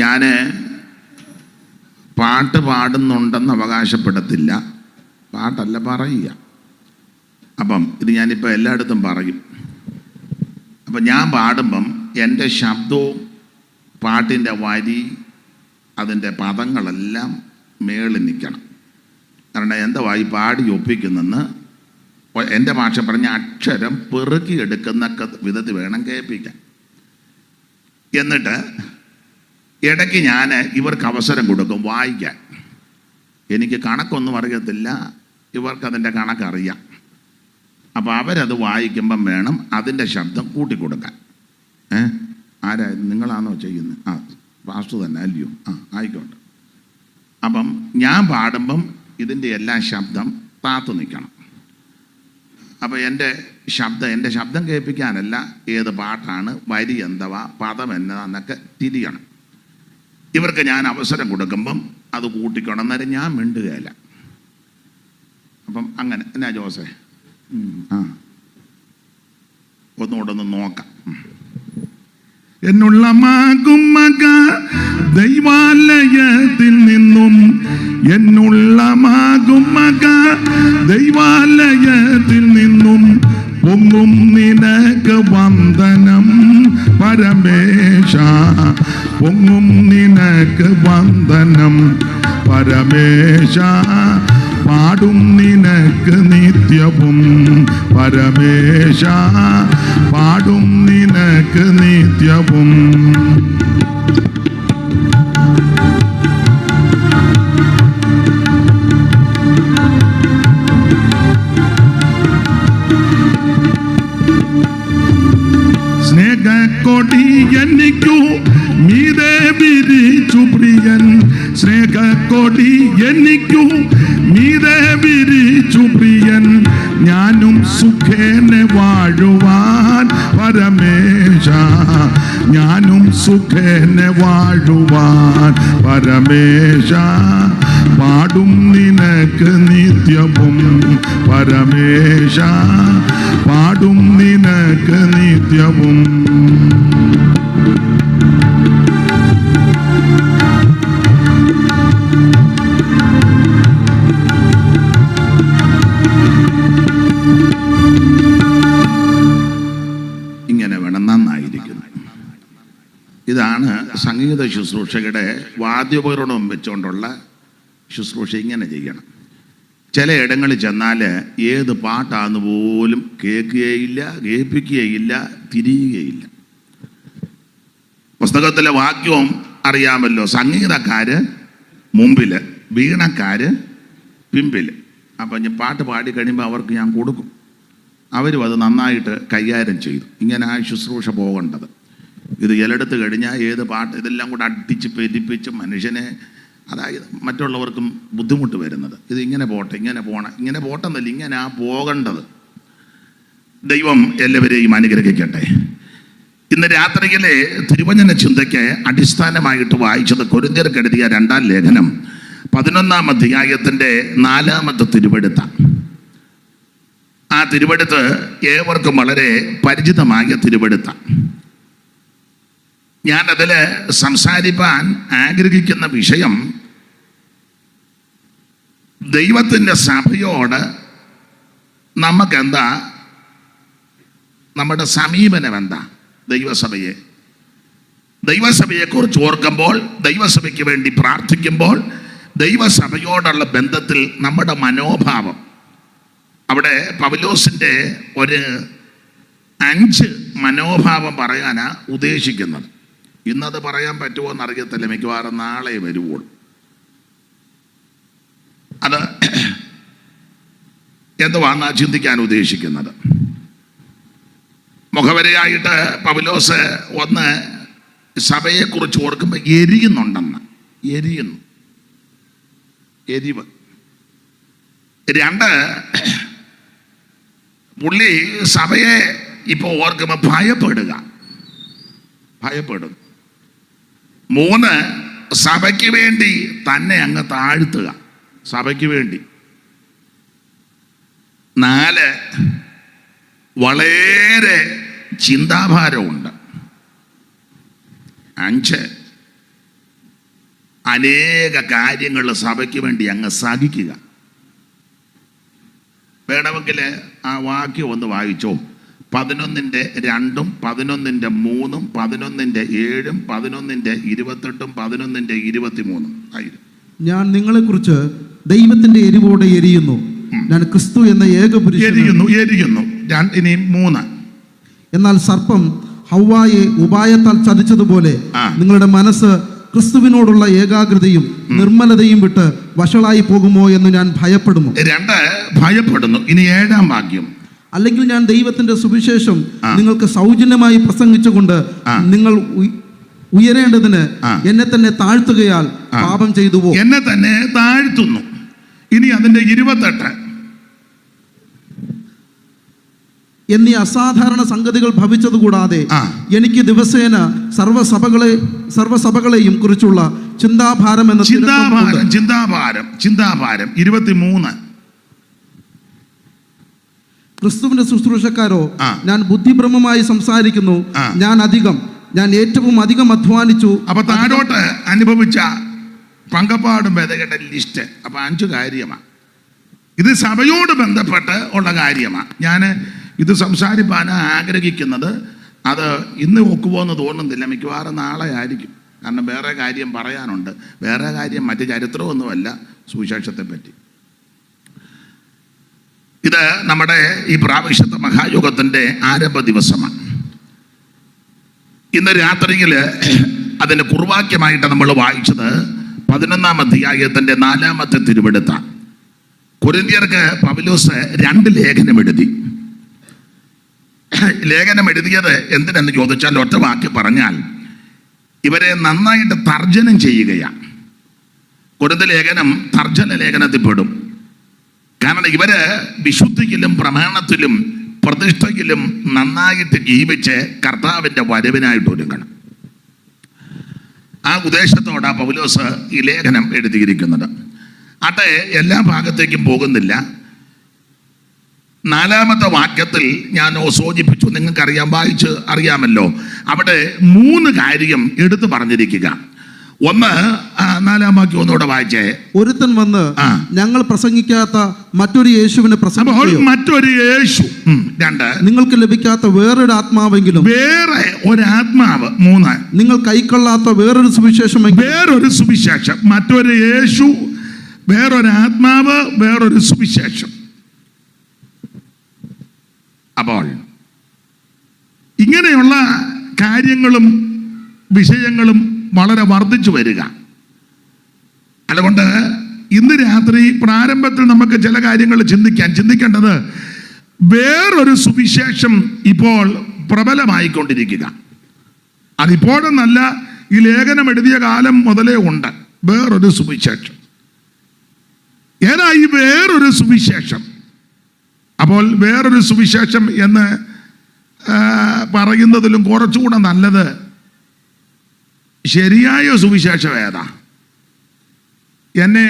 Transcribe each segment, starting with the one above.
ഞാൻ പാട്ട് പാടുന്നുണ്ടെന്ന് അവകാശപ്പെടത്തില്ല, പാട്ടല്ല പറയുക. അപ്പം ഇത് ഞാനിപ്പോൾ എല്ലായിടത്തും പറയും. അപ്പം ഞാൻ പാടുമ്പം എൻ്റെ ശബ്ദവും പാട്ടിൻ്റെ വരി അതിൻ്റെ പദങ്ങളെല്ലാം മേളിൽ നിൽക്കണം. കാരണം എന്താ ഈ പാടി ഒപ്പിക്കുന്നെന്ന് എൻ്റെ ഭാഷ പറഞ്ഞ അക്ഷരം പെറുക്കിയെടുക്കുന്ന വിധത്തിൽ വേണം കേൾപ്പിക്കാൻ. എന്നിട്ട് ഇടയ്ക്ക് ഞാൻ ഇവർക്ക് അവസരം കൊടുക്കും വായിക്കാൻ. എനിക്ക് കണക്കൊന്നും അറിയത്തില്ല, ഇവർക്കതിൻ്റെ കണക്കറിയാം. അപ്പോൾ അവരത് വായിക്കുമ്പം വേണം അതിൻ്റെ ശബ്ദം കൂട്ടിക്കൊടുക്കാൻ. ആരാ നിങ്ങളാണോ ചെയ്യുന്നത്? പാസ്റ്റർ തന്നെ അല്ലയോ? ആയിക്കോട്ടെ. അപ്പം ഞാൻ പാടുമ്പം ഇതിൻ്റെ എല്ലാ ശബ്ദം താത്തു നിൽക്കണം. അപ്പോൾ എൻ്റെ ശബ്ദം കേൾപ്പിക്കാനല്ല, ഏത് പാട്ടാണ്, വരി എന്തവാ, പദം എന്നതാന്നൊക്കെ തിരിയണം. ഇവർക്ക് ഞാൻ അവസരം കൊടുക്കുമ്പം അത് കൂട്ടിക്കണം. അന്നേരം ഞാൻ മിണ്ടുകയില്ല. അപ്പം അങ്ങനെ എന്നാ ജോസേ? ഒന്നുകൂടൊന്ന് നോക്കാം. എന്നുള്ള മാകും മക ദൈവാലയത്തിൽ നിന്നും, എന്നുള്ള മാകും മക ദൈവാലയത്തിൽ നിന്നും പൊങ്ങും നിനക്ക് വന്ദനം പരമേശ, പൊങ്ങും നിനക്ക് വന്ദനം പരമേശ, പാടും നിനക്ക് നിത്യവും പരമേശ, പാടും നിനക്ക് നിത്യവും. സ്നേഹക്കൊടി എനിക്കു മീതെ വിരിച്ചു പ്രിയൻ, സ്നേഹക്കൊടി എനിക്കു മീതെ വിരിച്ചു പ്രിയൻ, ഞാനും സുഖേനെ വാഴുവാൻ പരമേശ, ഞാനും സുഖേനെ വാഴുവാൻ പരമേശ, പാടും നിനക്ക് നിത്യവും പരമേശ, പാടും നിനക്ക് നിത്യവും. ഇങ്ങനെ വേണം, നന്നായിരിക്കുന്നു. ഇതാണ് സംഗീത ശുശ്രൂഷയുടെ വാദ്യോപകരണം വെച്ചുകൊണ്ടുള്ള ശുശ്രൂഷ. ഇങ്ങനെ ചെയ്യണം. ചില ഇടങ്ങളിൽ ചെന്നാൽ ഏത് പാട്ടാന്ന് പോലും കേൾക്കുകയില്ല, കേൾപ്പിക്കുകയില്ല, തിരിയുകയില്ല. പുസ്തകത്തിലെ വാക്യവും അറിയാമല്ലോ, സംഗീതക്കാര് മുമ്പിൽ, വീണക്കാര് പിമ്പിൽ. അപ്പം ഞാൻ പാട്ട് പാടി കഴിയുമ്പോൾ അവർക്ക് ഞാൻ കൊടുക്കും. അവരും അത് നന്നായിട്ട് കൈകാര്യം ചെയ്തു. ഇങ്ങനെ ആ ശുശ്രൂഷ പോകേണ്ടത്. ഇത് ചിലയിടത്ത് കഴിഞ്ഞാൽ ഏത് പാട്ട് ഇതെല്ലാം കൂടെ അടിച്ച് പെരിപ്പിച്ച് മനുഷ്യനെ, അതായത് മറ്റുള്ളവർക്കും ബുദ്ധിമുട്ട് വരുന്നത്. ഇത് ഇങ്ങനെ പോട്ടെ, ഇങ്ങനെ പോണം, ഇങ്ങനെ പോട്ടെന്നല്ല, ഇങ്ങനെ ആ പോകേണ്ടത്. ദൈവം എല്ലാവരെയും അനുഗ്രഹിക്കട്ടെ. ഇന്ന് രാത്രിയിലെ തിരുവചന ചിന്തയ്ക്ക് അടിസ്ഥാനമായിട്ട് വായിച്ചത് കൊരിന്ത്യർക്ക് എഴുതിയ 2-ാം ലേഖനം 11-ാം അധ്യായത്തിൻ്റെ 4-ാമത്തെ തിരുവെടുത്താണ്. ആ തിരുവെടുത്ത് ഏവർക്കും വളരെ പരിചിതമായ തിരുവെടുത്താണ്. ഞാനതിൽ സംസാരിപ്പാൻ ആഗ്രഹിക്കുന്ന വിഷയം ദൈവത്തിൻ്റെ സഭയോട് നമുക്കെന്താ, നമ്മുടെ സമീപനം എന്താ? ദൈവസഭയെക്കുറിച്ച് ഓർക്കുമ്പോൾ, ദൈവസഭയ്ക്ക് വേണ്ടി പ്രാർത്ഥിക്കുമ്പോൾ, ദൈവസഭയോടുള്ള ബന്ധത്തിൽ നമ്മുടെ മനോഭാവം, അവിടെ പൗലോസിൻ്റെ ഒരു 5 മനോഭാവം പറയാനാണ് ഉദ്ദേശിക്കുന്നത്. ഇന്നത് പറയാൻ പറ്റുമോ എന്നറിയത്തില്ല, മിക്കവാറും നാളെ വരുവുള്ളൂ. അത് എന്തുവാന്നാ ചിന്തിക്കാൻ ഉദ്ദേശിക്കുന്നത്. മുഖവരയായിട്ട് പൗലോസ് ഒന്ന് സഭയെക്കുറിച്ച് ഓർക്കുമ്പോൾ എരിയുന്നുണ്ടെന്ന്, എരിവ്. 2, പുള്ളി സഭയെ ഇപ്പോൾ ഓർക്കുമ്പോൾ ഭയപ്പെടുന്നു. 3, സഭയ്ക്ക് വേണ്ടി തന്നെ അങ്ങ് താഴ്ത്തുക, സഭയ്ക്ക് വേണ്ടി. 4, വളരെ ചിന്താഭാരമുണ്ട്. 5, അനേക കാര്യങ്ങൾ സഭയ്ക്ക് വേണ്ടി അങ്ങ് സാധിക്കുക. വേണമെങ്കിൽ ആ വാക്യം ഒന്ന് വായിച്ചോ. 11:2, 11:3, 11:7, 11:28, 11:23 ആയിരുന്നു. ഞാൻ നിങ്ങളെക്കുറിച്ച് ദൈവത്തിന്റെ എരിവോടെ എരിയുന്നു. ഞാൻ ക്രിസ്തു എന്ന ഏകപുരുഷൻ എരിയുന്നു. ഇനി 3. എന്നാൽ സർപ്പം ഹവ്വായെ ഉപായത്താൽ ചതിച്ചതുപോലെ നിങ്ങളുടെ മനസ്സ് ക്രിസ്തുവിനോടുള്ള ഏകാഗ്രതയും നിർമ്മലതയും വിട്ട് വഷളായി പോകുമോ എന്ന് ഞാൻ ഭയപ്പെടുന്നു. 2 ഭയപ്പെടുന്നു. ഇനി 7-ാം വാക്യം. അല്ലെങ്കിൽ ഞാൻ ദൈവത്തിന്റെ സുവിശേഷം നിങ്ങൾക്ക് സൗജന്യമായി പ്രസംഗിച്ചുകൊണ്ട് നിങ്ങൾ ഉയരേണ്ടതിന് എന്നെ തന്നെ താഴ്ത്തുകയാൽ പാപം ചെയ്തുവോ? എന്നെ തന്നെ താഴ്ത്തുന്നു. ഇനി അതിന്റെ 28. എന്നീ അസാധാരണ സംഗതികൾ ഭവിച്ചതുകൂടാതെ എനിക്ക് ദിവസേന സർവസഭകളെയും കുറിച്ചുള്ള ചിന്താഭാരം എന്ന ചിന്താഭാരം 23. ക്രിസ്തുവിന്റെ ശുശ്രൂഷക്കാരോ ഞാൻ ബുദ്ധിഭ്രമമായി സംസാരിക്കുന്നു. ഞാൻ ഏറ്റവും അധികം അധ്വാനിച്ചു. അപ്പൊ താഴോട്ട് അനുഭവിച്ച പങ്കപ്പാടും ഭേദകെട്ട ലിസ്റ്റ്. അപ്പൊ 5 കാര്യമാണ്. ഇത് സഭയോട് ബന്ധപ്പെട്ട് ഉള്ള കാര്യമാണ്. ഞാൻ ഇത് സംസാരിപ്പാൻ ആഗ്രഹിക്കുന്നത്. അത് ഇന്ന് ഒക്കുമോ എന്ന് തോന്നുന്നില്ല. മിക്കവാറും നാളെ ആയിരിക്കും. കാരണം വേറെ കാര്യം പറയാനുണ്ട്. വേറെ കാര്യം മറ്റ് ചരിത്രമൊന്നുമല്ല, സുവിശേഷത്തെ പറ്റി. ഇത് നമ്മുടെ ഈ പ്രാവശ്യത്തെ മഹായുഗത്തിൻ്റെ ആരംഭ ദിവസമാണ്. ഇന്ന് രാത്രിയിൽ അതിന് കുർവാക്യമായിട്ട് നമ്മൾ വായിച്ചത് 11-ാം അധ്യായത്തിൻ്റെ 4-ാമത്തെ തിരുവെടുത്താണ്. കൊരിന്ത്യർക്ക് പൗലോസ് 2 ലേഖനം എഴുതി. ലേഖനം എഴുതിയത് എന്തിനെന്ന് ചോദിച്ചാൽ ഒറ്റ വാക്ക് പറഞ്ഞാൽ ഇവരെ നന്നായിട്ട് തർജ്ജനം ചെയ്യുകയാണ്. കൊരിന്ത്യ ലേഖനം തർജ്ജന ലേഖനത്തിൽ പെടും. കാരണം ഇവര് വിശുദ്ധിയിലും പ്രമാണത്തിലും പ്രതിഷ്ഠയിലും നന്നായിട്ട് ജീവിച്ച് കർത്താവിൻ്റെ വരവിനായിട്ട് ഒരുങ്ങണം. ആ ഉദ്ദേശത്തോടാണ് പൗലോസ് ഈ ലേഖനം എഴുതിയിരിക്കുന്നത്. അത് എല്ലാ ഭാഗത്തേക്കും പോകുന്നില്ല. 4-ാമത്തെ വാക്യത്തിൽ ഞാൻ സൂചിപ്പിച്ചു, നിങ്ങൾക്കറിയാം, വായിച്ച് അറിയാമല്ലോ. അവിടെ 3 കാര്യം എടുത്തു പറഞ്ഞിരിക്കുക. 1, 4-ാം വാക്യം ഒന്നുകൂടെ വായിച്ചേ. ഒരുത്തൻ വന്ന് ഞങ്ങൾ പ്രസംഗിക്കാത്ത മറ്റൊരു യേശുവിനെ പ്രസംഗിക്കുകയോ, മറ്റൊരു യേശു. 2, നിങ്ങൾക്ക് ലഭിക്കാത്ത വേറൊരു ആത്മാവെങ്കിലും, വേറെ ഒരു ആത്മാവ്. 3, നിങ്ങൾ കൈക്കൊള്ളാത്ത വേറൊരു സുവിശേഷം, വേറൊരു സുവിശേഷം. മറ്റൊരു യേശു, വേറൊരു ആത്മാവ്, വേറൊരു സുവിശേഷം. അപ്പോൾ ഇങ്ങനെയുള്ള കാര്യങ്ങളും വിഷയങ്ങളും വളരെ വർദ്ധിച്ചു വരിക. അതുകൊണ്ട് ഇന്ന് രാത്രി പ്രാരംഭത്തിൽ നമുക്ക് ചില കാര്യങ്ങൾ ചിന്തിക്കേണ്ടത്, വേറൊരു സുവിശേഷം ഇപ്പോൾ പ്രബലമായിക്കൊണ്ടിരിക്കുക. അതിപ്പോഴെന്നല്ല, ഈ ലേഖനം എഴുതിയ കാലം മുതലേ ഉണ്ട് വേറൊരു സുവിശേഷം. ഏതാ ഈ വേറൊരു സുവിശേഷം? അപ്പോൾ വേറൊരു സുവിശേഷം എന്ന് പറയുന്നതിലും കുറച്ചുകൂടെ നല്ലത് ശരിയായ സുവിശേഷം ഏതാ? എന്നെ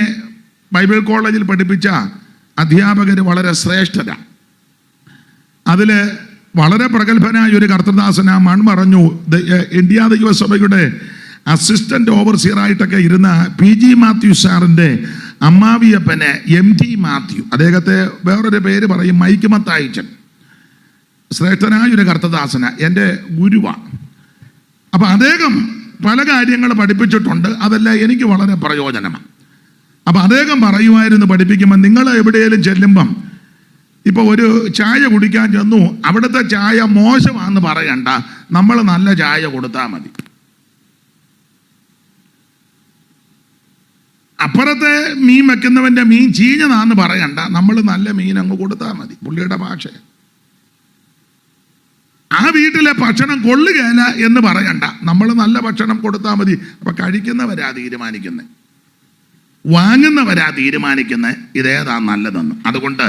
ബൈബിൾ കോളേജിൽ പഠിപ്പിച്ച അധ്യാപകർ വളരെ ശ്രേഷ്ഠരാണ്. അതിൽ വളരെ പ്രഗത്ഭനായ ഒരു കർത്തൃദാസൻ മൺമറഞ്ഞു, ഇന്ത്യ ദൈവസഭയുടെ അസിസ്റ്റന്റ് ഓവർസിയറായിട്ടൊക്കെ ഇരുന്ന PG മാത്യു സാറിൻ്റെ അമ്മാവിയപ്പനെ MT മാത്യു, അദ്ദേഹത്തെ വേറൊരു പേര് പറയും മൈക്ക് മത്തായിച്ചൻ, ശ്രേഷ്ഠനായ ഒരു കർത്തദാസന, എൻ്റെ ഗുരുവാണ്. അപ്പം അദ്ദേഹം പല കാര്യങ്ങൾ പഠിപ്പിച്ചിട്ടുണ്ട്. അതെല്ലാം എനിക്ക് വളരെ പ്രയോജനമാണ്. അപ്പം അദ്ദേഹം പറയുമായിരുന്നു പഠിപ്പിക്കുമ്പോൾ, നിങ്ങൾ എവിടെയെങ്കിലും ചെല്ലുമ്പം ഇപ്പോൾ ഒരു ചായ കുടിക്കാൻ ചെന്നു, അവിടുത്തെ ചായ മോശമാണെന്ന് പറയണ്ട, നമ്മൾ നല്ല ചായ കൊടുത്താൽ മതി. അപ്പുറത്തെ മീൻ വെക്കുന്നവൻ്റെ മീൻ ചീഞ്ഞതാന്ന് പറയണ്ട, നമ്മൾ നല്ല മീൻ അങ്ങ് കൊടുത്താൽ മതി. പുള്ളിയുടെ ഭാഷ. ആ വീട്ടിലെ ഭക്ഷണം കൊള്ളുകയില്ല എന്ന് പറയണ്ട, നമ്മൾ നല്ല ഭക്ഷണം കൊടുത്താൽ മതി. അപ്പൊ കഴിക്കുന്നവരാ തീരുമാനിക്കുന്നത്, വാങ്ങുന്നവരാ തീരുമാനിക്കുന്നത് ഇതേതാ നല്ലതെന്ന്. അതുകൊണ്ട്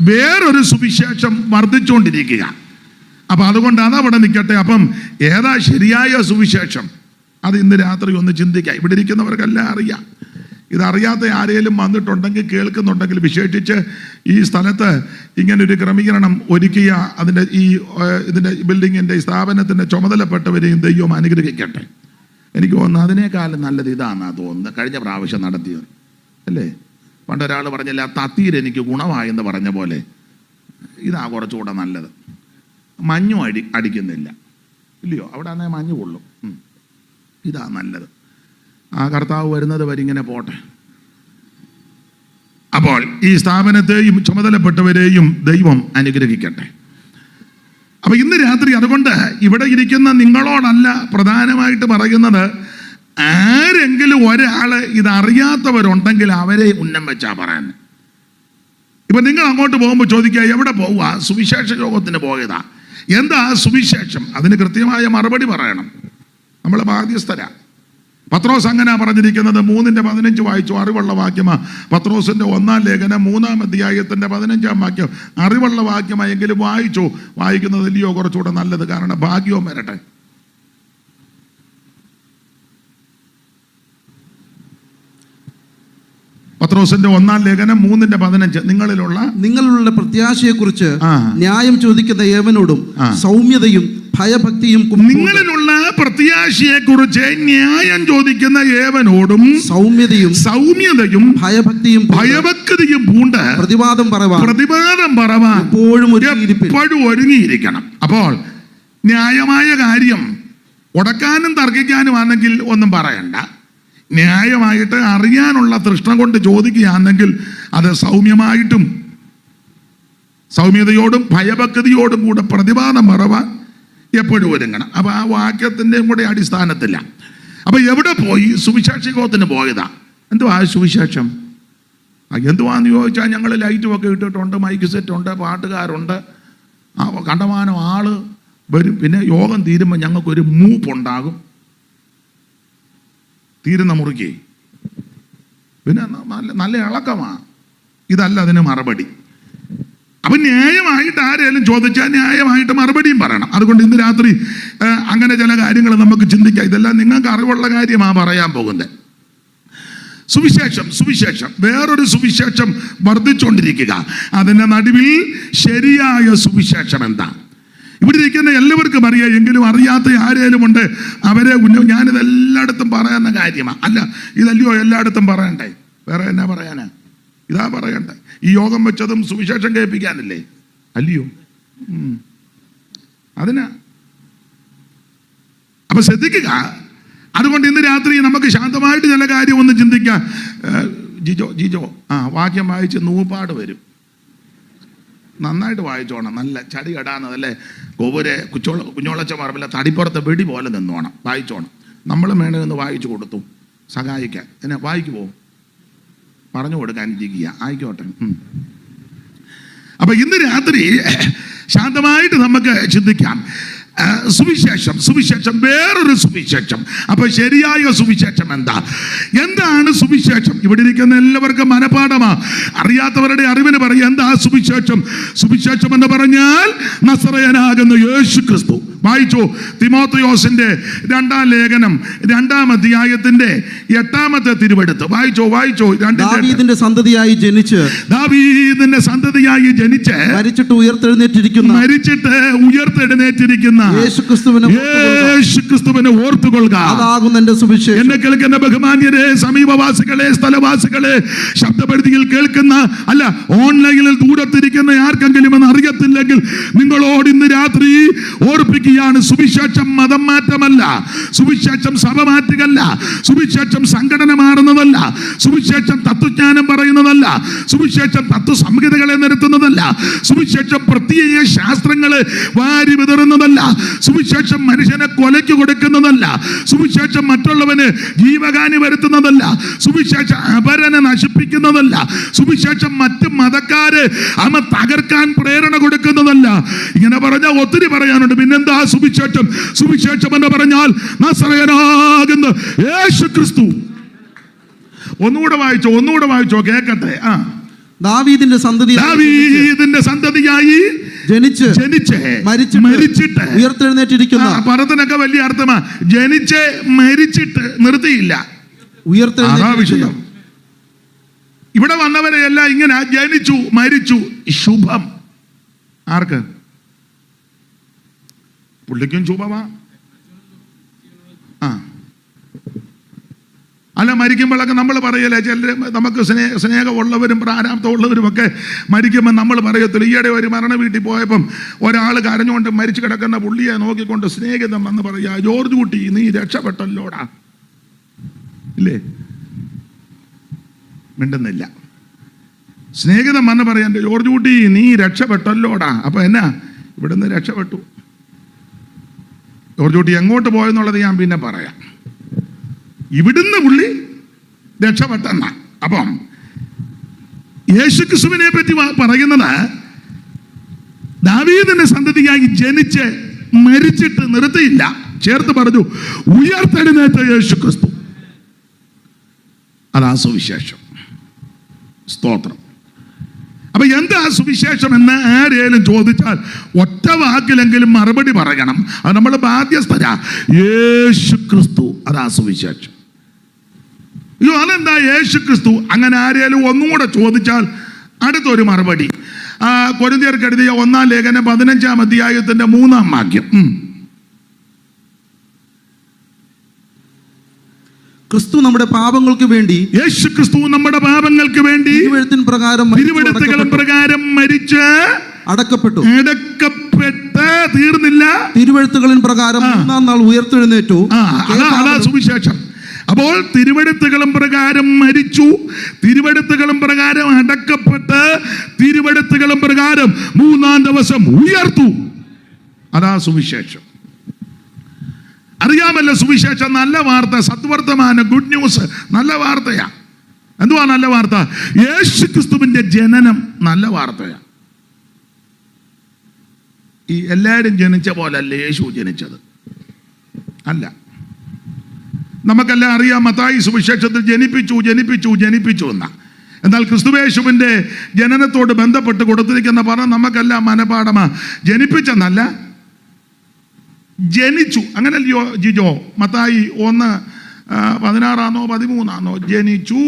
വേറൊരു സുവിശേഷം വർദ്ധിച്ചുകൊണ്ടിരിക്കുക. അപ്പൊ അതുകൊണ്ട് അതവിടെ നിൽക്കട്ടെ. അപ്പം ഏതാ ശരിയായ സുവിശേഷം? അത് ഇന്ന് രാത്രി ഒന്ന് ചിന്തിക്കാം. ഇവിടെ ഇരിക്കുന്നവർക്കെല്ലാം അറിയാം. ഇതറിയാത്ത ആരെങ്കിലും വന്നിട്ടുണ്ടെങ്കിൽ, കേൾക്കുന്നുണ്ടെങ്കിൽ, വിശേഷിച്ച് ഈ സ്ഥലത്ത് ഇങ്ങനൊരു ക്രമീകരണം ഒരുക്കിയ ഇതിൻ്റെ ബിൽഡിങ്ങിൻ്റെ സ്ഥാപനത്തിൻ്റെ ചുമതലപ്പെട്ടവരെയും ദൈവം അനുഗ്രഹിക്കട്ടെ. എനിക്ക് തോന്നുന്നു അതിനേക്കാളും നല്ലത് ഇതാണെന്നാ തോന്നുന്നത്, കഴിഞ്ഞ പ്രാവശ്യം നടത്തിയത് അല്ലേ. പണ്ടൊരാൾ പറഞ്ഞില്ല, തത്തീർ എനിക്ക് ഗുണമായെന്ന് പറഞ്ഞ പോലെ ഇതാ കുറച്ചുകൂടെ നല്ലത്. മഞ്ഞും അടിക്കുന്നില്ല ഇല്ലയോ, അവിടെ ആണെങ്കിൽ മഞ്ഞ് കൊള്ളും. ഇതാ നല്ലത്. ആ കർത്താവ് വരുന്നത് വരെ ഇങ്ങനെ പോട്ടെ. അപ്പോൾ ഈ സ്ഥാപനത്തെയും ചുമതലപ്പെട്ടവരെയും ദൈവം അനുഗ്രഹിക്കട്ടെ. അപ്പൊ ഇന്ന് രാത്രി അതുകൊണ്ട് ഇവിടെ ഇരിക്കുന്ന നിങ്ങളോടല്ല പ്രധാനമായിട്ട് പറയുന്നത്, ആരെങ്കിലും ഒരാള് ഇതറിയാത്തവരുണ്ടെങ്കിൽ അവരെ ഉന്നം വെച്ചാ പറയാൻ. ഇപ്പൊ നിങ്ങൾ അങ്ങോട്ട് പോകുമ്പോൾ ചോദിക്കുക, എവിടെ പോവുക? സുവിശേഷ യോഗത്തിന് പോയതാ. എന്താ സുവിശേഷം? അതിന് കൃത്യമായ മറുപടി പറയണം. നമ്മൾ ബാധ്യസ്ഥരാ. പത്രോസ് അങ്ങനെ പറഞ്ഞിരിക്കുന്നത്. 3:15 വായിച്ചു, അറിവുള്ള വാക്യമാ. പത്രോസിന്റെ 1-ാം ലേഖനം 3-ാം അധ്യായത്തിന്റെ 15-ാം വാക്യം അറിവുള്ള വാക്യമായെങ്കിലും വായിച്ചു. വായിക്കുന്നതില്ലയോ കുറച്ചുകൂടെ നല്ലത്, കാരണം ഭാഗ്യവും വരട്ടെ. പത്രോസിന്റെ 1-ാം ലേഖനം 3:15 നിങ്ങളിലുള്ള പ്രത്യാശയെക്കുറിച്ച് ന്യായം ചോദിക്കുന്ന ഏവനോടും സൗമ്യതയും ഭയഭക്തിയും, നിങ്ങളിലുള്ള പ്രത്യാശയെക്കുറിച്ച് ന്യായം ചോദിക്കുന്ന ഏവനോടും സൗമ്യതയും ഭയഭക്തിയും പൂണ്ട് പ്രതിവാദം പറവാൻ എപ്പോഴും ഒരുങ്ങിയിരിക്കണം. അപ്പോൾ ന്യായമായ കാര്യം ഉടക്കാനും തർക്കിക്കാനും ആണെങ്കിൽ ഒന്നും പറയണ്ട. ന്യായമായിട്ട് അറിയാനുള്ള തൃഷ്ണ കൊണ്ട് ചോദിക്കുകയാണെങ്കിൽ അത് സൗമ്യതയോടും ഭയഭക്തിയോടും കൂടെ പ്രതിവാദം പറവാൻ എപ്പോഴും ഒരുങ്ങണം. അപ്പൊ ആ വാക്യത്തിൻ്റെയും കൂടെ അടിസ്ഥാനത്തില്ല. അപ്പൊ എവിടെ പോയി? സുവിശേഷത്തിന് പോയതാ. എന്തുവാ സുവിശേഷം? എന്തുവാന്ന് ചോദിച്ചാൽ ഞങ്ങൾ ലൈറ്റും ഒക്കെ ഇട്ടിട്ടുണ്ട്, മൈക്ക് സെറ്റ് ഉണ്ട്, പാട്ടുകാരുണ്ട്, കണ്ടമാനം ആള് വരും. പിന്നെ യോഗം തീരുമ്പോൾ ഞങ്ങൾക്കൊരു മൂപ്പുണ്ടാകും, തീരുന്ന മുറിക്ക് പിന്നെ നല്ല ഇളക്കമാണ്. ഇതല്ല അതിന് മറുപടി. അപ്പൊ ന്യായമായിട്ട് ആരെങ്കിലും ചോദിച്ചാൽ ന്യായമായിട്ട് മറുപടിയും പറയണം. അതുകൊണ്ട് ഇന്ന് രാത്രി അങ്ങനെ ചില കാര്യങ്ങൾ നമുക്ക് ചിന്തിക്കാം. ഇതെല്ലാം നിങ്ങൾക്ക് അറിവുള്ള കാര്യമാണ് പറയാൻ പോകുന്നത്. സുവിശേഷം വേറൊരു സുവിശേഷം വർദ്ധിച്ചുകൊണ്ടിരിക്കുക. അതിൻ്റെ നടുവിൽ ശരിയായ സുവിശേഷം എന്താ? ഇവിടെ ഇരിക്കുന്ന എല്ലാവർക്കും അറിയാം, എങ്കിലും അറിയാത്ത ആരേലും ഉണ്ട് അവരെ ഞാനിത് എല്ലായിടത്തും പറയുന്ന കാര്യമാണ്. അല്ല, ഇതല്ലയോ എല്ലായിടത്തും പറയണ്ടേ? വേറെ എന്നാ പറയാനാ? ഇതാ പറയണ്ടേ. ഈ യോഗം വെച്ചതും സുവിശേഷം കേൾപ്പിക്കാനല്ലേ? അല്ലയോ? അതിനാ. അപ്പൊ ശ്രദ്ധിക്കുക. അതുകൊണ്ട് ഇന്ന് രാത്രി നമുക്ക് ശാന്തമായിട്ട് ചില കാര്യം ഒന്ന് ചിന്തിക്കാം. ജിജോ വാക്യം വായിച്ച് നൂപ്പാട് വരും. നന്നായിട്ട് വായിച്ചോണം. നല്ല ചടി കടാന്നതല്ലേ, കോവൂരെ കുഞ്ഞോളച്ച പറമ്പിലെ തടിപ്പുറത്തെ വെടി പോലെ നിന്നോണം വായിച്ചോണം. നമ്മൾ വേണമെന്ന് വായിച്ചു കൊടുത്തു സഹായിക്കാൻ. എന്നെ വായിക്കുമോ? പറഞ്ഞു കൊടുക്കാൻ ഇരിക്കുക. ആയിക്കോട്ടെ. അപ്പൊ ഇന്ന് രാത്രി ശാന്തമായിട്ട് നമുക്ക് ചിന്തിക്കാം. സുവിശേഷം വേറൊരു സുവിശേഷം. അപ്പൊ ശരിയായ സുവിശേഷം എന്താണ് സുവിശേഷം? ഇവിടെ ഇരിക്കുന്ന എല്ലാവർക്കും മനപാഠമാ. അറിയാത്തവരുടെ അറിവിന് പറയും എന്താ സുവിശേഷം എന്ന് പറഞ്ഞാൽ നസറയനാകുന്ന യേശു ക്രിസ്തു. വായിച്ചു തിമോഥെയോസിന്റെ 2-ാം ലേഖനം 2-ാം അധ്യായത്തിന്റെ 8-ാമത്തെ തിരുവെടുത്ത് വായിച്ചു. ദാവീദിന്റെ സന്തതിയായി ജനിച്ച് മരിച്ചിട്ട് ഉയർത്തെഴുന്നേറ്റിരിക്കുന്ന യേശുക്രിസ്തുവിനെ ഓർത്തുകൊള്ളുക. അതാകുന്നു എന്റെ സുവിശേഷം. എന്നെ കേൾക്കുന്ന ബഹുമാന്യരെ, സമീപവാസികളെ, സ്ഥലവാസികളെ, ശബ്ദപരിധിയിൽ കേൾക്കുന്ന അല്ല ഓൺലൈനിൽ ദൂരത്തിരിക്കുന്ന ആർക്കെങ്കിലും എന്ന് അറിയത്തില്ലെങ്കിൽ നിങ്ങളോട് ഇന്ന് രാത്രി ഓർപ്പിക്കുകയാണ്. സുവിശേഷം മതം മാറ്റമല്ല, സുവിശേഷം സഭ മാറ്റുകയല്ല, സുവിശേഷം സംഘടന മാറുന്നതല്ല, സുവിശേഷം തത്വജ്ഞാനം പറയുന്നതല്ല, സുവിശേഷം തത്വസംഹിതകളെ നിരത്തുന്നതല്ല, സുവിശേഷം പ്രത്യേക ശാസ്ത്രങ്ങളെ വാരി വിതറുന്നതല്ല, സുവിശേഷം മനുഷ്യനെ കൊലയ്ക്ക് കൊടുക്കുന്നതല്ല, സുവിശേഷം മറ്റുള്ളവന് ജീവഹാനി വരുത്തുന്നതല്ല, സുവിശേഷം അപരനെ നശിപ്പിക്കുന്നതല്ല, സുവിശേഷം മറ്റ് മതക്കാര് തകർക്കാൻ പ്രേരണ കൊടുക്കുന്നതല്ല. ഇങ്ങനെ പറഞ്ഞാൽ ഒത്തിരി പറയാനുണ്ട്. പിന്നെന്താ സുവിശേഷം എന്ന് പറഞ്ഞാൽ നസറയനാകുന്ന യേശുക്രിസ്തു. ഒന്നുകൂടെ വായിച്ചോ കേക്കട്ടെ. ദാവീദിന്റെ സന്തതിയായി ജനിച്ച് മരിച്ചിട്ട് ഉയർത്തെഴുന്നേറ്റിരിക്കുന്ന. പദത്തിനൊക്കെ വലിയ അർത്ഥമാ. ജനിച്ച് മരിച്ചിട്ട് നിർത്തിയില്ല, ഉയർത്തെഴുന്നേറ്റിരിക്കുന്നു. ഇവിടെ വന്നവരെ എല്ലാം ഇങ്ങനെ ജനിച്ചു മരിച്ചു. ശുഭം ആർക്ക്? പുള്ളിക്കും ശുഭമാ. അല്ല, മരിക്കുമ്പോഴൊക്കെ നമ്മൾ പറയല്ലേ, ചിലർ നമുക്ക് സ്നേഹമുള്ളവരും പ്രാരാബ്ധമുള്ളവരും ഒക്കെ മരിക്കുമ്പോൾ നമ്മൾ പറയത്തില്ല. ഈയിടെ ഒരു മരണ വീട്ടിൽ പോയപ്പം ഒരാൾ കരഞ്ഞുകൊണ്ട് മരിച്ചു കിടക്കുന്ന പുള്ളിയെ നോക്കിക്കൊണ്ട് സ്നേഹിതം വന്ന് പറയാ, ജോർജ് കുട്ടി നീ രക്ഷപ്പെട്ടല്ലോടാ. ഇല്ലേ? മിണ്ടുന്നില്ല. സ്നേഹിതം വന്ന് പറയാൻ, ജോർജ് കുട്ടി നീ രക്ഷപ്പെട്ടല്ലോടാ. അപ്പൊ എന്നാ, ഇവിടുന്ന് രക്ഷപ്പെട്ടു. ജോർജ് കുട്ടി എങ്ങോട്ട് പോയെന്നുള്ളത് ഞാൻ പിന്നെ പറയാം. ഇവിടുന്ന് പുള്ളി രക്ഷപ്പെട്ടെന്ന. അപ്പം യേശുക്രിസ്തുവിനെ പറ്റി പറയുന്നത്, ദാവീദിന്റെ സന്തതിയായി ജനിച്ച് മരിച്ചിട്ട് നിർത്തിയില്ല, ചേർത്ത് പറഞ്ഞു ഉയർത്തെഴുന്നേറ്റ യേശുക്രിസ്തു. അതാ സുവിശേഷം. സ്തോത്രം. അപ്പൊ എന്താ സുവിശേഷം എന്ന് ആരേലും ചോദിച്ചാൽ ഒറ്റ വാക്കിലെങ്കിലും മറുപടി പറയണം. അത് നമ്മൾ ബാധ്യസ്ഥരാ. യേശുക്രിസ്തു, അതാ സുവിശേഷം. അയ്യോ അതെന്താ യേശുക്രിസ്തു? അങ്ങനെ ആരേലും ഒന്നും കൂടെ ചോദിച്ചാൽ അടുത്തൊരു മറുപടി. കൊരിന്ത്യർക്ക് എഴുതിയ 1-ാം ലേഖനം 15-ാം അധ്യായത്തിന്റെ 3-ാം വാക്യം. ക്രിസ്തു നമ്മുടെ പാപങ്ങൾക്ക് വേണ്ടി, യേശു ക്രിസ്തു നമ്മുടെ പാപങ്ങൾക്ക് വേണ്ടി തിരുവെഴുത്തുകളും പ്രകാരം മരിച്ച് അടക്കപ്പെട്ടു. തീർന്നില്ല, തിരുവെഴുത്തുകളിൻ പ്രകാരം 3-ാം നാൾ ഉയർത്തെഴുന്നേറ്റു. അതാ സുവിശേഷം. അപ്പോൾ തിരുവെഴുത്തുകളും പ്രകാരം മരിച്ചു, തിരുവെഴുത്തുകളും പ്രകാരം അടക്കപ്പെട്ട്, തിരുവെഴുത്തുകളും പ്രകാരം 3-ാം ദിവസം ഉയർത്തു. അതാ സുവിശേഷം. അറിയാമല്ലോ, സുവിശേഷം നല്ല വാർത്ത, സദ്വർത്തമാനം, ഗുഡ് ന്യൂസ്, നല്ല വാർത്തയാ. എന്തുവാ നല്ല വാർത്ത? യേശുക്രിസ്തുവിന്റെ ജനനം നല്ല വാർത്തയാ. ഈ എല്ലാവരും ജനിച്ച പോലല്ല യേശു ജനിച്ചത്, അല്ല. നമുക്കെല്ലാം അറിയാം, മത്തായി സുവിശേഷത്തിൽ ജനിപ്പിച്ചു എന്ന. എന്നാൽ ക്രിസ്തുവേശുവിന്റെ ജനനത്തോട് ബന്ധപ്പെട്ട് കൊടുത്തിരിക്കുന്ന പറഞ്ഞ നമുക്കെല്ലാം മനപാഠമാ. ജനിപ്പിച്ചെന്നല്ല, ജനിച്ചു. അങ്ങനല്ലയോ ജിജോ? മത്തായി 1:16 13 ജനിച്ചു.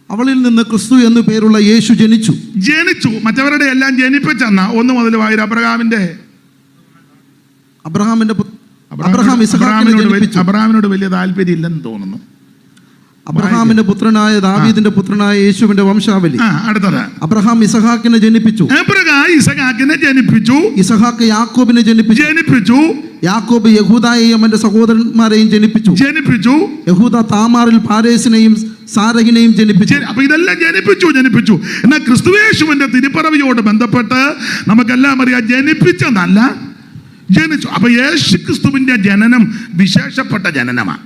അവളിൽ നിന്ന് ക്രിസ്തു എന്ന് പേരുള്ള യേശു ജനിച്ചു. മറ്റവരുടെ എല്ലാം ജനിപ്പിച്ചെന്ന 1 മുതൽ വായിര. അബ്രഹാമിനോട് വലിയ താല്പര്യം ഇല്ലെന്ന് തോന്നുന്നു. അബ്രഹാമിന്റെ പുത്രനായ ദാവീദിന്റെ പുത്രനായ യേശുവിന്റെ വംശാവലി. അടുത്തത്, അബ്രഹാം ഇസഹാക്കിനെ ജനിപ്പിച്ചു. ഇസഹാക്ക് യാക്കോബിനെ ജനിപ്പിച്ചു. യാക്കോബ് യഹൂദയെയും അവന്റെ സഹോദരന്മാരെയും ജനിപ്പിച്ചു. യഹൂദ താമാറിൽ പാരേസിനെയും സാരഹിനെയും ജനിപ്പിച്ചു. അപ്പൊ ഇതെല്ലാം ജനിപ്പിച്ചു. എന്നാൽ ക്രിസ്തുവേശുവിന്റെ തിരുപ്പിറവിയോട് ബന്ധപ്പെട്ട് നമുക്കെല്ലാം അറിയാം, ജനിപ്പിച്ചെന്നല്ല, ജനിച്ചു. അപ്പൊ യേശുക്രിസ്തുവിന്റെ ജനനം വിശേഷപ്പെട്ട ജനനമാണ്.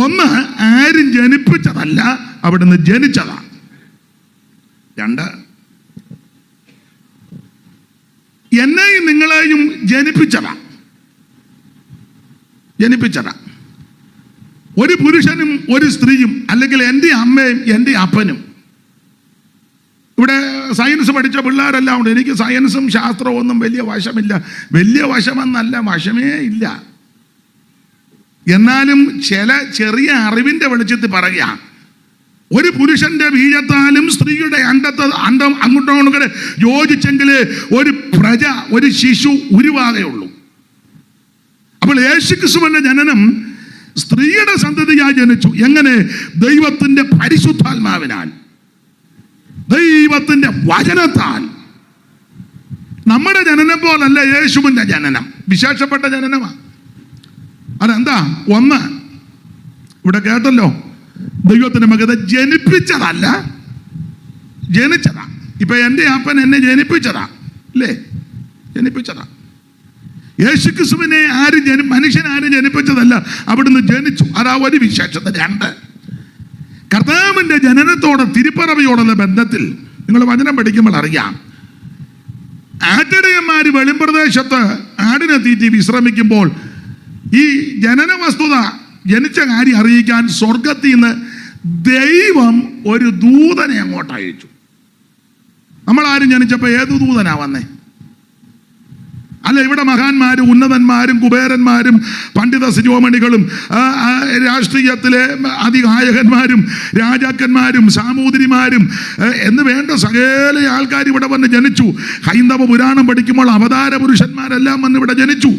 ഒന്ന്, ആരും ജനിപ്പിച്ചതല്ല, അവിടുന്ന് ജനിച്ചതാണ്. 2, എന്നെയും നിങ്ങളെയും ജനിപ്പിച്ചതാ. ഒരു പുരുഷനും ഒരു സ്ത്രീയും, അല്ലെങ്കിൽ എൻ്റെ അമ്മയും എൻ്റെ അപ്പനും. ഇവിടെ സയൻസ് പഠിച്ച പിള്ളേരെല്ലാം ഉണ്ട്. എനിക്ക് സയൻസും ശാസ്ത്രവും ഒന്നും വലിയ വശമില്ല. വലിയ വശമെന്നല്ല, വശമേ ഇല്ല. എന്നാലും ചില ചെറിയ അറിവിന്റെ വെളിച്ചത്തിൽ പറയുക, ഒരു പുരുഷന്റെ ബീജത്താലും സ്ത്രീയുടെ അണ്ടം അങ്ങോട്ടും യോജിച്ചെങ്കിൽ ഒരു പ്രജ, ഒരു ശിശു ഉരുവാകുകയുള്ളൂ. അപ്പോൾ യേശുക്രിസ്തുവിന്റെ ജനനം സ്ത്രീയുടെ സന്തതിയായി ജനിച്ചു. എങ്ങനെ? ദൈവത്തിന്റെ പരിശുദ്ധാത്മാവിനാൽ, ദൈവത്തിന്റെ വചനത്താൽ. നമ്മുടെ ജനനം പോലല്ല യേശുവിന്റെ ജനനം, വിശേഷപ്പെട്ട ജനനമാണ്. അതെന്താ? 1, ഇവിടെ കേട്ടല്ലോ, ദൈവത്തിന്റെ മകനെ ജനിപ്പിച്ചതല്ല, ജനിച്ചതാ. ഇപ്പൊ എൻ്റെ അപ്പൻ എന്നെ ജനിപ്പിച്ചതാ, അല്ലേ? ജനിപ്പിച്ചതാ. യേശുക്രിസ്തുവിനെ മനുഷ്യനാരും ജനിപ്പിച്ചതല്ല, അവിടുന്ന് ജനിച്ചു. അതാ ഒരു വിശേഷത. 2, കർത്താവിന്റെ ജനനത്തോടെ തിരുപ്പിറവിയോടുള്ള ബന്ധത്തിൽ നിങ്ങൾ വചനം പഠിക്കുമ്പോൾ അറിയാം, ആട്ടിടയന്മാര് വെളിമ്പ്രദേശത്ത് ആടിനെ തീറ്റി വിശ്രമിക്കുമ്പോൾ ഈ ജനന വസ്തുത, ജനിച്ച കാര്യം അറിയിക്കാൻ സ്വർഗത്തിൽ നിന്ന് ദൈവം ഒരു ദൂതനെ അങ്ങോട്ട് അയച്ചു. നമ്മളാരും ജനിച്ചപ്പോൾ ഏത് ദൂതനാ വന്നേ? അല്ല, ഇവിടെ മഹാന്മാരും ഉന്നതന്മാരും കുബേരന്മാരും പണ്ഡിത ശിരോമണികളും രാഷ്ട്രീയത്തിലെ അതികായകന്മാരും രാജാക്കന്മാരും സാമൂതിരിമാരും എന്ന് വേണ്ട സകല ആൾക്കാർ ഇവിടെ വന്ന് ജനിച്ചു. ഹൈന്ദവ പുരാണം പഠിക്കുമ്പോൾ അവതാര പുരുഷന്മാരെല്ലാം വന്ന് ഇവിടെ ജനിച്ചു.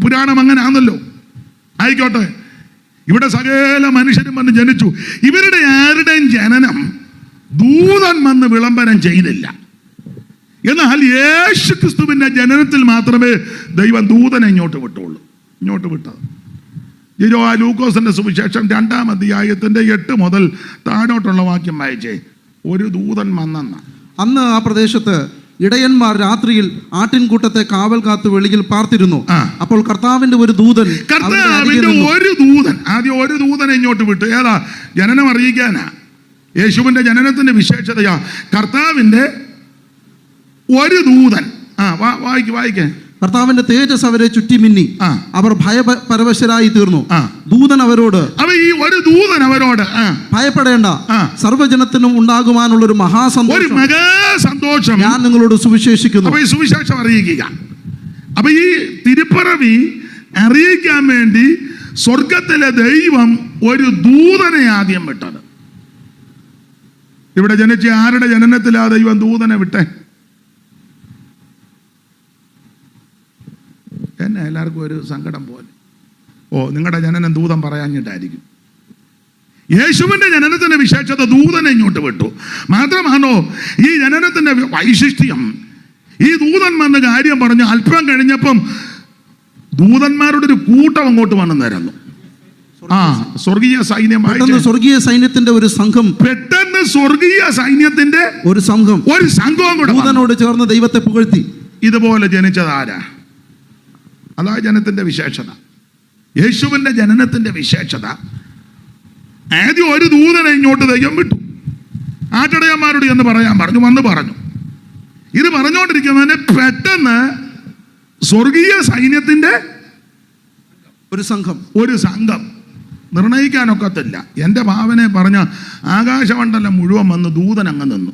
പുരാണം അങ്ങനെ ആണല്ലോ. ആയിക്കോട്ടെ, ഇവിടെ സകല മനുഷ്യരും വന്ന് ജനിച്ചു. ഇവരുടെ ആരുടെയും ജനനം ദൂതൻ വന്ന് വിളംബരം ചെയ്തില്ല. എന്നാൽ യേശു ക്രിസ്തുവിന്റെ ജനനത്തിൽ മാത്രമേ ദൈവം ദൂതനെ ഇങ്ങോട്ട് വിട്ടത്. ലൂക്കോസിന്റെ സുവിശേഷം 2-ാം അധ്യായത്തിന്റെ 8 മുതൽ താഴോട്ടുള്ള വാക്യം വായിച്ചേ. ഒരു ദൂതൻ വന്നെന്ന. അന്ന് ആ പ്രദേശത്ത് ഇടയന്മാർ രാത്രിയിൽ ആട്ടിൻകൂട്ടത്തെ കാവൽ കാത്ത് വെളിയിൽ പാർത്തിരുന്നു. അപ്പോൾ കർത്താവിന്റെ ഒരു ദൂതൻ ആദ്യം ഒരു ദൂതനെ ഇങ്ങോട്ട് വിട്ടു. ഏതാ? ജനനം അറിയിക്കാനാ. യേശുവിന്റെ ജനനത്തിന്റെ വിശേഷതയാ കർത്താവിന്റെ ഒരു ദൂതൻ. വായിക്കേ. കർത്താവിന്റെ തേജസ് അവരെ ചുറ്റി മിന്നി, അവർ ഭയപരവശരായി തീർന്നു. ദൂതൻ അവരോട്, ഈ ഒരു ദൂതൻ അവരോട്, ഭയപ്പെടേണ്ട, സർവ്വജനത്തിനും ഉണ്ടാകുവാനുള്ള ഒരു മഹാസന്തോഷം ഞാൻ നിങ്ങളോട് സുവിശേഷിക്കുന്നു. അപ്പൊ ഈ സുവിശേഷം അറിയിക്കുക. അപ്പൊ ഈ തിരുപ്പിറവി അറിയിക്കാൻ വേണ്ടി സ്വർഗത്തിലെ ദൈവം ഒരു ദൂതനെ ആദ്യം വിട്ടത്. ഇവിടെ ജനിച്ച ആരുടെ ജനനത്തിലാ ദൈവം ദൂതനെ വിട്ടേ? എന്നെ എല്ലാവർക്കും ഒരു സങ്കടം പോലെ. നിങ്ങളുടെ ജനനം ദൂതൻ പറയാഞ്ഞിട്ടായിരിക്കും. യേശുവിന്റെ ജനനത്തിന്റെ വിശേഷത ദൂതനെ ഇങ്ങോട്ട് വിട്ടു. മാത്രമാണോ ഈ ജനനത്തിന്റെ വൈശിഷ്ട്യം? ഈ ദൂതൻ വന്ന് കാര്യം പറഞ്ഞു. അല്പം കഴിഞ്ഞപ്പം ദൂതന്മാരുടെ ഒരു കൂട്ടം അങ്ങോട്ട് വന്നു നിരന്നു. സ്വർഗീയ സൈന്യത്തിന്റെ ഒരു സംഘം, പെട്ടെന്ന് സ്വർഗീയ സൈന്യത്തിന്റെ ഒരു സംഘം കൂടെ ദൂതനോട് ചേർന്ന് ദൈവത്തെ പുകഴ്ത്തി. ഇതുപോലെ ജനിച്ചതാരാ? അതാ ജനത്തിന്റെ വിശേഷത. യേശുവിന്റെ ജനനത്തിന്റെ വിശേഷത ആദ്യം ഒരു ദൂതനെ ഇങ്ങോട്ട് ദൈവം വിട്ടു. ആട്ടിടയന്മാരോട് എന്ന് പറയാൻ പറഞ്ഞു. ഇത് പറഞ്ഞുകൊണ്ടിരിക്കുന്നതിന് പെട്ടെന്ന് സ്വർഗീയ സൈന്യത്തിന്റെ ഒരു സംഘം നിർണയിക്കാനൊക്കത്തില്ല. എൻ്റെ ഭാവനെ പറഞ്ഞ ആകാശമണ്ഡലം മുഴുവൻ വന്ന് ദൂതൻ അങ്ങ് നിന്നു.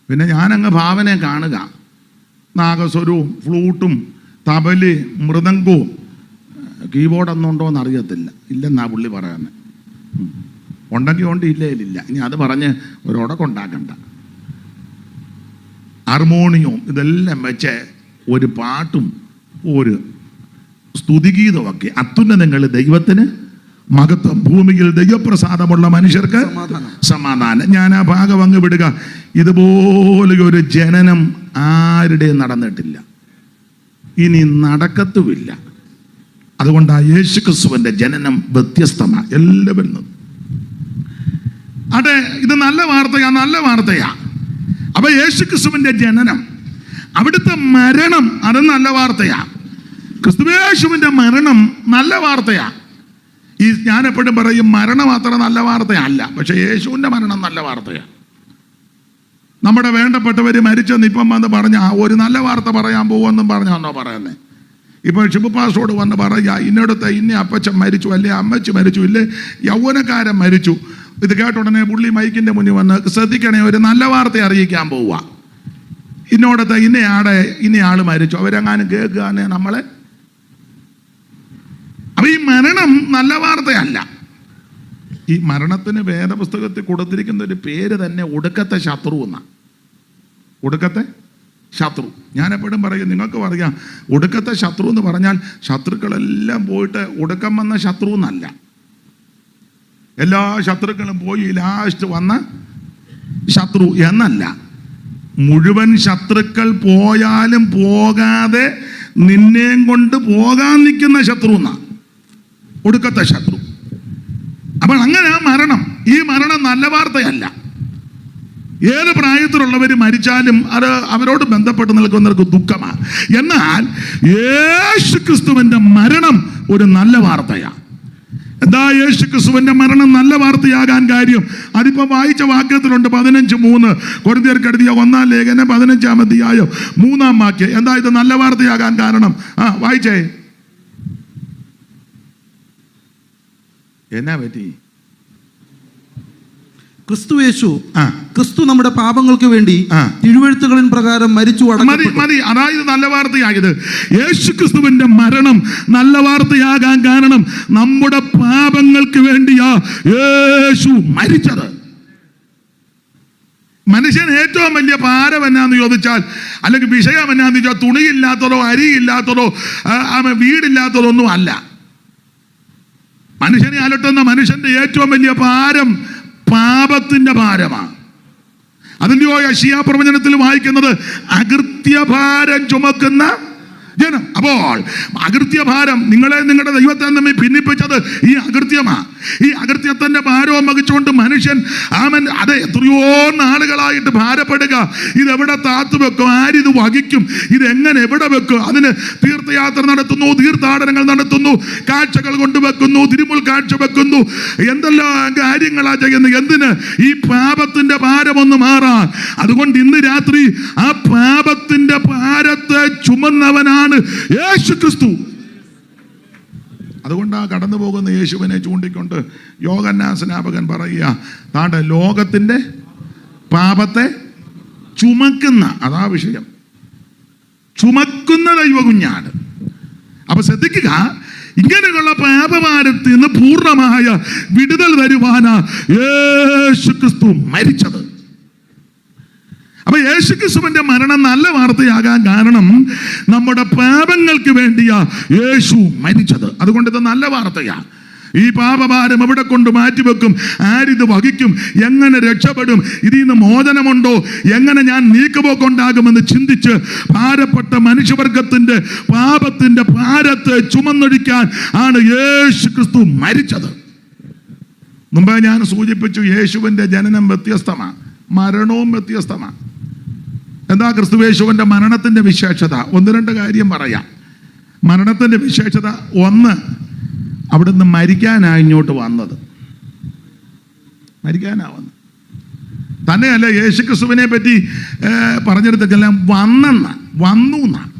പിന്നെ ഞാനങ്ങ് ഭാവനെ കാണുക. നാഗസ്വരവും ഫ്ലൂട്ടും തബല് മൃദംഗവും കീബോർഡൊന്നുണ്ടോ എന്ന് അറിയത്തില്ല. ഇല്ലെന്നാ പുള്ളി പറയാന്ന്. ഉണ്ടെങ്കിൽ ഉണ്ട്, ഇല്ല. ഇനി അത് പറഞ്ഞ് ഒരൊടക്കുണ്ടാക്കണ്ട. ഹാർമോണിയവും ഇതെല്ലാം വെച്ച് ഒരു പാട്ടും ഒരു സ്തുതിഗീതമൊക്കെ. അത്യുന്നതങ്ങൾ ദൈവത്തിന് മഹത്വം, ഭൂമിയിൽ ദൈവപ്രസാദമുള്ള മനുഷ്യർക്ക് സമാധാനം. ഞാൻ ആ ഭാഗം അങ്ങ് വിടുക. ഇതുപോലെ ഒരു ജനനം ആരുടെയും നടന്നിട്ടില്ല, ഇനി നടക്കത്തുമില്ല. അതുകൊണ്ടാണ് യേശു ക്രിസ്തുവിന്റെ ജനനം വ്യത്യസ്തമാണ് എല്ലാവരും. അതെ, ഇത് നല്ല വാർത്തയാ. അപ്പൊ യേശു ക്രിസ്തുവിന്റെ ജനനം, അവിടുത്തെ മരണം, അത് നല്ല വാർത്തയാ. ക്രിസ്തുയേശുവിന്റെ മരണം നല്ല വാർത്തയാ. ഞാൻ എപ്പോഴും പറയും മരണം അത്ര നല്ല വാർത്തയല്ല, പക്ഷെ യേശുവിന്റെ മരണം നല്ല വാർത്തയാ. നമ്മുടെ വേണ്ടപ്പെട്ടവർ മരിച്ചെന്ന് ഇപ്പം വന്ന് പറഞ്ഞ ഒരു നല്ല വാർത്ത പറയാൻ പോകുമെന്നും പറഞ്ഞാന്നോ പറയുന്നത്? ഇപ്പോൾ ഷിബുപാസോട് വന്ന് പറയുക, ഇന്നടത്ത് ഇന്ന അപ്പച്ചൻ മരിച്ചു, അല്ലേ അമ്മച്ചി മരിച്ചു, ഇല്ലേ യൗവനക്കാരൻ മരിച്ചു. ഇത് കേട്ട ഉടനെ പുള്ളി മൈക്കിന്റെ മുന്നിൽ വന്ന് ശ്രദ്ധിക്കണേ, ഒരു നല്ല വാർത്ത അറിയിക്കാൻ പോവുക. ഇന്നോടത്ത് ഇന്നയാള് മരിച്ചു, അവരെങ്ങാനും കേൾക്കുകയാണെ നമ്മളെ. അപ്പൊ ഈ മരണം നല്ല വാർത്തയല്ല. ഈ മരണത്തിന് വേദപുസ്തകത്തിൽ കൊടുത്തിരിക്കുന്ന ഒരു പേര് തന്നെ ഒടുക്കത്തെ ശത്രു എന്നാണ്. ഒടുക്കത്തെ ശത്രു. ഞാൻ എപ്പോഴും പറയും, നിങ്ങൾക്ക് പറയാം, ഒടുക്കത്തെ ശത്രു എന്ന് പറഞ്ഞാൽ ശത്രുക്കളെല്ലാം പോയിട്ട് ഒടുക്കം വന്ന ശത്രു എന്നല്ല. എല്ലാ ശത്രുക്കളും പോയി ലാസ്റ്റ് വന്ന ശത്രു എന്നല്ല. മുഴുവൻ ശത്രുക്കൾ പോയാലും പോകാതെ നിന്നെയും കൊണ്ട് പോകാൻ നിൽക്കുന്ന ശത്രു എന്നാ ഒടുക്കത്തെ ശത്രു. അപ്പോൾ അങ്ങനെ മരണം, ഈ മരണം നല്ല വാർത്തയല്ല. ഏത് പ്രായത്തിലുള്ളവർ മരിച്ചാലും അത് അവരോട് ബന്ധപ്പെട്ട് നിൽക്കുന്നവർക്ക് ദുഃഖമാണ്. എന്നാൽ യേശു ക്രിസ്തുവിന്റെ മരണം ഒരു നല്ല വാർത്തയാണ്. എന്താ യേശു ക്രിസ്തുവിന്റെ മരണം നല്ല വാർത്തയാകാൻ കാര്യം? അതിപ്പോ വായിച്ച വാക്യത്തിലുണ്ട് 15:3 കൊരിന്ത്യർക്ക് എഴുതിയ 1-ാം ലേഖനം 15-ാം അധ്യായം 3-ാം വാക്യം. എന്താ ഇത് നല്ല വാർത്തയാകാൻ കാരണം? വായിച്ചേ. എന്നാ പറ്റി? ക്രിസ്തു നമ്മുടെ പാപങ്ങൾക്ക് വേണ്ടി തിരുവെഴുത്തുകളിൻ പ്രകാരം മരിച്ചു. മതി. അതായത് നല്ല വാർത്തയായത് യേശു ക്രിസ്തുവിന്റെ മരണം നല്ല വാർത്തയാകാൻ കാരണം നമ്മുടെ പാപങ്ങൾക്ക് വേണ്ടിയാ യേശു മരിച്ചത്. മനുഷ്യൻ ഏറ്റവും വലിയ ഭാരം എന്നാന്ന് ചോദിച്ചാൽ, അല്ലെങ്കിൽ വിഷയം എന്നാന്ന് ചോദിച്ചാൽ, തുണിയില്ലാത്തതോ അരിയില്ലാത്തതോ വീടില്ലാത്തതോ ഒന്നും അല്ല. മനുഷ്യനെ അലട്ടുന്ന മനുഷ്യന്റെ ഏറ്റവും വലിയ ഭാരം പാപത്തിന്റെ ഭാരമാണ്. അതിൻ്റെയോ യെശയ്യാ പ്രവചനത്തിൽ വായിക്കുന്നത് അകൃത്യഭാരം ചുമക്കുന്ന ജനം. അപ്പോൾ അകൃത്യഭാരം, നിങ്ങളെ നിങ്ങളുടെ ദൈവത്തെ തമ്മിൽ ഭിന്നിപ്പിച്ചത് ഈ അകൃത്യമാണ്. ഈ അകൃത്യത്തിന്റെ ഭാരവും വഹിച്ചുകൊണ്ട് മനുഷ്യൻ അത് എത്രയോ നാളുകളായിട്ട് ഭാരപ്പെടുക. ഇതെവിടെ താത്തു വെക്കും, ആരിത് വഹിക്കും, ഇതെങ്ങനെ എവിടെ വെക്കും? അതിന് തീർത്ഥയാത്ര നടത്തുന്നു, തീർത്ഥാടനങ്ങൾ നടത്തുന്നു, കാഴ്ചകൾ കൊണ്ടുവെക്കുന്നു, തിരുമുൽ കാഴ്ച വെക്കുന്നു, എന്തെല്ലാം കാര്യങ്ങളാ ചെയ്യുന്നത്. എന്തിന്? ഈ പാപത്തിന്റെ ഭാരമൊന്ന് മാറാൻ. അതുകൊണ്ട് ഇന്ന് രാത്രി ആ പാപത്തിന്റെ ഭാരത്തെ ചുമന്നവനാണ് യേശു ക്രിസ്തു. അതുകൊണ്ട് ആ കടന്നു പോകുന്ന യേശുവിനെ ചൂണ്ടിക്കൊണ്ട് യോഹന്നാൻ സ്നാപകൻ പറയുക, താണ്ട ലോകത്തിന്റെ പാപത്തെ ചുമക്കുന്ന, അതാ വിഷയം, ചുമക്കുന്ന ദൈവകുഞ്ഞാണ്. അപ്പൊ ശ്രദ്ധിക്കുക, ഇങ്ങനെയുള്ള പാപഭാരത്തിൽ നിന്ന് പൂർണ്ണമായ വിടുതൽ തരുവാനാ യേശു ക്രിസ്തു മരിച്ചത്. അപ്പൊ യേശുക്രിസ്തുവിന്റെ മരണം നല്ല വാർത്തയാകാൻ കാരണം നമ്മുടെ പാപങ്ങൾക്ക് വേണ്ടിയാ യേശു മരിച്ചത്. അതുകൊണ്ട് ഇത് നല്ല വാർത്തയാ. ഈ പാപഭാരം എവിടെ കൊണ്ട് മാറ്റിവെക്കും? ആരിത് വഹിക്കും? എങ്ങനെ രക്ഷപ്പെടും? ഇതിൽ നിന്ന് മോചനമുണ്ടോ? എങ്ങനെ ഞാൻ നീക്കുപോക്കുണ്ടാകുമെന്ന് ചിന്തിച്ച് ഭാരപ്പെട്ട മനുഷ്യവർഗത്തിന്റെ പാപത്തിന്റെ ഭാരത്തെ ചുമന്നൊഴിക്കാൻ ആണ് യേശു ക്രിസ്തു മരിച്ചത്. മുമ്പ് ഞാൻ സൂചിപ്പിച്ചു, യേശുവിന്റെ ജനനം വ്യത്യസ്തമാണ്, മരണവും വ്യത്യസ്തമാണ്. എന്താ ക്രിസ്തുയേശുവിന്റെ മരണത്തിന്റെ വിശേഷത? ഒന്ന് രണ്ട് കാര്യം പറയാം. മരണത്തിന്റെ വിശേഷത ഒന്ന്, അവിടുന്ന് മരിക്കാനാണ് ഇങ്ങോട്ട് വന്നത്. മരിക്കാനാ വന്നത്. തന്നെയല്ല, യേശു ക്രിസ്തുവിനെ പറ്റി പറഞ്ഞെടുത്തെല്ലാം വന്നു എന്നാണ്.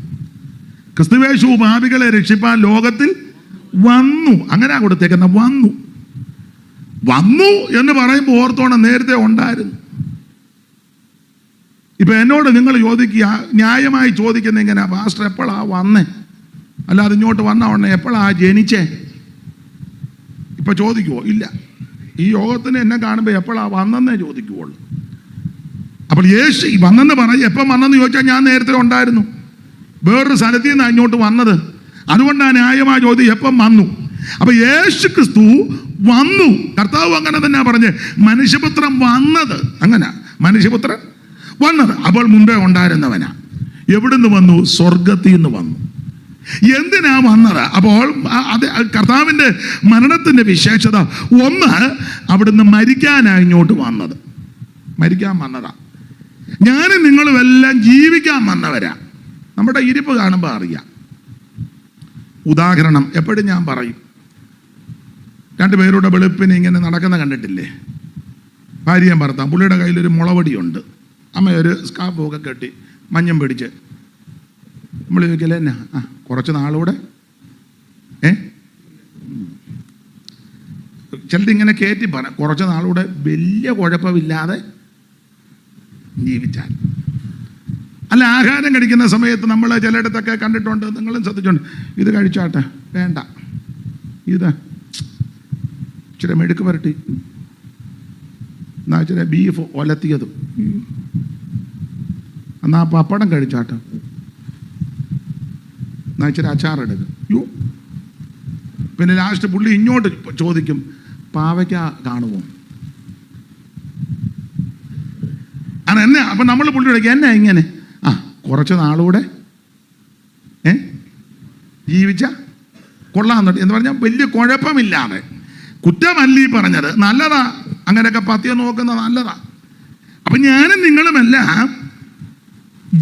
ക്രിസ്തുയേശു പാപികളെ രക്ഷിപ്പാൻ ലോകത്തിൽ വന്നു, അങ്ങനെ കൊടുത്തേക്കുന്ന വന്നു എന്ന് പറയുമ്പോൾ ഓർത്തോണം, നേരത്തെ ഉണ്ടായിരുന്നു. ഇപ്പൊ എന്നോട് നിങ്ങൾ ചോദിക്കുക, ന്യായമായി ചോദിക്കുന്ന ഇങ്ങനെ, പാസ്റ്റർ എപ്പോഴാ വന്നേ? അല്ലാതെ ഇങ്ങോട്ട് വന്ന ഉടനെ എപ്പോഴാ ജനിച്ചേ? ഇപ്പൊ ചോദിക്കുവോ? ഇല്ല. ഈ യോഗത്തിന് എന്നെ കാണുമ്പോൾ എപ്പോഴാ വന്നെന്നേ ചോദിക്കുവുള്ളൂ. അപ്പോൾ യേശു വന്നെന്ന് പറയും. എപ്പം വന്നെന്ന് ചോദിച്ചാൽ ഞാൻ നേരത്തെ ഉണ്ടായിരുന്നു, വേറൊരു സ്ഥലത്തിൽ നിന്നാണ് ഇങ്ങോട്ട് വന്നത്. അതുകൊണ്ടാണ് ന്യായമായ ചോദ്യം, എപ്പം വന്നു? അപ്പൊ യേശു ക്രിസ്തു വന്നു. കർത്താവ് അങ്ങനെ തന്നെ പറഞ്ഞ്, മനുഷ്യപുത്രൻ വന്നത്. അങ്ങനെ മനുഷ്യപുത്രൻ വന്നത്. അപ്പോൾ മുമ്പേ ഉണ്ടായിരുന്നവനാ. എവിടുന്ന് വന്നു? സ്വർഗത്തിൽ നിന്ന് വന്നു. എന്തിനാ വന്നത്? അപ്പോൾ അത് കർത്താവിന്റെ മരണത്തിന്റെ വിശേഷത ഒന്ന്, അവിടുന്ന് മരിക്കാനായി ഇങ്ങോട്ട് വന്നത്. മരിക്കാൻ വന്നതാ. ഞാനും നിങ്ങളും എല്ലാം ജീവിക്കാൻ വന്നവരാ. നമ്മുടെ ഇരിപ്പ് കാണുമ്പോൾ അറിയാം. ഉദാഹരണം എപ്പോഴും ഞാൻ പറയും, രണ്ടുപേരുടെ വെളുപ്പിന് ഇങ്ങനെ നടക്കുന്ന കണ്ടിട്ടില്ലേ? ഭാര്യയും ഭർത്താവും. പുള്ളിയുടെ കയ്യിലൊരു മുളവടിയുണ്ട്, അമ്മയൊരു സ്കാർഫൊക്കെ കെട്ടി മഞ്ഞം പിടിച്ച്. നമ്മൾ ചോദിക്കല്ലേ, എന്നാ കുറച്ച് നാളൂടെ ചിലതിങ്ങനെ കയറ്റി പറ, കുറച്ച് നാളൂടെ വലിയ കുഴപ്പമില്ലാതെ ജീവിച്ചാൽ. അല്ല, ആഹാരം കഴിക്കുന്ന സമയത്ത് നമ്മൾ ചിലയിടത്തൊക്കെ കണ്ടിട്ടുണ്ട്, നിങ്ങളും ശ്രദ്ധിച്ചുണ്ട്, ഇത് കഴിച്ചാട്ടെ, വേണ്ട, ഇത് ഇച്ചിരി മെഴുക്ക് പുരട്ടി, എന്നാ ഇച്ചിരി ബീഫ് ഒലത്തിയതും, എന്നാ പപ്പടം കഴിച്ചാട്ടെ, എന്നാ ഇച്ചിരി അച്ചാറെടുക്കും. യോ, പിന്നെ ലാസ്റ്റ് പുള്ളി ഇങ്ങോട്ട് ചോദിക്കും, പാവയ്ക്ക കാണുമോ? എന്നെ. അപ്പം നമ്മൾ പുള്ളി വിളിക്കും, എന്നാ ഇങ്ങനെ? കുറച്ച് നാളൂടെ ജീവിച്ച കൊള്ളാമെന്നുണ്ട് എന്ന് പറഞ്ഞാൽ വലിയ കുഴപ്പമില്ലാതെ. കുറ്റമല്ലീ പറഞ്ഞത്, നല്ലതാ. അങ്ങനെയൊക്കെ പത്യം നോക്കുന്നത് നല്ലതാ. അപ്പം ഞാനും നിങ്ങളുമെല്ലാം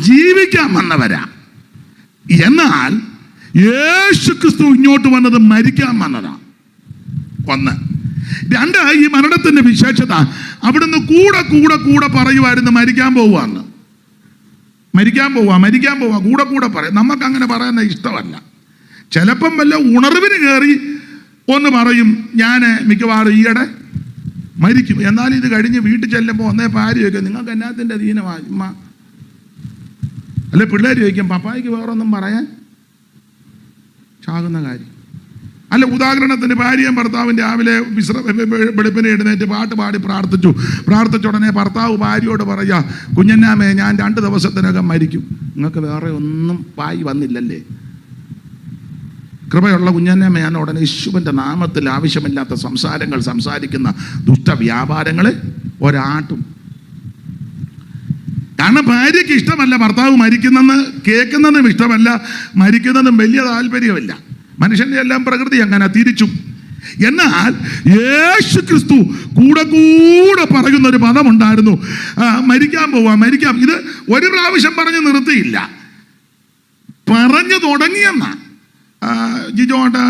ജീവിക്കാൻ വന്നവരാ. എന്നാൽ യേശു ക്രിസ്തു ഇങ്ങോട്ട് വന്നത് മരിക്കാൻ വന്നതാ. ഒന്ന്. രണ്ട്, ഈ മരണത്തിന്റെ വിശേഷത അവിടുന്ന് കൂടെ കൂടെ കൂടെ പറയുമായിരുന്നു, മരിക്കാൻ പോവാന്ന്, മരിക്കാൻ പോവാ കൂടെ കൂടെ പറയും. നമുക്ക് അങ്ങനെ പറയുന്ന ഇഷ്ടമല്ല. ചിലപ്പം വല്ല ഉണർവിന് കയറി ഒന്ന് പറയും, ഞാൻ മിക്കവാറും ഈയിടെ മരിക്കും. എന്നാൽ ഇത് കഴിഞ്ഞ് വീട്ടിൽ ചെല്ലുമ്പോൾ ഒന്നേ ഭാര്യ ചോദിക്കും, നിങ്ങൾക്ക് എന്നാത്തിൻ്റെ ദീനമാണ് ഉമ്മ? അല്ലെ പിള്ളേർ ചോദിക്കും, പപ്പായ്ക്ക് വേറൊന്നും പറയാൻ? ചാകുന്ന കാര്യം. അല്ല, ഉദാഹരണത്തിന് ഭാര്യയും ഭർത്താവും രാവിലെ വെളുപ്പിനെ എഴുന്നേറ്റ് പാട്ട് പാടി പ്രാർത്ഥിച്ച ഉടനെ ഭർത്താവ് ഭാര്യയോട് പറയാ, കുഞ്ഞന്നാമേ, ഞാൻ 2 ദിവസത്തിനകം മരിക്കും. നിങ്ങൾക്ക് വേറെ ഒന്നും പായി വന്നില്ലല്ലേ? കൃപയുള്ള കുഞ്ഞാനമ്മ ഞാൻ ഉടനെ യേശുവിൻ്റെ നാമത്തിൽ ആവശ്യമില്ലാത്ത സംസാരങ്ങൾ സംസാരിക്കുന്ന ദുഷ്ടവ്യാപാരങ്ങളെ ഒരാട്ടും. കാരണം ഭാര്യയ്ക്ക് ഇഷ്ടമല്ല ഭർത്താവ് മരിക്കുന്നെന്ന് കേൾക്കുന്നതും ഇഷ്ടമല്ല, മരിക്കുന്നതും വലിയ താല്പര്യമില്ല. മനുഷ്യൻ്റെ എല്ലാം പ്രകൃതി അങ്ങനെ തിരിച്ചും. എന്നാൽ യേശു ക്രിസ്തു കൂടെ കൂടെ പറയുന്ന ഒരു പദമുണ്ടായിരുന്നു, മരിക്കാൻ പോവാ, മരിക്കാം. ഇത് ഒരു പ്രാവശ്യം പറഞ്ഞ് നിർത്തിയില്ല, പറഞ്ഞു തുടങ്ങിയെന്ന. ജിജോടെ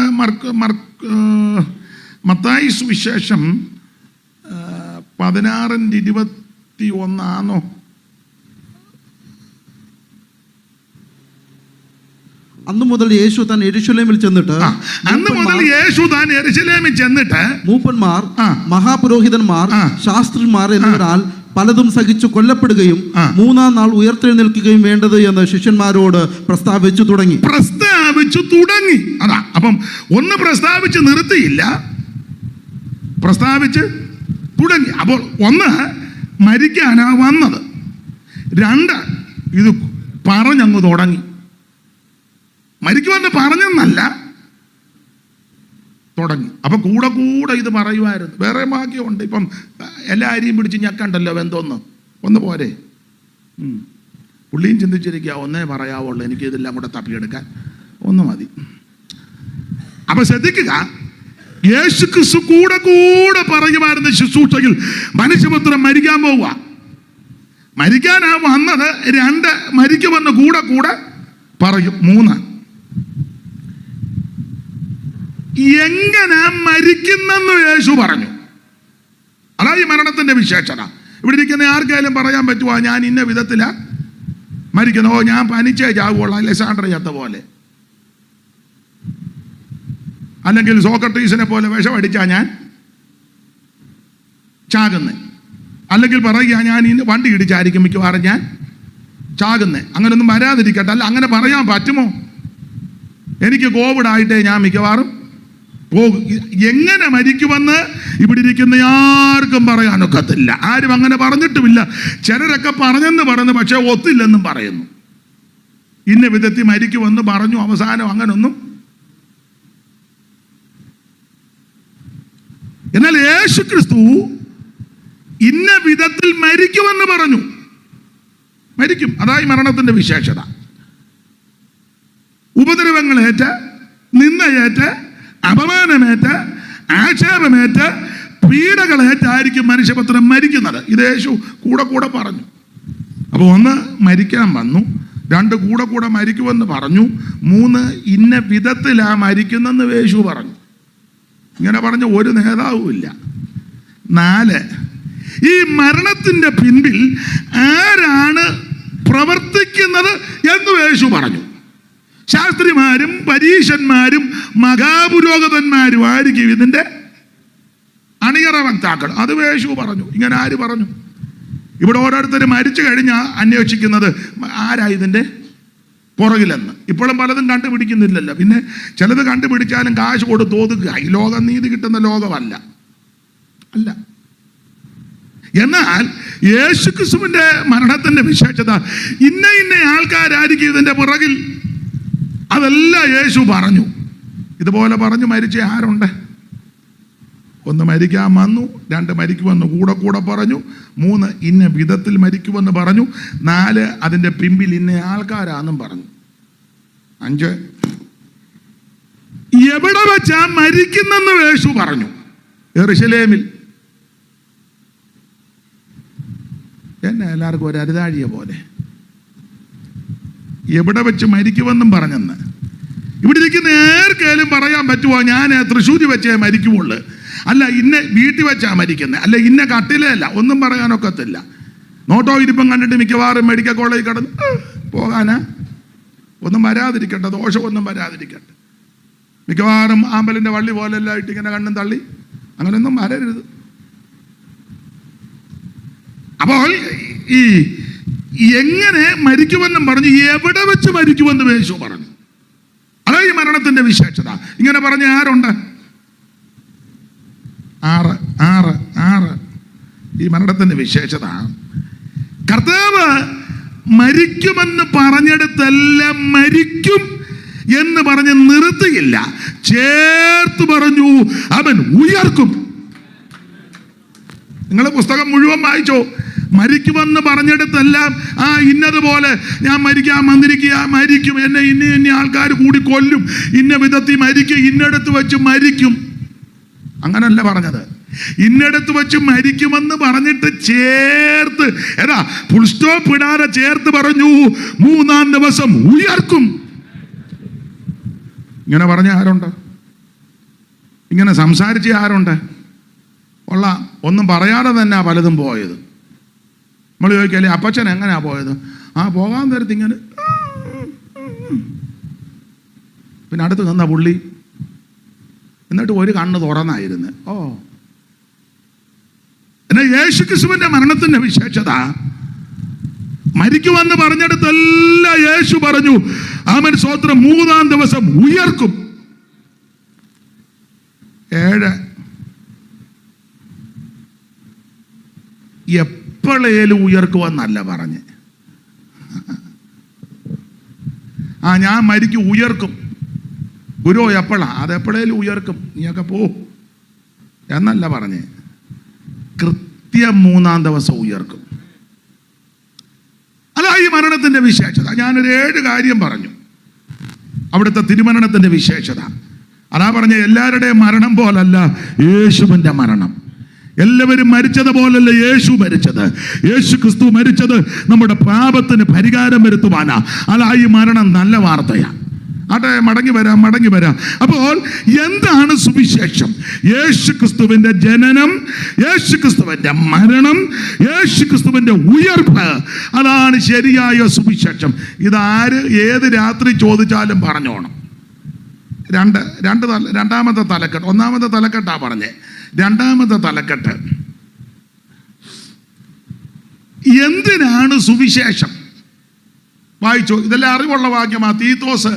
മത്തായി സുവിശേഷം 16:21 അന്ന് മുതൽ യേശു താൻ യെരൂശലേമിൽ ചെന്നിട്ട് മൂപ്പന്മാർ, മഹാപുരോഹിതന്മാർ, ശാസ്ത്രിമാർ എന്നിവരാൽ പലതും സഹിച്ചു കൊല്ലപ്പെടുകയും 3-ാം നാൾ ഉയർത്തെഴുന്നേൽക്കുകയും വേണ്ടത് എന്ന് ശിഷ്യന്മാരോട് പ്രസ്താവിച്ചു തുടങ്ങി. അതാ, അപ്പം ഒന്ന് പ്രസ്താവിച്ച് നിർത്തിയില്ല, പ്രസ്താവിച്ച് തുടങ്ങി. അപ്പോൾ ഒന്ന്, മരിക്കാനാ വന്നത്. 2, ഇത് പറഞ്ഞങ്ങ് തുടങ്ങി. മരിക്കുമെന്ന് പറഞ്ഞെന്നല്ല, തുടങ്ങി. അപ്പൊ കൂടെ കൂടെ ഇത് പറയുമായിരുന്നു. വേറെ ഭാഗ്യമുണ്ട്. ഇപ്പം എല്ലാ അരിയും പിടിച്ച് ഞെക്കണ്ടല്ലോ, ഒന്ന് പോരെ. പുള്ളിയും ചിന്തിച്ചിരിക്കുക, ഒന്നേ പറയാവുള്ളൂ, എനിക്ക് ഇതെല്ലാം കൂടെ തപ്പിയെടുക്കാൻ ഒന്ന് മതി. അപ്പൊ ശ്രദ്ധിക്കുക, യേശു ക്രിസ്തു കൂടെ കൂടെ പറയുമായിരുന്നു ശുശ്രൂഷയിൽ, മനുഷ്യപുത്രൻ മരിക്കാൻ പോവുക. മരിക്കാനാ വന്നത്. 2, മരിക്കുമെന്ന് കൂടെ കൂടെ പറയും. 3, എങ്ങനെ മരിക്കുന്നെന്ന് യേശു പറഞ്ഞു. അതാ ഈ മരണത്തിന്റെ വിശേഷത. ഇവിടെ ഇരിക്കുന്ന ആർക്കായാലും പറയാൻ പറ്റുമോ, ഞാൻ ഇന്ന വിധത്തില മരിക്കുന്നു? ഞാൻ പനിച്ചേ ചാവുള്ള അലക്സാണ്ടർ ചത്ത പോലെ, അല്ലെങ്കിൽ സോക്രട്ടീസിനെ പോലെ വിഷമടിച്ചാ ഞാൻ ചാകുന്നേ, അല്ലെങ്കിൽ പറയുക ഞാൻ ഇന്ന് വണ്ടി ഇടിച്ചായിരിക്കും മിക്കവാറും ഞാൻ ചാകുന്നേ. അങ്ങനൊന്നും വരാതിരിക്കട്ടെ. അല്ല, അങ്ങനെ പറയാൻ പറ്റുമോ? എനിക്ക് കോവിഡ് ആയിട്ടേ ഞാൻ മിക്കവാറും പോകും. എങ്ങനെ മരിക്കുമെന്ന് ഇവിടെ ഇരിക്കുന്ന ആർക്കും പറയാനൊക്കത്തില്ല. ആരും അങ്ങനെ പറഞ്ഞിട്ടുമില്ല. ചിലരൊക്കെ പറഞ്ഞെന്ന് പറയുന്നു, പക്ഷെ ഒത്തില്ലെന്നും പറയുന്നു. ഇന്ന വിധത്തിൽ മരിക്കുമെന്ന് പറഞ്ഞു, അവസാനം അങ്ങനൊന്നും. എന്നാൽ യേശു ക്രിസ്തു ഇന്ന വിധത്തിൽ മരിക്കുമെന്ന് പറഞ്ഞു. മരിക്കും. അതായി മരണത്തിന്റെ വിശേഷത. ഉപദ്രവങ്ങളേറ്റ്, നിന്ദയേറ്റ്, അപമാനമേറ്റ്, ആക്ഷേപമേറ്റ്, പീഡകളേറ്റായിരിക്കും മനുഷ്യപുത്രൻ മരിക്കുന്നത്. ഇത് യേശു കൂടെ കൂടെ പറഞ്ഞു. അപ്പോൾ 1, മരിക്കാൻ വന്നു. 2, കൂടെ കൂടെ മരിക്കുമെന്ന് പറഞ്ഞു. 3, ഇന്ന വിധത്തിലാ മരിക്കുന്നെന്ന് യേശു പറഞ്ഞു. ഇങ്ങനെ പറഞ്ഞ ഒരു നേതാവുമില്ല. 4, ഈ മരണത്തിന്റെ പിൻപിൽ ആരാണ് പ്രവർത്തിക്കുന്നത് എന്ന് യേശു പറഞ്ഞു. ശാസ്ത്രിമാരും പരീശന്മാരും മഹാപുരോഹിതന്മാരും ആയിരിക്കും ഇതിന്റെ അണിയറ വക്താക്കൾ. അത് യേശു പറഞ്ഞു. ഇങ്ങനെ ആര് പറഞ്ഞു? ഇവിടെ ഓരോരുത്തർ മരിച്ചു കഴിഞ്ഞാൽ അന്വേഷിക്കുന്നത് ആരാ ഇതിന്റെ പുറകിലെന്ന്. ഇപ്പോഴും പലതും കണ്ടുപിടിക്കുന്നില്ലല്ലോ. പിന്നെ ചിലത് കണ്ടുപിടിച്ചാലും കാശ് കൊടുത്ത് ഒതുക്കുക. ഈ ലോകം നീതി കിട്ടുന്ന ലോകമല്ല. അല്ല. എന്നാൽ യേശുക്രിസ്തുവിന്റെ മരണത്തിന്റെ വിശേഷത, ഇന്ന ആൾക്കാരായിരിക്കും ഇതിന്റെ പുറകിൽ. അതെല്ലാം യേശു പറഞ്ഞു. ഇതുപോലെ പറഞ്ഞു മരിച്ച ആരുണ്ട്? 1, മരിക്കാൻ വന്നു. 2, മരിക്കുമെന്ന് കൂടെ കൂടെ പറഞ്ഞു. 3, ഇന്ന വിധത്തിൽ മരിക്കുമെന്ന് പറഞ്ഞു. 4, അതിന്റെ പിമ്പിൽ ഇന്ന ആൾക്കാരാന്നും പറഞ്ഞു. 5, എവിടെ വെച്ചാ മരിക്കുന്നെന്ന് യേശു പറഞ്ഞു. യെരൂശലേമിൽ. എന്നെ എല്ലാവർക്കും ഒരു അരുതാഴിയ പോലെ എവിടെ വെച്ച് മരിക്കുമെന്നും പറഞ്ഞെന്ന്. ഇവിടെ ഇരിക്കുന്ന ഏർക്കേലും പറയാൻ പറ്റുമോ, ഞാൻ തൃശ്ശൂർ വെച്ചേ മരിക്കുമുള്ളൂ, അല്ല ഇന്ന വീട്ടിൽ വെച്ചാ മരിക്കുന്നത്, അല്ല ഇന്ന കട്ടിലല്ല, ഒന്നും പറയാനൊക്കത്തില്ല. നോട്ടോ ഇരിപ്പം കണ്ടിട്ട് മിക്കവാറും മെഡിക്കൽ കോളേജിൽ കിടന്ന് പോകാനാ. ഒന്നും വരാതിരിക്കട്ടെ, ദോഷമൊന്നും വരാതിരിക്കട്ടെ. മിക്കവാറും ആമ്പലിന്റെ വള്ളി പോലെല്ലാം ഇട്ട് ഇങ്ങനെ കണ്ണും തള്ളി അങ്ങനെയൊന്നും വരരുത്. അപ്പോൾ ഈ എങ്ങനെ മരിക്കുമെന്നും പറഞ്ഞു, എവിടെ വെച്ച് മരിക്കുമെന്ന് യേശു പറഞ്ഞു. അതാ ഈ മരണത്തിന്റെ വിശേഷത. ഇങ്ങനെ പറഞ്ഞ ആരുണ്ട്? 6 ഈ മരണത്തിന്റെ വിശേഷത. കർത്താവ് മരിക്കുമെന്ന് പറഞ്ഞെടുത്തെല്ലാം മരിക്കും എന്ന് പറഞ്ഞ് നിർത്തിയില്ല, ചേർത്ത് പറഞ്ഞു അവൻ ഉയർക്കും. നിങ്ങൾ പുസ്തകം മുഴുവൻ വായിച്ചോ. മരിക്കുമെന്ന് പറഞ്ഞെടുത്തെല്ലാം ഇന്നതുപോലെ ഞാൻ മരിക്കാൻ വന്നിരിക്കുക, മരിക്കും, എന്നെ ഇന്ന ആൾക്കാർ കൂടി കൊല്ലും, ഇന്ന വിധത്തിൽ മരിക്കും, ഇന്നടത്ത് വെച്ച് മരിക്കും. അങ്ങനല്ല പറഞ്ഞത്. ഇന്നടത്ത് വെച്ച് മരിക്കുമെന്ന് പറഞ്ഞിട്ട് ചേർത്ത് ഫുൾ സ്റ്റോപ്പ് ഇടാതെ ചേർത്ത് പറഞ്ഞു 3-ാം ദിവസം ഉയർക്കും. ഇങ്ങനെ പറഞ്ഞ ആരുണ്ട്? ഇങ്ങനെ സംസാരിച്ച ആരുണ്ട്? ഒന്നും പറയാതെ തന്നെ പലതും പോയത്. നമ്മൾ ചോദിക്കല്ലേ അപ്പച്ചൻ എങ്ങനെയാ പോയത്? പോകാൻ നേരത്ത് ഇങ്ങനെ, പിന്നെ അടുത്ത് നിന്ന പുള്ളി, എന്നിട്ട് ഒരു കണ്ണ് തുറന്നായിരുന്നു. എന്നാൽ യേശു ക്രിസ്തുവിന്റെ മരണത്തിന്റെ വിശേഷത, മരിക്കുമെന്ന് പറഞ്ഞെടുത്തെല്ലാം യേശു പറഞ്ഞു ആമേൻ സ്തോത്രം 3-ാം ദിവസം ഉയർക്കും. 7 എപ്പോഴേലും ഉയർക്കുമെന്നല്ല പറഞ്ഞ്. ഞാൻ മരിക്കും, ഉയർക്കും. ഗുരു എപ്പോഴാ? അതെപ്പോഴേലും ഉയർക്കും, നീയൊക്കെ പോ എന്നല്ല പറഞ്ഞ്. കൃത്യം 3-ാം ദിവസം ഉയർക്കും. അല്ല ഈ മരണത്തിന്റെ വിശേഷത. ഞാനൊരു 7 കാര്യം പറഞ്ഞു അവിടുത്തെ തിരുമരണത്തിന്റെ വിശേഷത. അതാ പറഞ്ഞ എല്ലാവരുടെയും മരണം പോലല്ല യേശുവിന്റെ മരണം. എല്ലാവരും മരിച്ചതുപോലല്ല യേശു മരിച്ചത്. യേശു ക്രിസ്തു മരിച്ചത് നമ്മുടെ പാപത്തിന് പരിഹാരം വരുത്തുവാനാ. അല്ല ഈ മരണം നല്ല വാർത്തയാ. മടങ്ങി വരാം. അപ്പോൾ എന്താണ് സുവിശേഷം? യേശു ക്രിസ്തുവിന്റെ ജനനം, യേശു ക്രിസ്തുവിന്റെ മരണം, യേശു ക്രിസ്തുവിന്റെ ഉയർപ്പ്, അതാണ് ശരിയായ സുവിശേഷം. ഇതാര് ഏത് രാത്രി ചോദിച്ചാലും പറഞ്ഞോണം. രണ്ടാമത്തെ തലക്കെട്ട്. ഒന്നാമത്തെ തലക്കെട്ടാ പറഞ്ഞേ. രണ്ടാമത്തെ തലക്കെട്ട്, എന്തിനാണ് സുവിശേഷം? വായിച്ചോ. ഇതെല്ലാം അറിവുള്ള വാക്യമാണ്. തീത്തോസ്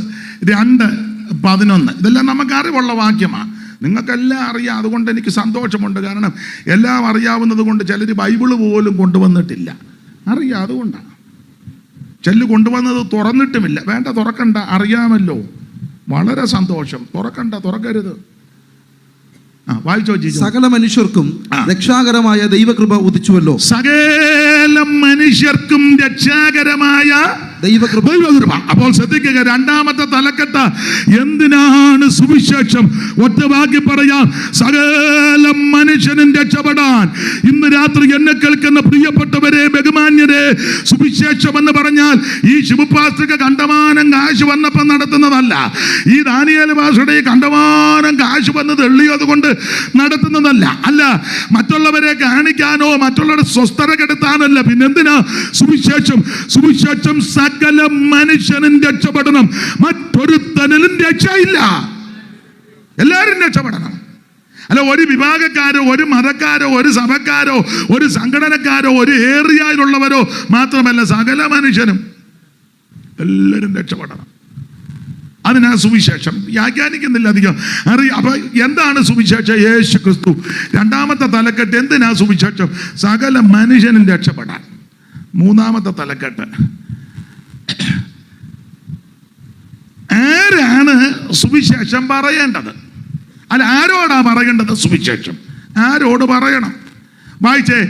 2:11. ഇതെല്ലാം നമുക്ക് അറിവുള്ള വാക്യമാണ്. നിങ്ങൾക്കെല്ലാം അറിയാം. അതുകൊണ്ട് എനിക്ക് സന്തോഷമുണ്ട്. കാരണം എല്ലാം അറിയാവുന്നത് കൊണ്ട് ചിലർ ബൈബിള് പോലും കൊണ്ടുവന്നിട്ടില്ല. അറിയാം, അതുകൊണ്ടാണ്. ചെല്ല് കൊണ്ടുവന്നത് തുറന്നിട്ടുമില്ല. വേണ്ട, തുറക്കണ്ട, അറിയാമല്ലോ. വളരെ സന്തോഷം. തുറക്കരുത്. വായിച്ചോ. സകല മനുഷ്യർക്കും രക്ഷാകരമായ ദൈവകൃപ ഉദിച്ചുവല്ലോ. സകല മനുഷ്യർക്കും രക്ഷാകരമായ ദൈവകൃപ. അപ്പോൾ ശ്രദ്ധിക്കുക, രണ്ടാമത്തെ തലക്കെട്ട് എന്തിനാണ് സുവിശേഷം? ഒറ്റ വാക്കി പറയാം, സകല മനുഷ്യനും രക്ഷപ്പെടാൻ. ഇന്ന് രാത്രി എന്നെ കേൾക്കുന്ന പ്രിയപ്പെട്ടവരെ, ബഹുമാന്യരെ, സുവിശേഷം എന്ന് പറഞ്ഞാൽ ഈ ശിവപാസ്ത്രിക കണ്ടമാനം കാശ് വന്നപ്പം നടത്തുന്നതല്ല. ഈ ദാനിയേൽ ഭാഷയുടെ കണ്ടമാനം കാശ് വന്ന് തെള്ളിയത് കൊണ്ട് നടത്തുന്നതല്ല. അല്ല, മറ്റുള്ളവരെ കാണിക്കാനോ മറ്റുള്ളവരുടെ സ്വസ്ഥത കെടുത്താനല്ല. പിന്നെന്തിനാ സുവിശേഷം? സുവിശേഷം സകല മനുഷ്യനും രക്ഷപ്പെടണം. മറ്റൊരുത്തനിലും രക്ഷയില്ല. എല്ലാവരും രക്ഷപ്പെടണം. അല്ല, ഒരു വിഭാഗക്കാരോ ഒരു മതക്കാരോ ഒരു സഭക്കാരോ ഒരു സംഘടനക്കാരോ ഒരു ഏരിയയിലുള്ളവരോ മാത്രമല്ല, സകല മനുഷ്യനും എല്ലാവരും രക്ഷപ്പെടണം. അതിനാ സുവിശേഷം. വ്യാഖ്യാനിക്കുന്നില്ല അധികം. അപ്പൊ എന്താണ് സുവിശേഷം? യേശു ക്രിസ്തു. രണ്ടാമത്തെ തലക്കെട്ട് എന്തിനാ സുവിശേഷം? സകല മനുഷ്യനും രക്ഷപ്പെടാൻ. മൂന്നാമത്തെ തലക്കെട്ട്, ആരാണ് സുവിശേഷം പറയേണ്ടത്? അല്ല, ആരോടാ പറയേണ്ടത് സുവിശേഷം? ആരോട് പറയണം? വായിച്ചേ,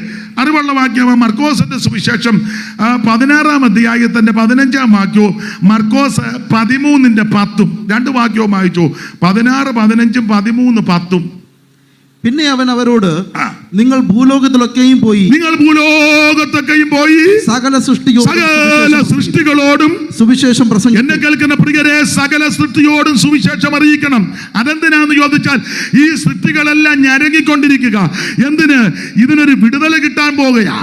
അറിവുള്ള വാക്യമാണ് മർക്കോസിന്റെ സുവിശേഷം 16-ാം അധ്യായത്തിന്റെ 15-ാം വാക്യവും മർക്കോസ് 13:10. 2 വാക്യവും വായിച്ചു. 16, 15, 13, 10. പിന്നെ അവൻ അവരോട്, നിങ്ങൾ ഭൂലോകത്തിലൊക്കെയും പോയി സകല സൃഷ്ടികളോടും സുവിശേഷം പ്രസംഗിക്കണം. എന്നെ കേൾക്കുന്ന പ്രിയരെ, സകല സൃഷ്ടിയോടും സുവിശേഷം അറിയിക്കണം. അതെന്തിനാന്ന് ചോദിച്ചാൽ, ഈ സൃഷ്ടികളെല്ലാം ഞരങ്ങിക്കൊണ്ടിരിക്കുക. എന്തിന്? ഇതിനൊരു വിടുതൽ കിട്ടാൻ പോകുകയാ.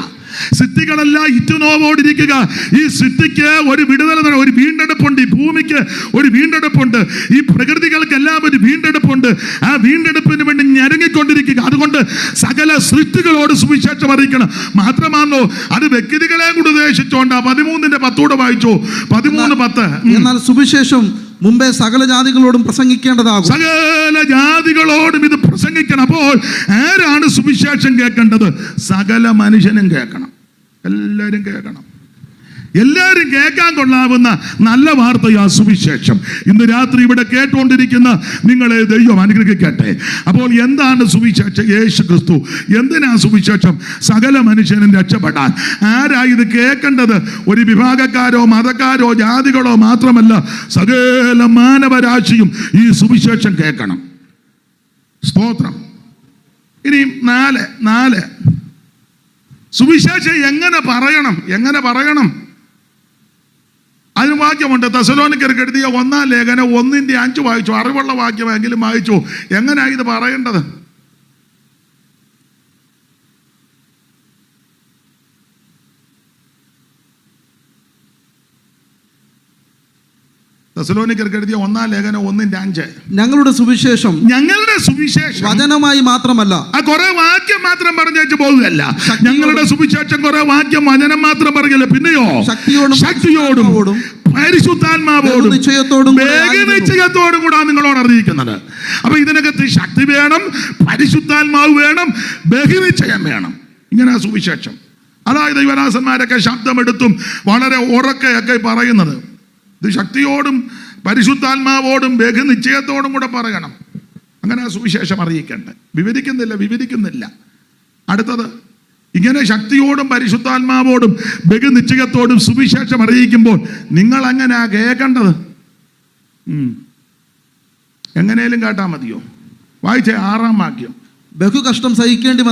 സൃഷ്ടികളെല്ലാം ഇറ്റുനോവോടിരിക്കുക. ഈ സൃഷ്ടിക്ക് ഒരു വിടുതൽ, ഒരു വീണ്ടെടുപ്പുണ്ട്. ഈ ഭൂമിക്ക് ഒരു വീണ്ടെടുപ്പുണ്ട്. ഈ പ്രകൃതികൾക്കെല്ലാം ഒരു വീണ്ടെടുപ്പുണ്ട്. ആ വീണ്ടെടുപ്പിന് വേണ്ടി ഞരങ്ങിക്കൊണ്ടിരിക്കുക. അതുകൊണ്ട് സകല സൃഷ്ടികളോട് സുവിശേഷം അറിയിക്കണം. മാത്രമാണോ, അത് വ്യക്തികളെ കൂടി ഉദ്ദേശിച്ചോണ്ട് 13:10 വായിച്ചു. 13:10. എന്നാൽ സുവിശേഷം മുമ്പേ സകല ജാതികളോടും പ്രസംഗിക്കേണ്ടതാകും. സകല ജാതികളോടും ഇത് പ്രസംഗിക്കണം. അപ്പോൾ ആരാണ് സുവിശേഷം കേൾക്കേണ്ടത്? സകല മനുഷ്യനും കേൾക്കണം. എല്ലാവരും കേൾക്കണം. എല്ലാവരും കേൾക്കാൻ കൊള്ളാവുന്ന നല്ല വാർത്തയാ സുവിശേഷം. ഇന്ന് രാത്രി ഇവിടെ കേട്ടുകൊണ്ടിരിക്കുന്ന നിങ്ങളെ ദൈവം അനുഗ്രഹിക്കട്ടെ. അപ്പോൾ എന്താണ് സുവിശേഷം? യേശു ക്രിസ്തു. എന്തിനാ സുവിശേഷം? സകല മനുഷ്യനും രക്ഷപ്പെടാൻ. ആരാ ഇത് കേൾക്കേണ്ടത്? ഒരു വിഭാഗക്കാരോ മതക്കാരോ ജാതികളോ മാത്രമല്ല, സകല മാനവരാശിയും ഈ സുവിശേഷം കേൾക്കണം. സ്തോത്രം. ഇനി നാല് സുവിശേഷം എങ്ങനെ പറയണം? അതിന് വാക്യമുണ്ട്. തെസ്സലോനിക്കർക്ക് എഴുതിയ 1-ാം ലേഖനം 1:5 വായിച്ചു. അറിവുള്ള വാക്യമെങ്കിലും വായിച്ചു. എങ്ങനെയാ ഇത് പറയേണ്ടത്? തെസ്സലോനിക്കർക്ക് എഴുതിയ 1-ാം ലേഖനം 1:5. ഞങ്ങളുടെ സുവിശേഷം വചനമായി മാത്രമല്ല, കുറെ വാക്യം മാത്രം പറഞ്ഞു പോകുകയല്ല. ഞങ്ങളുടെ സുവിശേഷം കുറെ വാക്യം വചനം മാത്രം പറയല്ല, പിന്നെയോ ശക്തിയോടും പരിശുദ്ധാത്മാവോടും നിശ്ചയത്തോടും കൂടെ നിങ്ങളോട് അറിയിക്കുന്നത്. അപ്പൊ ഇതിനകത്ത് ശക്തി വേണം, പരിശുദ്ധാത്മാവ് വേണം, ബഹുനിശ്ചയം വേണം. ഇങ്ങനെ സുവിശേഷം. അതായത് യുവരാസന്മാരൊക്കെ ശബ്ദമെടുത്തും വളരെ ഉറക്കെയൊക്കെ പറയുന്നത്. ഇത് ശക്തിയോടും പരിശുദ്ധാത്മാവോടും ബഹുനിശ്ചയത്തോടും കൂടെ പറയണം. അങ്ങനെ സുവിശേഷം അറിയിക്കണ്ടേ. വിവരിക്കുന്നില്ല. അടുത്തത്, ഇങ്ങനെ ശക്തിയോടും പരിശുദ്ധാത്മാവോടും ബഹുനിശ്ചയത്തോടും സുവിശേഷം അറിയിക്കുമ്പോൾ നിങ്ങൾ എങ്ങനെയാ കേൾക്കേണ്ടത്? എങ്ങനെയും കേട്ടാ മതിയോ? വായിച്ചേ 6-ാം വാക്യം. ബഹു കഷ്ടം സഹിക്കേണ്ടി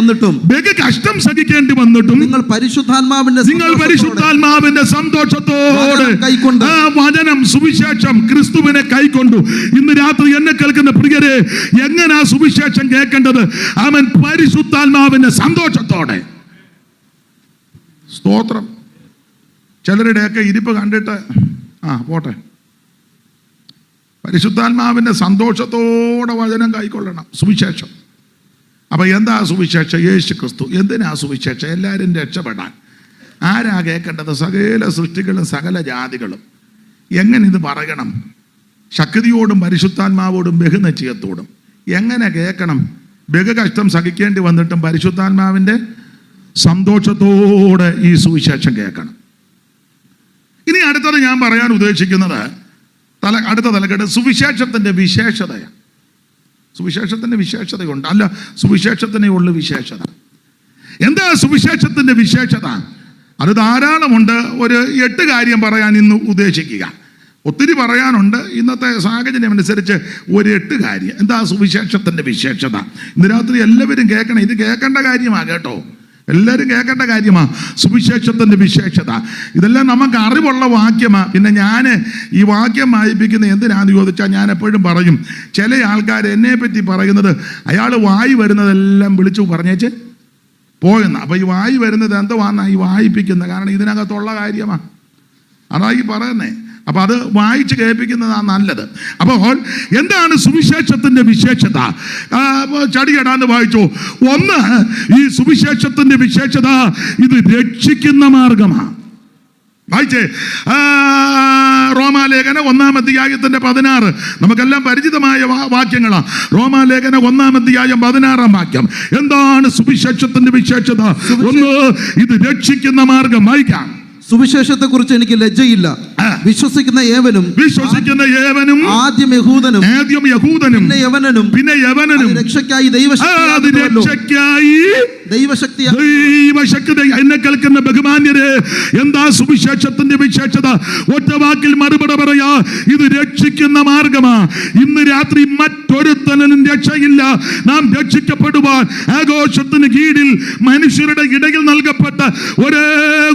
വന്നിട്ടും നിങ്ങൾ പരിശുദ്ധാത്മാവിന്റെ സന്തോഷത്തോടെ ആ വചനം സുവിശേഷം ക്രിസ്തുവിനെ കൈക്കൊണ്ടു. ഇന്ന് രാത്രി എന്നെ കേൾക്കുന്ന പ്രിയരെ, എങ്ങനാ സുവിശേഷം കേൾക്കേണ്ടത്? അവൻ പരിശുദ്ധാത്മാവിന്റെ സന്തോഷത്തോടെ. സ്തോത്രം. ചിലരുടെയൊക്കെ ഇരിപ്പ് കണ്ടിട്ട് പോട്ടെ. പരിശുദ്ധാത്മാവിന്റെ സന്തോഷത്തോടെ വചനം കൈക്കൊള്ളണം സുവിശേഷം. അപ്പൊ എന്താ സുവിശേഷം? യേശു ക്രിസ്തു. എന്തിനാ സുവിശേഷം? എല്ലാവരും രക്ഷപ്പെടാൻ. ആരാ കേൾക്കേണ്ടത്? സകല സൃഷ്ടികളും സകല ജാതികളും. എങ്ങനെ ഇത് പറയണം? ശക്തിയോടും പരിശുദ്ധാത്മാവോടും ബഹുനിശ്ചയത്തോടും. എങ്ങനെ കേൾക്കണം? ബഹുകഷ്ടം സഹിക്കേണ്ടി വന്നിട്ടും പരിശുദ്ധാത്മാവിന്റെ സന്തോഷത്തോടെ ഈ സുവിശേഷം കേൾക്കണം. ഇനി അടുത്തത് ഞാൻ പറയാൻ ഉദ്ദേശിക്കുന്നത് അടുത്ത തലക്കെട്ട് സുവിശേഷത്തിന്റെ വിശേഷതയാണ്. സുവിശേഷത്തിന്റെ വിശേഷതയുണ്ട്. അല്ല, സുവിശേഷത്തിനേ ഉള്ളു വിശേഷത. എന്താ സുവിശേഷത്തിന്റെ വിശേഷത? അത് ധാരാളമുണ്ട്. ഒരു 8 കാര്യം പറയാൻ ഇന്ന് ഉദ്ദേശിക്കുക. ഒത്തിരി പറയാനുണ്ട്. ഇന്നത്തെ സാഹചര്യം അനുസരിച്ച് ഒരു 8 കാര്യം. എന്താ സുവിശേഷത്തിന്റെ വിശേഷത? ഇന്ന് രാത്രി എല്ലാവരും കേൾക്കണം. ഇത് കേൾക്കേണ്ട കാര്യമാണ് കേട്ടോ. എല്ലാവരും കേൾക്കേണ്ട കാര്യമാണ് സുവിശേഷത്തിന്റെ വിശേഷത. ഇതെല്ലാം നമുക്ക് അറിവുള്ള വാക്യമാണ്. പിന്നെ ഞാൻ ഈ വാക്യം വായിപ്പിക്കുന്ന എന്തിനാന്ന് ചോദിച്ചാൽ, ഞാൻ എപ്പോഴും പറയും, ചില ആൾക്കാർ എന്നെ പറ്റി പറയുന്നത് അയാൾ വായി വരുന്നതെല്ലാം വിളിച്ചു പറഞ്ഞേച്ച് പോയെന്ന. അപ്പൊ ഈ വായി വരുന്നത് എന്തുവാന്നാ ഈ വായിപ്പിക്കുന്നത്? കാരണം ഇതിനകത്തുള്ള കാര്യമാണ്. അതാ ഈ പറയുന്നേ. അപ്പൊ അത് വായിച്ച് കേൾപ്പിക്കുന്നതാണ് നല്ലത്. അപ്പോൾ എന്താണ് സുവിശേഷത്തിന്റെ വിശേഷത? ചടികടാന്ന് വായിച്ചു. 1, ഈ സുവിശേഷത്തിന്റെ വിശേഷത ഇത് രക്ഷിക്കുന്ന മാർഗമാണ്. വായിച്ചേ. റോമാലേഖനം 1-ാം അധ്യായത്തിന്റെ 16. നമുക്കെല്ലാം പരിചിതമായ വാക്യങ്ങളാ. റോമാലേഖനം 1-ാം അധ്യായം 16-ാം വാക്യം. എന്താണ് സുവിശേഷത്തിന്റെ വിശേഷത? 1, ഇത് രക്ഷിക്കുന്ന മാർഗം. വായിക്കാം. സുവിശേഷത്തെ കുറിച്ച് എനിക്ക് ലജ്ജയില്ല. വിശ്വസിക്കുന്ന ഏവനും ആദ്യം യഹൂദനും പിന്നെ യവനനും രക്ഷയ്ക്കായി ദൈവശക്തി. എന്നെ കേൾക്കുന്ന ബഹുമാന്യരെ, എന്താ സുവിശേഷത്തിന്റെ വിശേഷത? ഒറ്റ വാക്കിൽ മറുപടി പറയാ, ഇത് രക്ഷിക്കുന്ന മാർഗമാ. ഇന്ന് രാത്രി മറ്റൊരുത്തനും രക്ഷയില്ല. നാം രക്ഷിക്കപ്പെടുവാൻ ആഘോഷത്തിന് കീഴിൽ മനുഷ്യരുടെ ഇടയിൽ നൽകപ്പെട്ട ഒരേ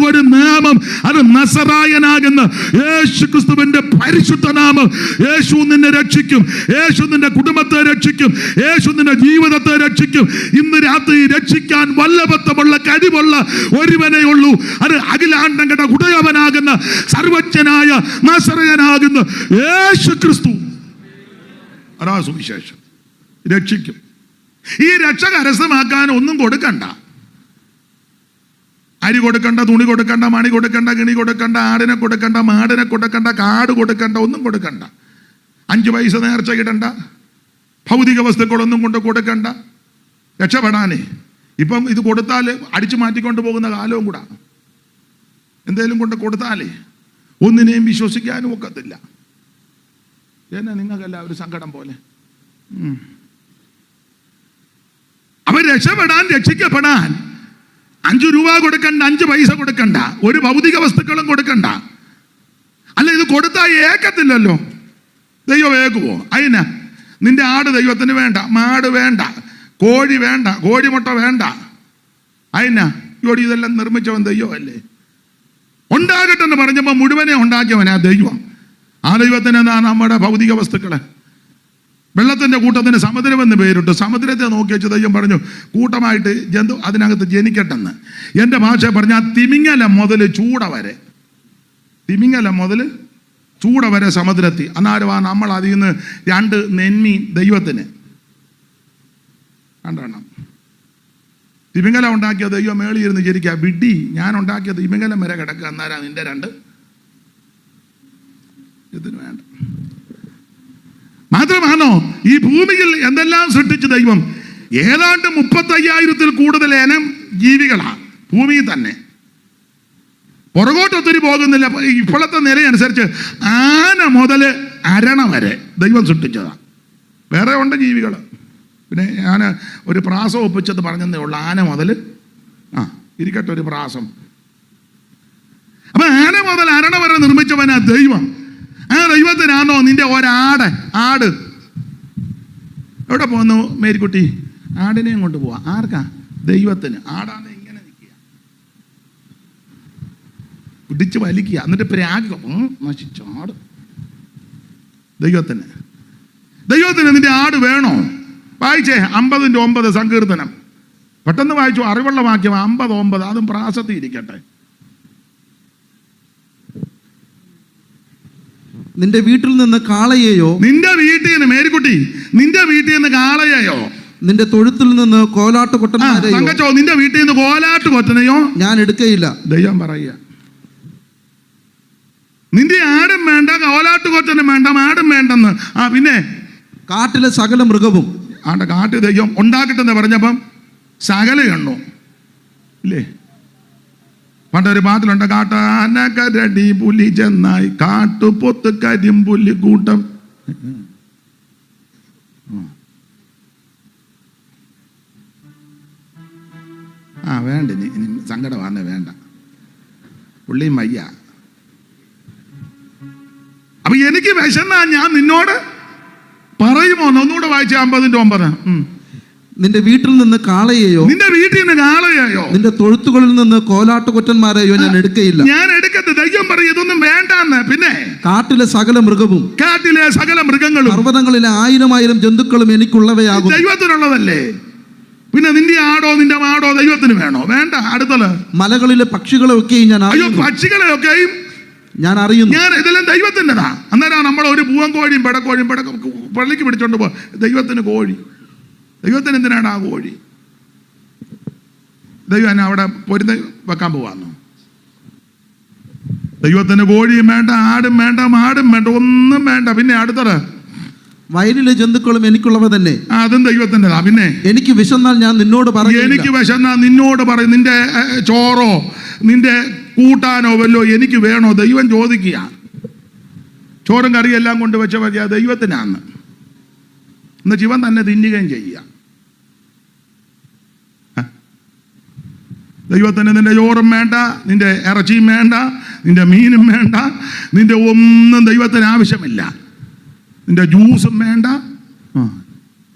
ഒരു നാമം, അത് നസറായനാകുന്ന യേശു ക്രിസ്തുവിന്റെ പരിശുദ്ധ നാമം. യേശു നിന്നെ രക്ഷിക്കും. യേശു നിന്റെ കുടുംബത്തെ രക്ഷിക്കും. യേശു നിന്റെ ജീവിതത്തെ രക്ഷിക്കും. ഇന്ന് രാത്രി രക്ഷിക്കാൻ വല്ലഭത്വമുള്ള കഴിവുള്ള ഒരുവനേ ഉള്ളൂ. അത് അഖിലാണ്ടങ്ങളുടെ ഉടയവനാകുന്ന സർവജ്ഞനായ നസറായനാകുന്ന യേശു ക്രിസ്തു. അതാ സുവിശേഷം. രക്ഷിക്കും. ഈ രക്ഷ കരസ്ഥമാക്കാൻ ഒന്നും കൊടുക്കണ്ട. അരി കൊടുക്കണ്ട, തുണി കൊടുക്കണ്ട, മണി കൊടുക്കണ്ട, കിണി കൊടുക്കണ്ട, ആടിനെ കൊടുക്കണ്ട, മാടിനെ കൊടുക്കണ്ട, കാട് കൊടുക്കണ്ട, ഒന്നും കൊടുക്കണ്ട. 5 പൈസ നേർച്ച ഇടണ്ട, ഭൗതിക വസ്തുക്കളൊന്നും കൊണ്ട് കൊടുക്കണ്ട. രക്ഷപ്പെടാനേ ഇപ്പം ഇത് കൊടുത്താൽ അടിച്ചു മാറ്റിക്കൊണ്ട് പോകുന്ന കാലവും കൂടാ. എന്തെങ്കിലും കൊണ്ട് കൊടുത്താലേ ഒന്നിനെയും വിശ്വസിക്കാനും ഒക്കത്തില്ല. എന്നാ നിങ്ങൾക്കെല്ലാവരും സങ്കടം പോലെ. അവർ രക്ഷപ്പെടാൻ 5 രൂപ കൊടുക്കണ്ട, 5 പൈസ കൊടുക്കണ്ട, ഒരു ഭൗതിക വസ്തുക്കളും കൊടുക്കണ്ട. അല്ല, ഇത് കൊടുത്താൽ ഏക്കത്തില്ലല്ലോ. ദൈവം ഏക്കുവോ? അതിനാ നിന്റെ ആട് ദൈവത്തിന് വേണ്ട, മാട് വേണ്ട, കോഴി വേണ്ട, കോഴിമുട്ട വേണ്ട. അതിനാ ഇവിടെ ഇതെല്ലാം നിർമ്മിച്ചവൻ ദൈവമല്ലേ? ഉണ്ടാകട്ടെ എന്ന് പറഞ്ഞപ്പോൾ മുഴുവനെ ഉണ്ടാക്കിയവനാ ദൈവം. ആ ദൈവത്തിന് എന്താ നമ്മുടെ ഭൗതിക വസ്തുക്കളെ? വെള്ളത്തിൻ്റെ കൂട്ടത്തിന് സമുദ്രമെന്ന് പേരിട്ടു. സമുദ്രത്തെ നോക്കി വെച്ച് ദൈവം പറഞ്ഞു കൂട്ടമായിട്ട് ജന്തു അതിനകത്ത് ജനിക്കട്ടെന്ന്. എൻ്റെ ഭാഷ പറഞ്ഞാൽ തിമിങ്ങലം മുതൽ ചൂട വരെ, തിമിങ്ങലം മുതൽ ചൂട വരെ സമുദ്രത്തിൽ. അന്നാരുവാ നമ്മൾ അതിൽ നിന്ന് 2 നെന്മി ദൈവത്തിന് കണ്ടോണം. തിമിങ്ങലം ഉണ്ടാക്കിയ ദൈവം മേളിയിരുന്ന് ജനിക്കുക. വിഡി, ഞാൻ ഉണ്ടാക്കിയ തിമിങ്ങലം വരെ കിടക്കുക. അന്നേരം നിന്റെ 2 ഇതിന് വേണ്ട. മാത്രമാണോ ഈ ഭൂമിയിൽ എന്തെല്ലാം സൃഷ്ടിച്ചു ദൈവം? ഏതാണ്ട് 35,000-ൽ കൂടുതൽ ഇനം ജീവികളാണ് ഭൂമിയിൽ തന്നെ. പുറകോട്ടൊത്തിരി പോകുന്നില്ല. ഇപ്പോഴത്തെ നിലയനുസരിച്ച് ആന മുതൽ അരണ വരെ ദൈവം സൃഷ്ടിച്ചതാണ്. വേറെ ഉണ്ട് ജീവികൾ. പിന്നെ ഞാൻ ഒരു പ്രാസം ഒപ്പിച്ചത് പറഞ്ഞതേ ഉള്ളൂ. ആന മുതൽ ഇരിക്കട്ടെ ഒരു പ്രാസം. അപ്പൊ ആന മുതൽ അരണ വരെ നിർമ്മിച്ചവനാ ദൈവം. ആ ദൈവത്തിനാണോ നിന്റെ ആട് എവിടെ പോകുന്നു? മേരിക്കുട്ടി, ആടിനെയും കൊണ്ട് പോവാ. ആർക്കാ? ദൈവത്തിന്. ആടാണ് ഇങ്ങനെ നിൽക്കുക, പിടിച്ച് വലിക്കുക, എന്നിട്ട് നശിച്ചാട്. ദൈവത്തിന് നിന്റെ ആട് വേണോ? വായിച്ചേ 50-9 സങ്കീർത്തനം. പെട്ടെന്ന് വായിച്ചു. അറിവുള്ള വാക്യം 50-9. അതും പ്രാസത്തിൽ ഇരിക്കട്ടെ. നിന്റെ വീട്ടിൽ നിന്ന് കാളയെയോ, നിന്റെ വീട്ടിൽ നിന്ന് മേരിക്കുട്ടി, നിന്റെ വീട്ടിൽ നിന്ന് കാളയെയോ, നിന്റെ തൊഴുത്തിൽ നിന്ന് കോലാട്ട് കൊറ്റനെയോ, നിന്റെ വീട്ടിൽ നിന്ന് കോലാട്ട് കൊറ്റനെയോ ഞാൻ എടുക്കയില്ല. ദൈവം പറയുക. നിന്റെ ആടും വേണ്ട, കോലാട്ട് കൊറ്റനും വേണ്ട, മാടും വേണ്ടെന്ന്. പിന്നെ കാട്ടിലെ സകല മൃഗവും. കാട്ട് ദൈവം ഉണ്ടാക്കട്ടെന്ന് പറഞ്ഞപ്പം സകല എണ്ണു ഇല്ലേ? പണ്ടൊരു പാട്ടിലുണ്ട്, കാട്ടാനക്കരടി പുലി ചെന്നായി കാട്ടുപൊത്ത് കരിമ്പുലി കൂട്ടം. വേണ്ട, ഇനി സങ്കടമാണ്, വേണ്ട. പുള്ളിയും വയ്യ. അപ്പൊ എനിക്ക് വിശന്നാ ഞാൻ നിന്നോട് പറയുമോ? ഒന്നുകൂടെ വായിച്ച 50-9. നിന്റെ വീട്ടിൽ നിന്ന് കാളയെയോ, നിന്റെ വീട്ടിൽ നിന്ന് കാളയെയോ, നിന്റെ തൊഴുത്തുകളിൽ നിന്ന് കോലാട്ട് കൊറ്റന്മാരെയോ ഞാൻ എടുക്കയില്ല. ഞാൻ എടുക്കത്തില്ല. ദൈവം പറയും ഇതൊന്നും വേണ്ടാന്ന്. പിന്നെ കാട്ടിലെ സകല മൃഗവും, കാട്ടിലെ സകല മൃഗങ്ങളും, പർവ്വതങ്ങളിലെ 1000 ജന്തുക്കളും എനിക്കുള്ളവയാകും. ദൈവത്തിനുള്ളതല്ലേ? പിന്നെ നിന്റെ ആടോ നിന്റെ മാടോ ദൈവത്തിന് വേണോ? വേണ്ട. അടുത്തത് മലകളിലെ പക്ഷികളെ ഒക്കെയും ഞാൻ അറിയുന്നു. പക്ഷികളെ ഒക്കെയും ഞാൻ അറിയുന്നു. ഇതെല്ലാം ദൈവത്തിൻ്റെതാ. അന്നേരം നമ്മൾ ഒരു പൂവൻ കോഴിയും പെടക്കോഴിയും പള്ളിക്ക് പിടിച്ചോണ്ട് പോ. ദൈവത്തിന് കോഴി. ദൈവത്തിന് എന്തിനാണ് ആ കോഴി? ദൈവം എന്നെ അവിടെ പൊരുന്ന് വെക്കാൻ പോവാന്നോ? ദൈവത്തിന് കോഴിയും വേണ്ട, ആടും വേണ്ട, മാടും വേണ്ട, ഒന്നും വേണ്ട. പിന്നെ അടുത്തത് വയലിലെ ജന്തുക്കളും എനിക്കുള്ളവ തന്നെ. അതും ദൈവത്തിൻ്റെതാ. പിന്നെ എനിക്ക് വിശന്നാൽ ഞാൻ നിന്നോട് പറയും. എനിക്ക് വിശന്നാൽ നിന്നോട് പറയും. നിന്റെ ചോറോ നിന്റെ കൂട്ടാനോ വല്ലോ എനിക്ക് വേണോ? ദൈവം ചോദിക്കുക. ചോറും കറിയും എല്ലാം കൊണ്ട് വെച്ച മതിയാ ദൈവത്തിനാന്ന്. എന്ന് ജീവൻ തന്നെ തിന്നുകയും ചെയ്യുക. ദൈവത്തിന് നിന്റെ ചോറും വേണ്ട, നിന്റെ ഇറച്ചിയും വേണ്ട, നിന്റെ മീനും വേണ്ട, നിന്റെ ഒന്നും ദൈവത്തിന് ആവശ്യമില്ല. നിന്റെ ജ്യൂസും വേണ്ട.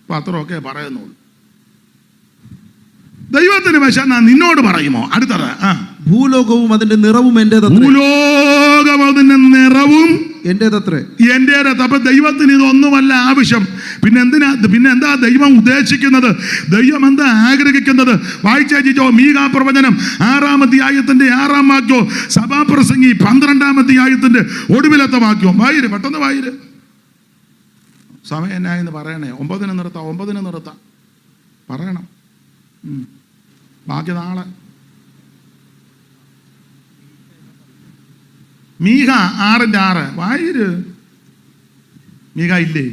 പത്രമൊക്കെ പറയുന്നുള്ളൂ. ദൈവത്തിന് വിശന്നാ നിന്നോട് പറയുമോ? അടുത്തത് ഭൂലോകവും അതിന്റെ നിറവും എന്റേതത്രേ. ഭൂലോകം അതിന്റെ നിറവും എന്റേതത്രേ. അപ്പൊ ദൈവത്തിന് ഇതൊന്നുമല്ല ആവശ്യം. പിന്നെ എന്താ ദൈവം ഉദ്ദേശിക്കുന്നത്? ദൈവം എന്താ ആഗ്രഹിക്കുന്നത്? വായിച്ചോ മീകാ പ്രവചനം 6-ാം അധ്യായത്തിന്റെ 6-ാം വാക്യോ, സഭാപ്രസംഗി 12-ാം അധ്യായത്തിന്റെ ഒടുവിലത്തെ വാക്യോ. വായിര്, പെട്ടെന്ന് വായിര്. സമയം എന്നായെന്ന് പറയണേ. 9-ന് നിർത്താം. പറയണം. ബാക്കി നാളെ. മീക 6-6 വായിര്. മീക ഇല്ലേ?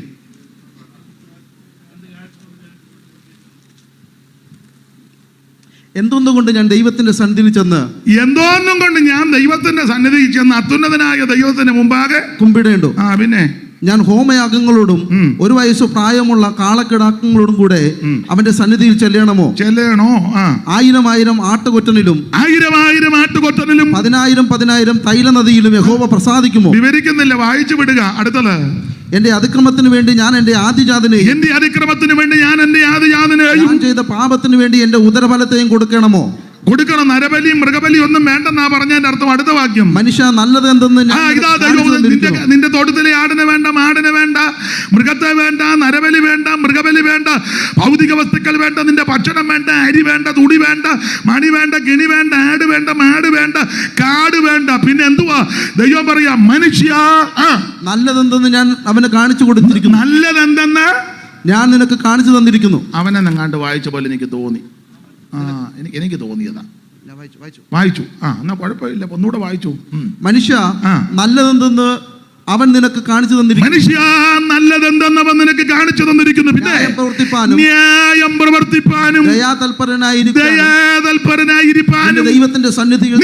എന്തുകൊണ്ട് ഞാൻ ദൈവത്തിന്റെ സന്നിധിയിൽ ചെന്ന് എന്തോന്നും കൊണ്ട് ഞാൻ ദൈവത്തിന്റെ സന്നിധിയിൽ ചെന്ന് അത്യുന്നതനായ ദൈവത്തിന്റെ മുമ്പാകെ കുമ്പിടേണ്ടു. പിന്നെ ഞാൻ ഹോമയാഗങ്ങളോടും 1 വയസ്സ് പ്രായമുള്ള കാളക്കിടാക്കങ്ങളോടും കൂടെ അവന്റെ സന്നിധിയിൽ ചെല്ലണോ? 1000 ആട്ടുകൊറ്റനിലും 10,000 തൈലനദിയിലും യഹോവ പ്രസാദിക്കുമോ? വിവരിക്കുന്നില്ല, വായിച്ചു വിടുക. അടുത്തത്, എന്റെ അതിക്രമത്തിന് വേണ്ടി ഞാൻ എന്റെ ആദിജാതനെയും ഞാൻ ചെയ്ത പാപത്തിന് വേണ്ടി എന്റെ ഉദരഫലത്തെയും കൊടുക്കണമോ? കൊടുക്കണം. നരബലിയും മൃഗബലിയും ഒന്നും വേണ്ടെന്നാ പറഞ്ഞതിന്റെ അർത്ഥം. അടുത്ത വാക്യം, മനുഷ്യ നല്ലത് എന്തെന്ന് നിന്റെ തോട്ടത്തിലെ ആടിനെ വേണ്ട, മാടിനെ വേണ്ട, മൃഗത്തെ വേണ്ട, നരബലി വേണ്ട, മൃഗബലി വേണ്ട, ഭൗതിക വസ്തുക്കൾ വേണ്ട, നിന്റെ ഭക്ഷണം വേണ്ട, അരി വേണ്ട, തുണി വേണ്ട, മണി വേണ്ട, കിണി വേണ്ട, ആട് വേണ്ട, മാട് വേണ്ട, കാട് വേണ്ട. പിന്നെ എന്തുവാ ദൈവം പറയാ? മനുഷ്യ നല്ലതെന്തെന്ന് ഞാൻ അവന് കാണിച്ചു കൊടുത്തിരിക്കുന്നു. നല്ലതെന്തെന്ന് ഞാൻ നിനക്ക് കാണിച്ചു തന്നിരിക്കുന്നു. അവനെ നിങ്ങാണ്ട് വായിച്ച പോലെ എനിക്ക് തോന്നി. എനിക്ക് തോന്നിയതാ. വായിച്ചു. എന്നാ കുഴപ്പമില്ല, ഒന്നുകൂടെ വായിച്ചു. മനുഷ്യ നല്ലതെന്തെന്ന് അവൻ നിനക്ക് കാണിച്ചു തന്നിരിക്കുന്നു. മനുഷ്യ നല്ലതെന്തെന്ന് അവൻ നിനക്ക് കാണിച്ചു തന്നിരിക്കുന്നു. പിന്നെ ന്യായം പ്രവർത്തിപ്പാനും ദയാതൽപരനായിരിക്കാനും ദൈവത്തിന്റെ സന്നിധിയിൽ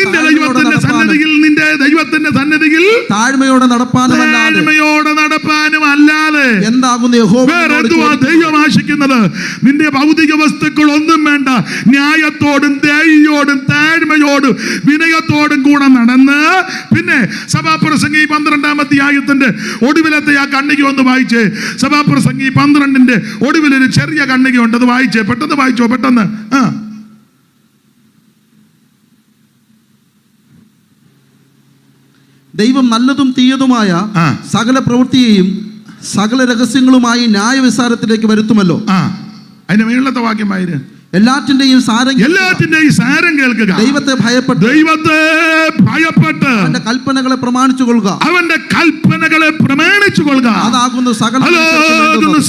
താഴ്മയോടെ നടപ്പാനും അല്ലാതെ എന്താകുന്നു ദൈവം ആശിക്കുന്നത്? നിന്റെ ഭൗതിക വസ്തുക്കൾ ഒന്നും വേണ്ട, ന്യായത്തോടും ദയയോടും താഴ്മയോടും വിനയത്തോടും കൂടെ നടന്ന്. പിന്നെ സഭാപ്രസംഗി 12-ാമത്തെ ഒടുവിലത്തെ ആ കണ്ണിക ഒന്ന് വായിച്ചേ. സഭാപ്രസംഗി 12-ന്റെ ഒടുവിലൊരു ചെറിയ കണ്ണികയുണ്ട്, അത് വായിച്ചേ. പെട്ടെന്ന് വായിച്ചോ, പെട്ടെന്ന്. ദൈവം നല്ലതും തീയതുമായ സകല പ്രവൃത്തിയെയും സകല രഹസ്യങ്ങളുമായി ന്യായവിസ്താരത്തിലേക്ക് വരുത്തുമല്ലോ. അതിന്റെ മേളത്തെ വാക്യമായിര്. എല്ലാറ്റിന്റെയും സാരം കേൾക്കുക. ദൈവത്തെ ഭയപ്പെട്ട് അവന്റെ കൽപ്പനകളെ പ്രമാണിച്ചു കൊള്ളുക. അതാകുന്നു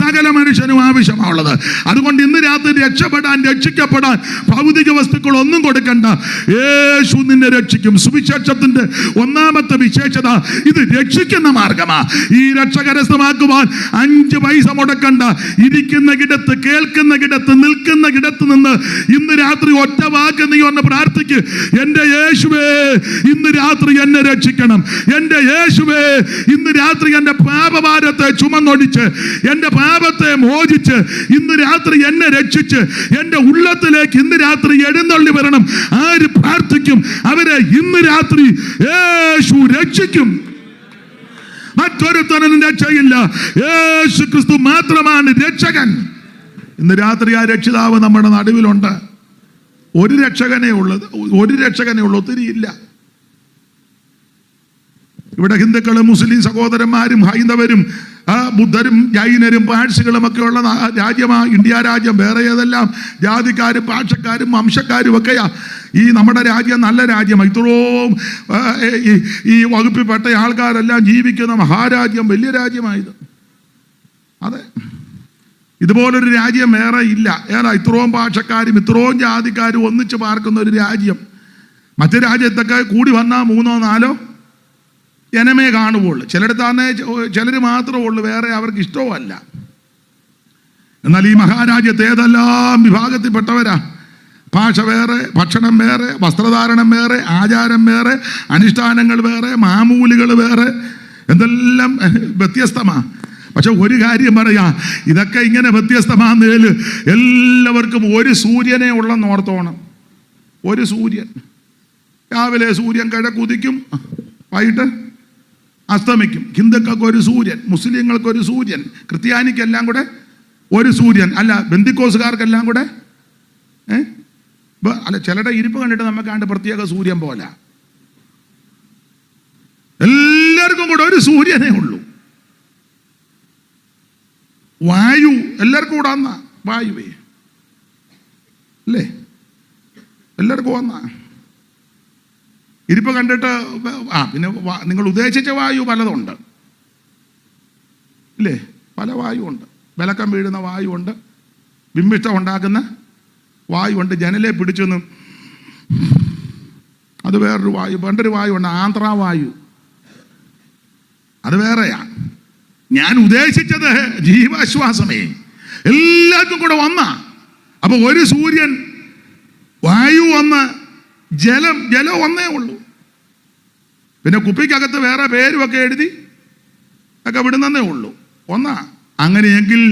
സകല മനുഷ്യനും ആവശ്യമുള്ളത്. അതുകൊണ്ട് ഇന്ന് രാത്രി രക്ഷപ്പെടാൻ ഭൗതിക വസ്തുക്കൾ ഒന്നും കൊടുക്കണ്ട. യേശു നിന്നെ രക്ഷിക്കും. സുവിശേഷത്തിന്റെ 1-ാമത്തെ വിശേഷത ഇത് രക്ഷിക്കുന്ന മാർഗമാ. ഈ രക്ഷ കരസ്ഥമാക്കുവാൻ 5 പൈസ മുടക്കണ്ട. ഇരിക്കുന്ന കിടത്ത്, കേൾക്കുന്ന കിടത്ത്, നിൽക്കുന്ന കിടത്ത് നിന്ന് ഇന്ന് രാത്രി ഒറ്റ വാക്ക് നീ ഒന്ന് പ്രാർത്ഥിക്ക്. എന്റെ യേശുവേ, ഇന്ന് രാത്രി എന്നെ രക്ഷിക്കണം. എന്റെ യേശുവേ, ഇന്ന് രാത്രി എന്റെ പാപഭാരത്തെ ചുമന്നൊടിച്ച് എന്റെ പാപത്തെ മോചിച്ച് ഇന്ന് രാത്രി എന്നെ രക്ഷിച്ച് എന്റെ ഉള്ളത്തിലേക്ക് ഇന്ന് രാത്രി എഴുന്നള്ളി വരണം. ആര് പ്രാർത്ഥിക്കും അവരെ ഇന്ന് രാത്രി യേശു രക്ഷിക്കും. മറ്റൊരുത്തനും രക്ഷയില്ല. യേശു ക്രിസ്തു മാത്രമാണ് രക്ഷകൻ. ഇന്ന് രാത്രി ആ രക്ഷിതാവ് നമ്മുടെ നടുവിലുണ്ട്. ഒരു രക്ഷകനേ ഉള്ളത്, ഒത്തിരി ഇല്ല. ഇവിടെ ഹിന്ദുക്കളും മുസ്ലിം സഹോദരന്മാരും ഹൈന്ദവരും ബുദ്ധരും ജൈനരും പാഴ്സികളും ഒക്കെ ഉള്ള രാജ്യമാണ് ഇന്ത്യ രാജ്യം. വേറെ ഏതെല്ലാം ജാതിക്കാരും ഭാഷക്കാരും വംശക്കാരും ഒക്കെയാ. ഈ നമ്മുടെ രാജ്യം നല്ല രാജ്യമാണ്. ഇത്രയും ഈ വകുപ്പിൽപ്പെട്ട ആൾക്കാരെല്ലാം ജീവിക്കുന്ന മഹാരാജ്യം, വലിയ രാജ്യമായത്. അതെ, ഇതുപോലൊരു രാജ്യം വേറെ ഇല്ല. ഇത്രയും ഭാഷക്കാരും ഇത്രയും ജാതിക്കാരും ഒന്നിച്ച് പാർക്കുന്ന ഒരു രാജ്യം. മറ്റു രാജ്യത്തൊക്കെ കൂടി വന്നാൽ 3-4 ജനമേ കാണുകയുള്ളൂ. ചിലയിടത്താന്നെ ചിലർ മാത്രമേ ഉള്ളൂ, വേറെ അവർക്ക് ഇഷ്ടവുമല്ല. എന്നാൽ ഈ മഹാരാജ്യത്ത് ഏതെല്ലാം വിഭാഗത്തിൽപ്പെട്ടവരാ. ഭാഷ വേറെ, ഭക്ഷണം വേറെ, വസ്ത്രധാരണം വേറെ, ആചാരം വേറെ, അനുഷ്ഠാനങ്ങൾ വേറെ, മാമൂലികൾ വേറെ, എന്തെല്ലാം വ്യത്യസ്തമാണ്. പക്ഷെ ഒരു കാര്യം പറയാ, ഇതൊക്കെ ഇങ്ങനെ വ്യത്യസ്തമാകുന്നതിൽ എല്ലാവർക്കും ഒരു സൂര്യനെ ഉള്ളെന്ന് ഓർത്തോണം. ഒരു സൂര്യൻ. രാവിലെ സൂര്യൻ കിഴക്കുദിക്കും, വൈകിട്ട് അസ്തമിക്കും. ഹിന്ദുക്കൾക്ക് ഒരു സൂര്യൻ, മുസ്ലിങ്ങൾക്കൊരു സൂര്യൻ, ക്രിസ്ത്യാനിക്കെല്ലാം കൂടെ ഒരു സൂര്യൻ. അല്ല, ബന്ധുക്കോസുകാർക്കെല്ലാം കൂടെ അല്ല, ചിലരുടെ ഇരിപ്പ് കണ്ടിട്ട് നമുക്കാണ്ട് പ്രത്യേക സൂര്യൻ പോലെ. എല്ലാവർക്കും കൂടെ ഒരു സൂര്യനേ ഉള്ളൂ. വായു എല്ലാവർക്കും കൂടെ വന്ന വായുവേ അല്ലേ, എല്ലാവർക്കും വന്ന ഇരിപ്പ് കണ്ടിട്ട്. പിന്നെ നിങ്ങൾ ഉദ്ദേശിച്ച വായു പലതുണ്ട് ഇല്ലേ, പല വായു ഉണ്ട്. വിലക്കം വീഴുന്ന വായു ഉണ്ട്, ബിംബിഷ്ടം ഉണ്ടാക്കുന്ന വായു ഉണ്ട്, ജനലെ പിടിച്ചൊന്ന് അത് വേറൊരു വായു. പണ്ടൊരു വായു ഉണ്ട്, ആന്ധ്രാവായു, അത് വേറെയാ. ഞാൻ ഉദ്ദേശിച്ചത് ജീവാശ്വാസമേ എല്ലാവർക്കും കൂടെ വന്ന. അപ്പൊ ഒരു സൂര്യൻ വായു ഒന്ന്, ജലം ഒന്നേ ഉള്ളൂ. പിന്നെ കുപ്പിക്കകത്ത് വേറെ പേരുമൊക്കെ എഴുതി ഒക്കെ വിടുന്നേ ഉള്ളൂ. ഒന്നാ. അങ്ങനെയെങ്കിൽ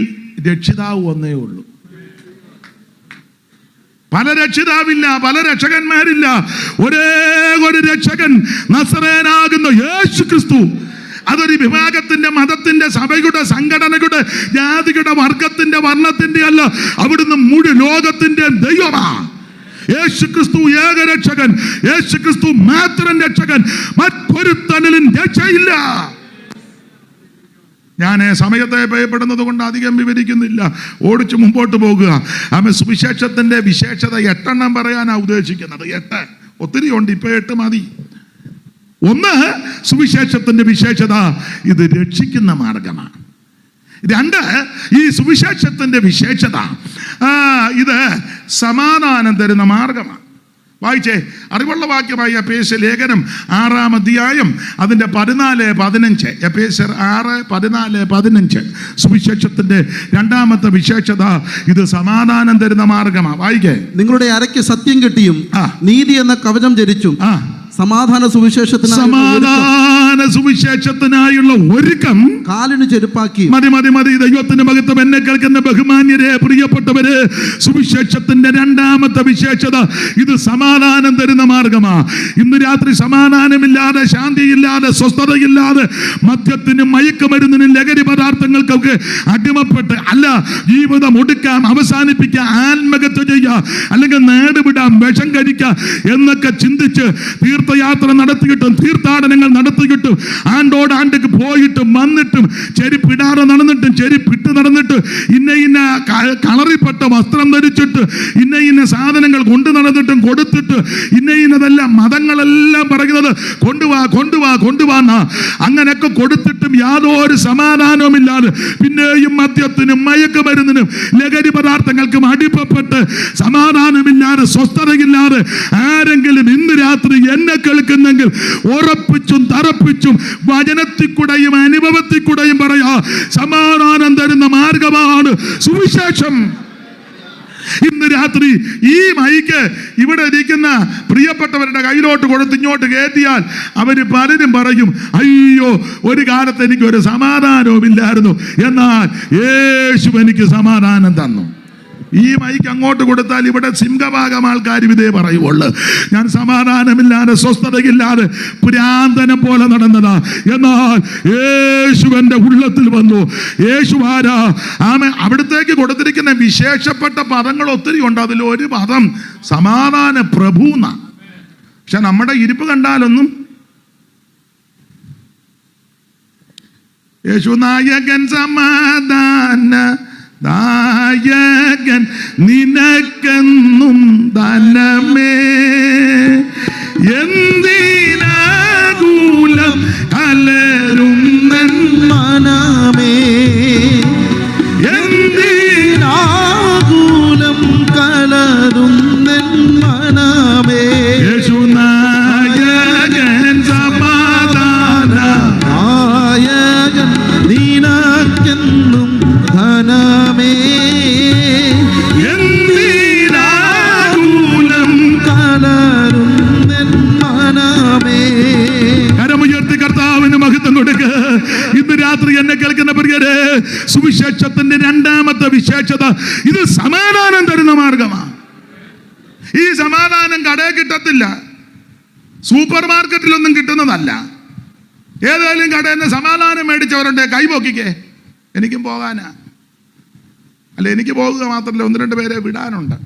രക്ഷിതാവ് ഒന്നേ ഉള്ളൂ. പല രക്ഷിതാവില്ല, പല രക്ഷകന്മാരില്ല. ഒരേ ഒരു രക്ഷകൻ, നസറേയനാകുന്ന യേശു ക്രിസ്തു. അതൊരു വിഭാഗത്തിന്റെ, മതത്തിന്റെ, സഭയുടെ, സംഘടനയുടെ, ജാതിയുടെ, വർഗത്തിന്റെ, വർണ്ണത്തിന്റെ അല്ല. അവിടുന്ന് മുഴു ലോകത്തിന്റെ ദൈവമാണ്. യേശു ക്രിസ്തു ഏകരക്ഷകൻ, യേശു ക്രിസ്തു മാത്രം രക്ഷകൻ. മറ്റൊരു തണലും രക്ഷയില്ല. ഞാൻ സമയത്തെ ഭയപ്പെടുന്നത് കൊണ്ട് അധികം വിവരിക്കുന്നില്ല, ഓടിച്ചു മുമ്പോട്ട് പോകുക. ആമേൻ. സുവിശേഷത്തിന്റെ വിശേഷത 8 പറയാനാണ് ഉദ്ദേശിക്കുന്നത്. 8 ഒത്തിരി ഉണ്ട്, ഇപ്പൊ 8 മതി. 1, സുവിശേഷത്തിന്റെ വിശേഷത ഇത് രക്ഷിക്കുന്ന മാർഗമാണ്. 2, ഈ സുവിശേഷത്തിന്റെ വിശേഷത ഇത് സമാധാനം തരുന്ന മാർഗമാണ്. വായിച്ചേ, അറിവുള്ള വാക്യമായി എഫേസ്യ ലേഖനം 6-ാം അധ്യായം അതിന്റെ 14-15. എഫേസ്യർ 6:14-15. സുവിശേഷത്തിന്റെ 2ാമത്തെ വിശേഷത ഇത് സമാധാനം തരുന്ന മാർഗമാണ്. വായിക്കേ. നിങ്ങളുടെ അരയ്ക്ക് സത്യം കെട്ടിയും നീതി എന്ന കവചം ധരിച്ചും സമാധാന സുവിശേഷത്തിനായുള്ള ഒരുക്കം കാലിന് ചെരുപ്പാക്കി. മതി. ദൈവത്തിന്റെ മഹത്വം. എന്നെ കേൾക്കുന്ന ബഹുമാന്യരെ, പ്രിയപ്പെട്ടവര്, സുവിശേഷത്തിന്റെ 2ാമത്തെ വിശേഷത ഇത് സമാധാനം തരുന്ന മാർഗമാണ്. ഇന്ന് രാത്രി സമാധാനമില്ലാതെ, ശാന്തിയില്ലാതെ, സ്വസ്ഥതയില്ലാതെ, മദ്യത്തിനും മയക്കുമരുന്നിനും ലഹരി പദാർത്ഥങ്ങൾക്കൊക്കെ അടിമപ്പെട്ട് അല്ല ജീവിതം ഒടുക്കാം, അവസാനിപ്പിക്കാം, ആത്മഹത്യ ചെയ്യാം, അല്ലെങ്കിൽ നേടുവിടാം, വിഷം കഴിക്കാം എന്നൊക്കെ ചിന്തിച്ച് തീർത്ഥയാത്ര നടത്തിയിട്ടും തീർത്ഥാടനങ്ങൾ നടത്തിയിട്ടും ആണ്ടോടാണ്ടേക്ക് പോയിട്ടും വന്നിട്ടും ചെരുപ്പിടാതെ നടന്നിട്ടും ചെരുപ്പിട്ട് നടന്നിട്ട് ഇന്ന കളറിപ്പെട്ട വസ്ത്രം ധരിച്ചിട്ട് ഇന്ന സാധനങ്ങൾ കൊണ്ടു നടന്നിട്ടും കൊടുത്തിട്ട് ഇന്നതെല്ലാം മതങ്ങളെല്ലാം പറയുന്നത് കൊണ്ടുവാ അങ്ങനെയൊക്കെ കൊടുത്തിട്ടും യാതൊരു സമാധാനവുമില്ലാതെ പിന്നെയും മദ്യത്തിനും മയക്കുമരുന്നിനും ലഹരി പദാർത്ഥങ്ങൾക്കും അടിമപ്പെട്ട് സമാധാനമില്ലാതെ, സ്വസ്ഥതയില്ലാതെ ആരെങ്കിലും ഇന്ന് രാത്രി എന്നെ കേൾക്കുന്നെങ്കിൽ ഉറപ്പിച്ചും തറപ്പിച്ചും വചനത്തിൽ കൂടെയും അനുഭവത്തിൽ കൂടെയും പറയാ, സമാധാനം തരുന്ന മാർഗമാണ് സുവിശേഷം. ഇന്ന് രാത്രി ഈ മൈക്ക് ഇവിടെ ഇരിക്കുന്ന പ്രിയപ്പെട്ടവരുടെ കയ്യിലോട്ട് കൊടുത്ത് ഇങ്ങോട്ട് കയറ്റിയാൽ അവര് പലരും പറയും, അയ്യോ ഒരു കാലത്ത് എനിക്കൊരു സമാധാനവും ഇല്ലായിരുന്നു, എന്നാൽ യേശു എനിക്ക് സമാധാനം തന്നു. ഈ മൈക്ക് അങ്ങോട്ട് കൊടുത്താൽ ഇവിടെ സിംഹഭാഗം ആൾക്കാരും ഇതേ പറയുള്ളൂ, ഞാൻ സമാധാനമില്ലാതെ, സ്വസ്ഥതയില്ലാതെ, പുരാന്തനെ പോലെ നടന്നതാ, എന്നാൽ യേശു എൻ്റെ ഉള്ളത്തിൽ വന്നു. യേശു ആരാ? അവിടത്തേക്ക് കൊടുത്തിരിക്കുന്ന വിശേഷപ്പെട്ട പദങ്ങൾ ഒത്തിരി ഉണ്ട്. അതിലൊരു പദം സമാധാന പ്രഭു എന്നാ. പക്ഷെ നമ്മുടെ ഇരിപ്പ് കണ്ടാലൊന്നും യേശു നായകൻ, സമാധാന ദായകൻ, നിനക്കെന്നും ധനമേ, എന്തിനാകുലം കലരും മനമേ, എന്തിനാകുലം കലരും മനമേ. യേശു നായകൻ, സമാധാന നായകൻ, നിനക്കെന്നും ധനമേ, എന്തിനാകുലം കലരും മനമേ. കരമുയർത്തി കർത്താവിന് മഹത്വം കൊടുക്കുക. ഇന്ന് രാത്രി എന്നെ കേൾക്കുന്ന പ്രിയരെ, സുവിശേഷത്തിന്റെ 2ാമത്തെ വിശേഷത ഇത് സമാധാനം തരുന്ന മാർഗമാണ്. ഈ സമാധാനം കടയിൽ കിട്ടത്തില്ല, സൂപ്പർ മാർക്കറ്റിലൊന്നും കിട്ടുന്നതല്ല. ഏതായാലും കടയിൽ നിന്ന് സമാധാനം മേടിച്ചവരുണ്ട്, കൈപോക്കിക്കേ, എനിക്കും പോകാനാ. അല്ല, എനിക്ക് പോകുക മാത്രമല്ല, 1-2 പേരെ വിടാനുണ്ട്.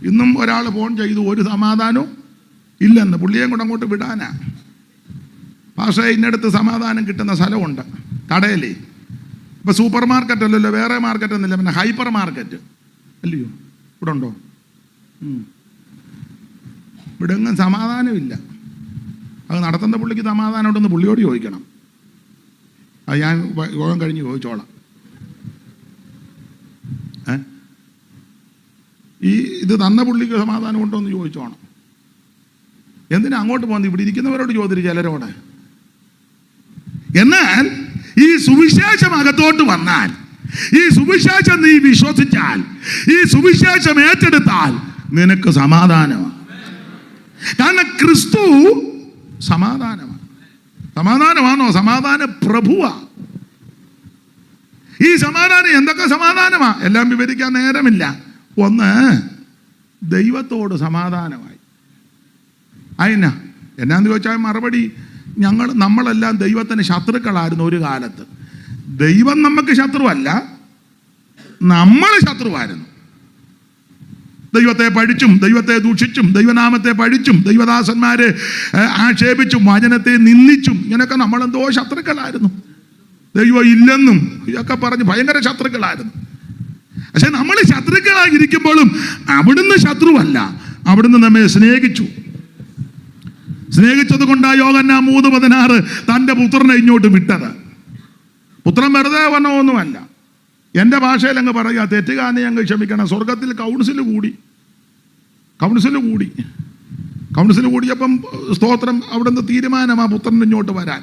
ഇന്നും ഒരാൾ ഫോൺ ചെയ്തു, ഒരു സമാധാനവും ഇല്ലെന്ന്, പുള്ളിയെ കൂടെ അങ്ങോട്ട് വിടാനാ. പക്ഷേ ഇന്നടുത്ത് സമാധാനം കിട്ടുന്ന സ്ഥലമുണ്ട്, കടയിലേ. ഇപ്പം സൂപ്പർ മാർക്കറ്റ് അല്ലല്ലോ, വേറെ മാർക്കറ്റ് ഒന്നുമില്ല, പിന്നെ ഹൈപ്പർ മാർക്കറ്റ് അല്ലയോ ഇവിടെ ഉണ്ടോ? ഇവിടെ ഒന്നും സമാധാനമില്ല. അത് നടത്തുന്ന പുള്ളിക്ക് സമാധാനം ഉണ്ടെന്ന് പുള്ളിയോട് ചോദിക്കണം. അത് ഞാൻ യോഗം കഴിഞ്ഞ് ചോദിച്ചോളാം. ഇത് തന്ന പുള്ളിക്ക് സമാധാനം ഉണ്ടോ എന്ന് ചോദിച്ചോണം. എന്തിനാ അങ്ങോട്ട് പോകുന്നത്? ഇവിടെ ഇരിക്കുന്നവരോട് ചോദിച്ചു, ചിലരോട്. എന്നാൽ ഈ സുവിശേഷം അകത്തോട്ട് വന്നാൽ, ഈ സുവിശേഷം നീ വിശ്വസിച്ചാൽ, ഈ സുവിശേഷം ഏറ്റെടുത്താൽ നിനക്ക് സമാധാനമാണ്. കാരണം ക്രിസ്തു സമാധാനമാണ്. സമാധാനമാണോ? സമാധാന പ്രഭുവാ. ഈ സമാധാനം എന്തൊക്കെ സമാധാനമാ എല്ലാം വിവരിക്കാൻ നേരമില്ല. ഒന്ന്, ദൈവത്തോട് സമാധാനമായി. അതിനാ എന്നാന്ന് ചോദിച്ചാൽ മറുപടി, നമ്മളെല്ലാം ദൈവത്തിന് ശത്രുക്കളായിരുന്നു ഒരു കാലത്ത്. ദൈവം നമുക്ക് ശത്രുവല്ല, നമ്മൾ ശത്രുവായിരുന്നു. ദൈവത്തെ പഴിച്ചും ദൈവത്തെ ദൂഷിച്ചും ദൈവനാമത്തെ പഴിച്ചും ദൈവദാസന്മാരെ ആക്ഷേപിച്ചും വചനത്തെ നിന്ദിച്ചും ഇങ്ങനെയൊക്കെ നമ്മളെന്തോ ശത്രുക്കളായിരുന്നു. ദൈവം ഇല്ലെന്നും ഇതൊക്കെ പറഞ്ഞ് ഭയങ്കര ശത്രുക്കളായിരുന്നു. പക്ഷെ നമ്മൾ ശത്രുക്കളായിരിക്കുമ്പോഴും അവിടുന്ന് ശത്രുവല്ല, അവിടുന്ന് നമ്മെ സ്നേഹിച്ചു. സ്നേഹിച്ചത് കൊണ്ടാ യോഹന്നാൻ 3:16 തൻ്റെ പുത്രനെ ഇങ്ങോട്ട് വിട്ടത്. പുത്രൻ വെറുതെ വന്നതൊന്നുമല്ല. എൻ്റെ ഭാഷയിൽ അങ്ങ് പറയുക, തെറ്റുകാരനെ അങ്ങ് ക്ഷമിക്കണം. സ്വർഗത്തിൽ കൗൺസിൽ കൂടിയപ്പം സ്തോത്രം, അവിടുന്ന് തീരുമാനമാ പുത്രൻ ഇങ്ങോട്ട് വരാൻ.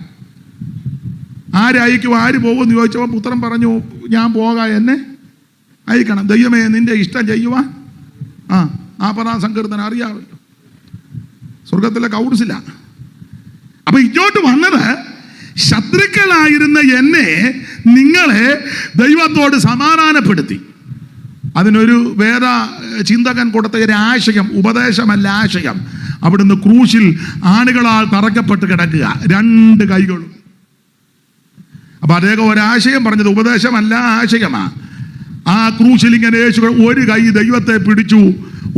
ആര് അയക്കും, ആര് പോകുമെന്ന് ചോദിച്ചപ്പോൾ പുത്രൻ പറഞ്ഞു, ഞാൻ പോകാം, എന്നെ അയക്കണം. ദൈവമേ നിന്റെ ഇഷ്ടം ചെയ്യുവാൻ. ആ സങ്കീർത്തനം അറിയാമല്ലോ, സ്വർഗത്തിലെ കൗൺസിലാ. അപ്പൊ ഇങ്ങോട്ട് വന്നത് ശത്രുക്കളായിരുന്ന എന്നെ, നിങ്ങളെ ദൈവത്തോട് സമാധാനപ്പെടുത്തി. അതിനൊരു വേദ ചിന്തകൻ കൊടുത്ത ഒരു ആശയം, ഉപദേശമല്ല ആശയം. അവിടുന്ന് ക്രൂശിൽ ആണികളാൽ തറയ്ക്കപ്പെട്ട് കിടക്കുക, 2 കൈകളും. അപ്പൊ അദ്ദേഹം ഒരാശയം പറഞ്ഞത് ഉപദേശമല്ല ആശയമാ. ആ ക്രൂശിൽ ഇങ്ങനെ യേശു ഒരു കൈ ദൈവത്തെ പിടിച്ചു,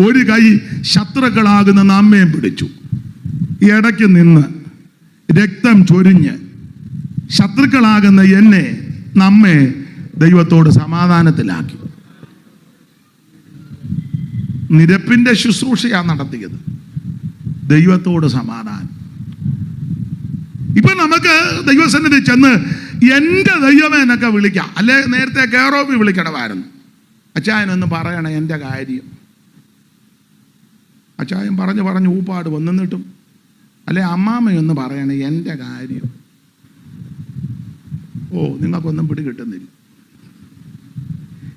ഒരു കൈ ശത്രുക്കളാകുന്ന നമ്മെ പിടിച്ചു. ഇടയ്ക്ക് നിന്ന് രക്തം ചൊരിഞ്ഞ് ശത്രുക്കളാകുന്ന എന്നെ, നമ്മെ ദൈവത്തോട് സമാധാനത്തിലാക്കി. നിരപ്പിന്റെ ശുശ്രൂഷയാണ് നടത്തിയത്. ദൈവത്തോട് സമാധാനം. ഇപ്പൊ നമുക്ക് ദൈവസന്നിധി ചെന്ന് എൻ്റെ ദൈവമേ എന്നൊക്കെ വിളിക്കാം. അല്ലെ നേരത്തെ കേറോബി വിളിക്കണമായിരുന്നു. അച്ചായനൊന്ന് പറയണേ എൻ്റെ കാര്യം. അച്ചായൻ പറഞ്ഞു ഊപ്പാട് വന്നിട്ടും, അല്ലെ അമ്മാമ്മയൊന്ന് പറയണേ എൻ്റെ കാര്യം. നിങ്ങൾക്കൊന്നും പിടികിട്ടുന്നില്ല.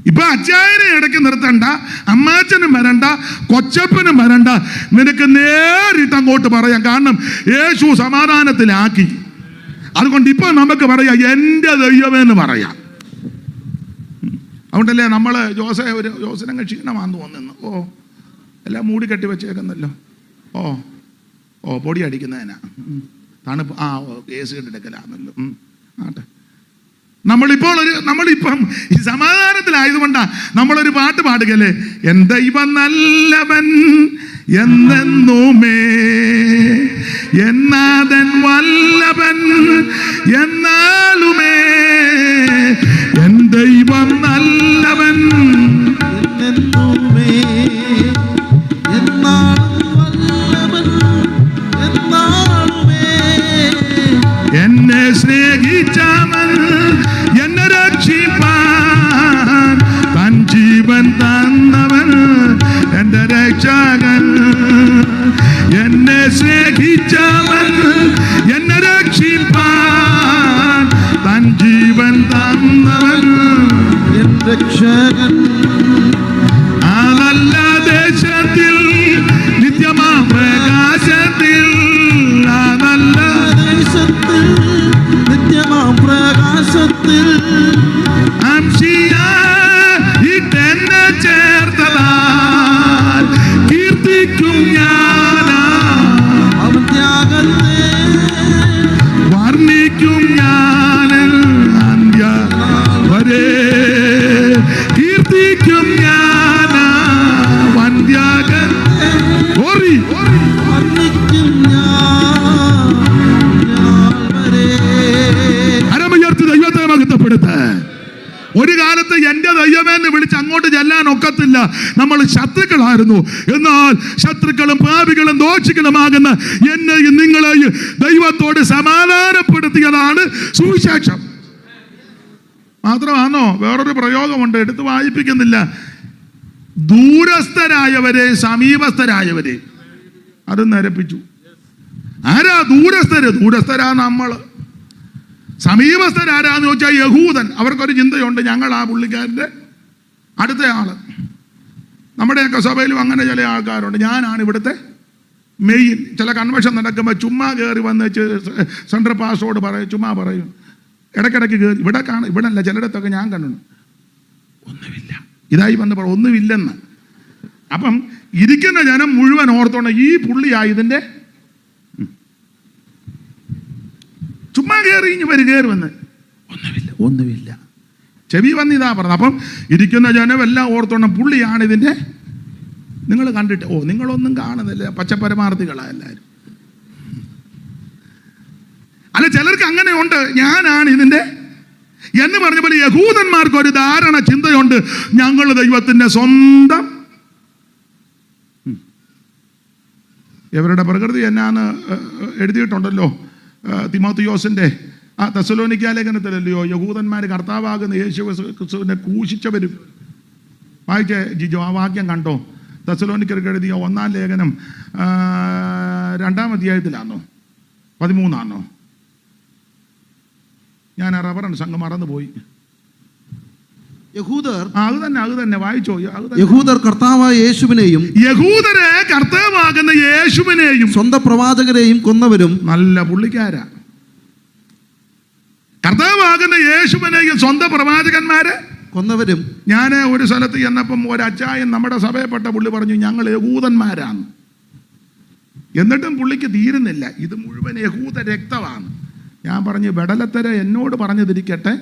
ഇപ്പൊ അച്ചായനെ ഇടയ്ക്ക് നിർത്തണ്ട, അമ്മാച്ചനും വരണ്ട, കൊച്ചപ്പനും വരണ്ട, നിനക്ക് നേരിട്ട് അങ്ങോട്ട് പറയാം. കാരണം യേശു സമാധാനത്തിലാക്കി. അതുകൊണ്ട് ഇപ്പൊ നമുക്ക് പറയാം എൻ്റെ ദൈവമെന്ന് പറയാം. അതുകൊണ്ടല്ലേ നമ്മള് ജോസനങ്ങ് ക്ഷീണമാന്ന് തോന്നുന്നു. എല്ലാം മൂടി കെട്ടി വെച്ചേക്കുന്നല്ലോ. പൊടി അടിക്കുന്നതിനാ, തണുപ്പ്. കേസ് കെട്ടിടക്കലാന്നല്ലോ. ആട്ടെ, നമ്മളിപ്പം ഈ സമാധാനത്തിലായതുകൊണ്ടാ നമ്മളൊരു പാട്ട് പാടുകല്ലേ, എൻ ദൈവം നല്ലവൻ എന്നെന്നുമേ, എന്നാഥൻ വല്ലവൻ എന്നാലുമേ, എൻ ദൈവം നല്ലവൻ എന്നെന്നുമേ, എന്നെ സ്നേഹിച്ചവൻ എന്നെ രക്ഷിപ്പാൻ തൻ ജീവൻ തന്നവൻ എന്റെ രക്ഷകൻ. എന്നെ സ്നേഹിച്ചവൻ എന്നെ രക്ഷിപ്പാൻ തൻ ജീവൻ തന്നവൻ എന്റെ രക്ഷകൻ. ആ നല്ല ദേശത്തിൽ നിത്യമാ പ്രകാശത്തിൽ, ആ നല്ല ദേശത്തിൽ നിത്യമാ പ്രകാശത്തിൽ ഇട്ടെന്നെ ചേർത്തതാൽ കീർത്തിക്കും ഞാൻ അവൻ ത്യാഗത്തെ, വർണ്ണിക്കും ഞാൻ അന്ത്യ വരെ, കീർത്തിക്കും ഞാൻ അവൻ ത്യാഗത്തെ, വർണ്ണിക്കും ഞാൻ വരെ. അരമയർത്തി ദൈവത്തെ മഹത്വപ്പെടുത്ത്. ഒരു കാലത്ത് എൻ്റെ ദൈവമേന്ന് വിളിച്ച് അങ്ങോട്ട് ചെല്ലാൻ ഒക്കത്തില്ല. നമ്മൾ ശത്രുക്കളായിരുന്നു. എന്നാൽ ശത്രുക്കളും പാപികളും ദോഷികളുമാകുന്ന എന്നെയും നിങ്ങളെയും ദൈവത്തോട് സമാധാനപ്പെടുത്തിയതാണ് സുവിശേഷം. മാത്രമാണോ? വേറൊരു പ്രയോഗമുണ്ട്, എടുത്ത് വായിപ്പിക്കുന്നില്ല. ദൂരസ്ഥരായവരെ സമീപസ്ഥരായവരെ അത് നരപ്പിച്ചു. ആരാ ദൂരസ്ഥരാ നമ്മള്. സമീപസ്ഥരാരാന്ന് ചോദിച്ചാൽ യഹൂദൻ. അവർക്കൊരു ചിന്തയുണ്ട്, ഞങ്ങൾ ആ പുള്ളിക്കാരൻ്റെ അടുത്ത ആള്. നമ്മുടെയൊക്കെ സഭയിലും അങ്ങനെ ചില ആൾക്കാരുണ്ട്. ഞാനാണ് ഇവിടുത്തെ മെയിൻ. ചില കൺവെൻഷൻ നടക്കുമ്പോൾ ചുമ്മാ കയറി വന്ന് സെൻട്രൽ പാസ്റ്ററോട് പറയും, ചുമ്മാ പറയും, ഇടയ്ക്കിടയ്ക്ക് കയറി ഇവിടെ കാണും. ഇവിടെ അല്ല, ചിലയിടത്തൊക്കെ ഞാൻ കണ്ടു ഒന്നുമില്ല, ഇതായി വന്ന് പറ ഒന്നുമില്ലെന്ന്. അപ്പം ഇരിക്കുന്ന ജനം മുഴുവൻ ഓർത്തോണ്ട് ഈ പുള്ളിയായതിൻ്റെ ചുമ്മാ കയറി ഇനി കയറി വന്ന് ഒന്നുമില്ല ചെവി വന്നിതാ പറഞ്ഞത്. അപ്പം ഇരിക്കുന്ന ജനം എല്ലാം ഓർത്തോണം പുള്ളിയാണ് ഇതിൻ്റെ. നിങ്ങൾ കണ്ടിട്ട് നിങ്ങളൊന്നും കാണുന്നില്ല, പച്ചപ്പരമാർത്ഥികളാ എല്ലാവരും. അല്ല, ചിലർക്ക് അങ്ങനെ ഉണ്ട്, ഞാനാണ് ഇതിൻ്റെ എന്ന് പറഞ്ഞ പോലെ യഹൂദന്മാർക്ക് ഒരു ധാരണ ചിന്തയുണ്ട്, ഞങ്ങൾ ദൈവത്തിൻ്റെ സ്വന്തം. ഇവരുടെ പ്രകൃതി എന്നാന്ന് എഴുതിയിട്ടുണ്ടല്ലോ തിമോത്തിയോസിൻ്റെ ആ തെസ്സലോനിക്ക ലേഖനത്തിലല്ലയോ, യഹൂദന്മാർ കർത്താവാകുന്ന യേശുവിനെ ക്രൂശിച്ചവരും. വായിച്ചേ ജിജോ, ആ വാക്യം കണ്ടോ? തെസ്സലോനിക്കർക്ക് എഴുതിയ 1-ാം ലേഖനം 2-ാം അധ്യായത്തിലാണോ 13 ഞാൻ ആ റവറൻസ് അങ്ങ് മറന്നുപോയി. യഹൂദർ അത് തന്നെ വായിച്ചോ. യഹൂദർ കർത്താവായ യേശുവിനെയും യഹൂദരെ കർത്താവാകുന്ന യേശുവിനെയും സ്വന്തം പ്രവാചകരെയും കൊന്നവരും. നല്ല പുള്ളിക്കാരാ. കർത്താവാകുന്ന യേശുവിനെയും സ്വന്തം പ്രവാചകന്മാരെ കൊന്നവരും. ഞാൻ ഒരു സ്ഥലത്ത് ചെന്നപ്പം ഒരു അച്ചായൻ നമ്മുടെ സഭയപ്പെട്ട പുള്ളി പറഞ്ഞു, ഞങ്ങൾ യഹൂദന്മാരാണ്. എന്നിട്ടും പുള്ളിക്ക് തീരുന്നില്ല, ഇത് മുഴുവൻ യഹൂദ രക്തമാണ്. ഞാൻ പറഞ്ഞു, വെടലത്തര എന്നോട് പറഞ്ഞതിരിക്കട്ടെ,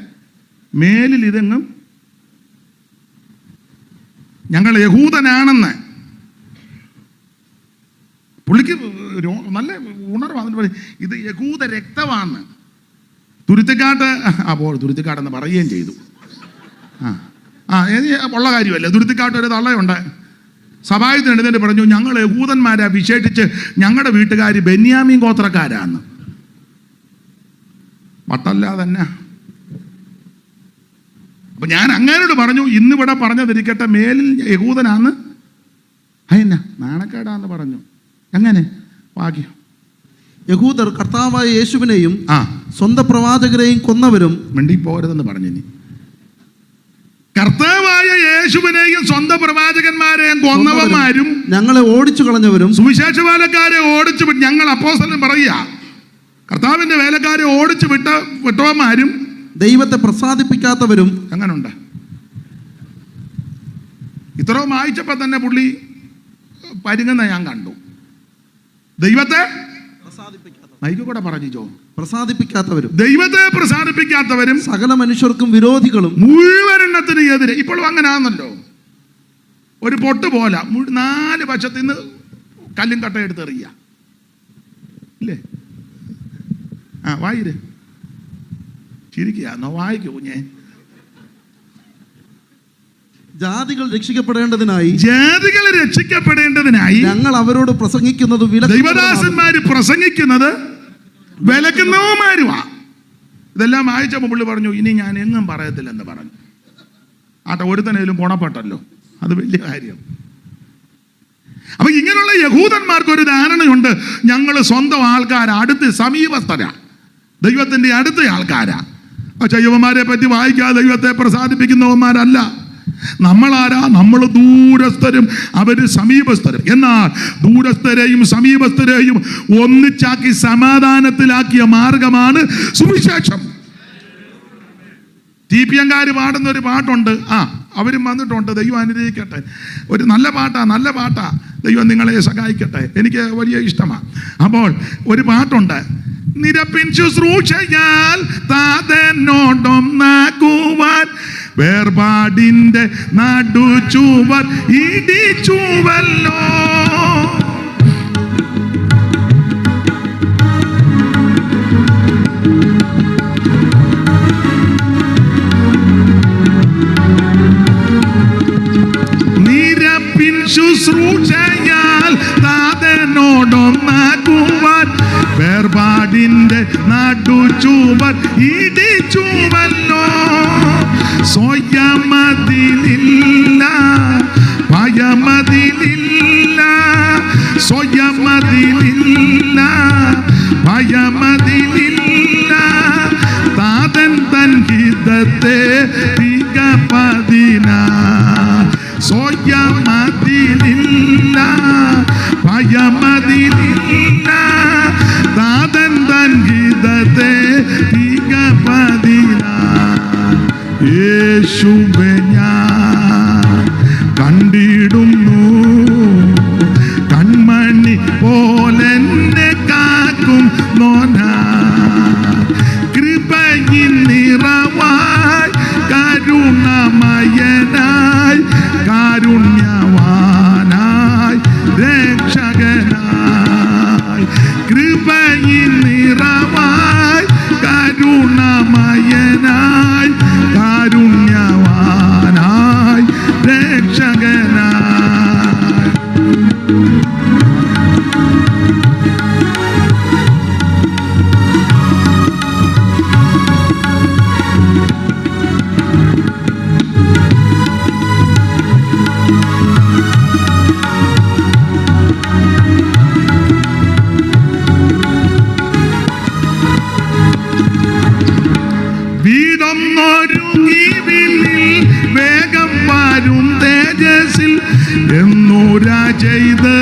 മേലിൽ ഇതെങ്ങും ഞങ്ങൾ യഹൂദനാണെന്ന്. പുള്ളിക്ക് നല്ല ഉണർവ്. ഇത് യഹൂദ രക്തമാണ്. തുരുത്തിക്കാട്ട് തുരുത്തിക്കാട്ടെന്ന് പറയുകയും ചെയ്തു. ഉള്ള കാര്യമല്ലേ. തുരുത്തിക്കാട്ട് ഒരു തള്ളയുണ്ട്, സഭായത്തിന് എഴുന്നേറ്റ് പറഞ്ഞു, ഞങ്ങൾ യഹൂദന്മാരാ, വിശേഷിച്ച് ഞങ്ങളുടെ വീട്ടുകാർ ബെന്യാമീൻ ഗോത്രക്കാരാണ്. വട്ടല്ല തന്നെ. അപ്പൊ ഞാൻ അങ്ങനോട് പറഞ്ഞു, ഇന്നിവിടെ പറഞ്ഞതിരിക്കട്ടെ, മേലിൽ യഹൂദനാന്ന്. അതെന്നാ നാണക്കേടാന്ന് പറഞ്ഞു. എങ്ങനെ ഭാഗ്യം. യഹൂദർ കർത്താവായ യേശുവിനെയും സ്വന്തം പ്രവാചകരെയും കൊന്നവരും. മിണ്ടിപ്പോരുതെന്ന് പറഞ്ഞു. ഇനി കർത്താവായ യേശുവിനെയും സ്വന്തം പ്രവാചകന്മാരെയും കൊന്നവന്മാരും ഞങ്ങളെ ഓടിച്ചു കളഞ്ഞവരും. സുവിശേഷ വേലക്കാരെ ഓടിച്ചു വിട്ട്, ഞങ്ങൾ അപ്പോസ്തലൻ പറയുക, കർത്താവിന്റെ വേലക്കാരെ ഓടിച്ചു വിട്ടവന്മാരും ദൈവത്തെ പ്രസാദിപ്പിക്കാത്തവരും. അങ്ങനുണ്ട്. ഇത്രയും വായിച്ചപ്പോ തന്നെ പുള്ളി പരുങ്ങുന്ന ഞാൻ കണ്ടു. ദൈവത്തെ മൈക്ക് കൂടെ പറഞ്ഞോ, പ്രസാദിപ്പിക്കാത്തവരും. ദൈവത്തെ പ്രസാദിപ്പിക്കാത്തവരും സകല മനുഷ്യർക്കും വിരോധികളും. മുഴുവനെണ്ണത്തിന് എതിരെ. ഇപ്പോഴും അങ്ങനെ ആണല്ലോ. ഒരു പൊട്ട് പോലെ 4 വശത്തിൽ നിന്ന് കല്ലും കട്ട എടുത്തെറിയ ഇല്ലേ? വായിര് ചിരിക്കുക, വായിക്കൂ. ഞാൻ ജാതികൾ രക്ഷിക്കപ്പെടേണ്ടതിനായി ഞങ്ങൾ അവരോട് പ്രസംഗിക്കുന്നത് ദൈവദാസന്മാര് പ്രസംഗിക്കുന്നത് വിലക്കുന്നവന്മാരുമാ. ഇതെല്ലാം വായിച്ചപ്പോൾ പുള്ളി പറഞ്ഞു, ഇനി ഞാൻ എങ്ങും പറയത്തില്ലെന്ന് പറഞ്ഞു. ഒരുത്തനേലും ഗുണപ്പെട്ടല്ലോ, അത് വലിയ കാര്യം. അപ്പൊ ഇങ്ങനെയുള്ള യഹൂദന്മാർക്ക് ഒരു ധാരണയുണ്ട്, ഞങ്ങൾ സ്വന്തം ആൾക്കാരാ, അടുത്ത് സമീപസ്ഥരാ, ദൈവത്തിന്റെ അടുത്ത ആൾക്കാരാ. പക്ഷെ യവന്മാരെ പറ്റി വായിക്കാതെ ദൈവത്തെ പ്രസാദിപ്പിക്കുന്നവന്മാരല്ല. നമ്മളാരാ? നമ്മൾ ദൂരസ്ഥരും അവര് സമീപസ്ഥരും. എന്നാൽ ദൂരസ്ഥരെയും സമീപസ്ഥരെയും ഒന്നിച്ചാക്കി സമാധാനത്തിലാക്കിയ മാർഗമാണ് സുവിശേഷം. TPM-കാർ പാടുന്ന ഒരു പാട്ടുണ്ട്, അവരും വന്നിട്ടുണ്ട്. ദൈവം അനുഗ്രഹിക്കട്ടെ. ഒരു നല്ല പാട്ടാ. ദൈവം നിങ്ങളെ സഹായിക്കട്ടെ. എനിക്ക് വലിയ ഇഷ്ടമാണ്. അപ്പോൾ ഒരു പാട്ടുണ്ട്, നിരപ്പിൻ ശുശ്രൂഷയാൽ താതനോടം നാക്കുവാൻ വേർപാടിന്റെ നടുചുവർ ഇടിച്ചുവല്ലോ. നിരപ്പിൻ ശുശ്രൂഷയാൽ താതനോടൊന്നാക്കുവാൻ വേർപാടിന്റെ നടുചുവർ ഇടിച്ചുവല്ലോ. സ്വയമതിലില്ല ഭയമതിലില്ല, സ്വയമതിലില്ല ഭയമതിലില്ല. താതൻ തൻ ഹിതത്തെ തികപതിന സ്വയമതി ഭയമതിലില്ല, ഭയമതിലില്ല. താതൻ തൻ ഗീതത്തെ തികപതിന യേശുവെ ഞാൻ കണ്ടിടുന്നു. കൺമണി പോലെന്നെ കാക്കും നോന കൃപയിൻ നിറവായി കരുണമയനായി കാരുണ്യവാനായി രക്ഷകനായി. കൃപയിൻ നിറവായി കരുണമയനായി കാരുണ്യവാനായി രക്ഷകനായി. വേഗം വരും തേജസ്സിൽ എന്നൂര ചെയ്ത്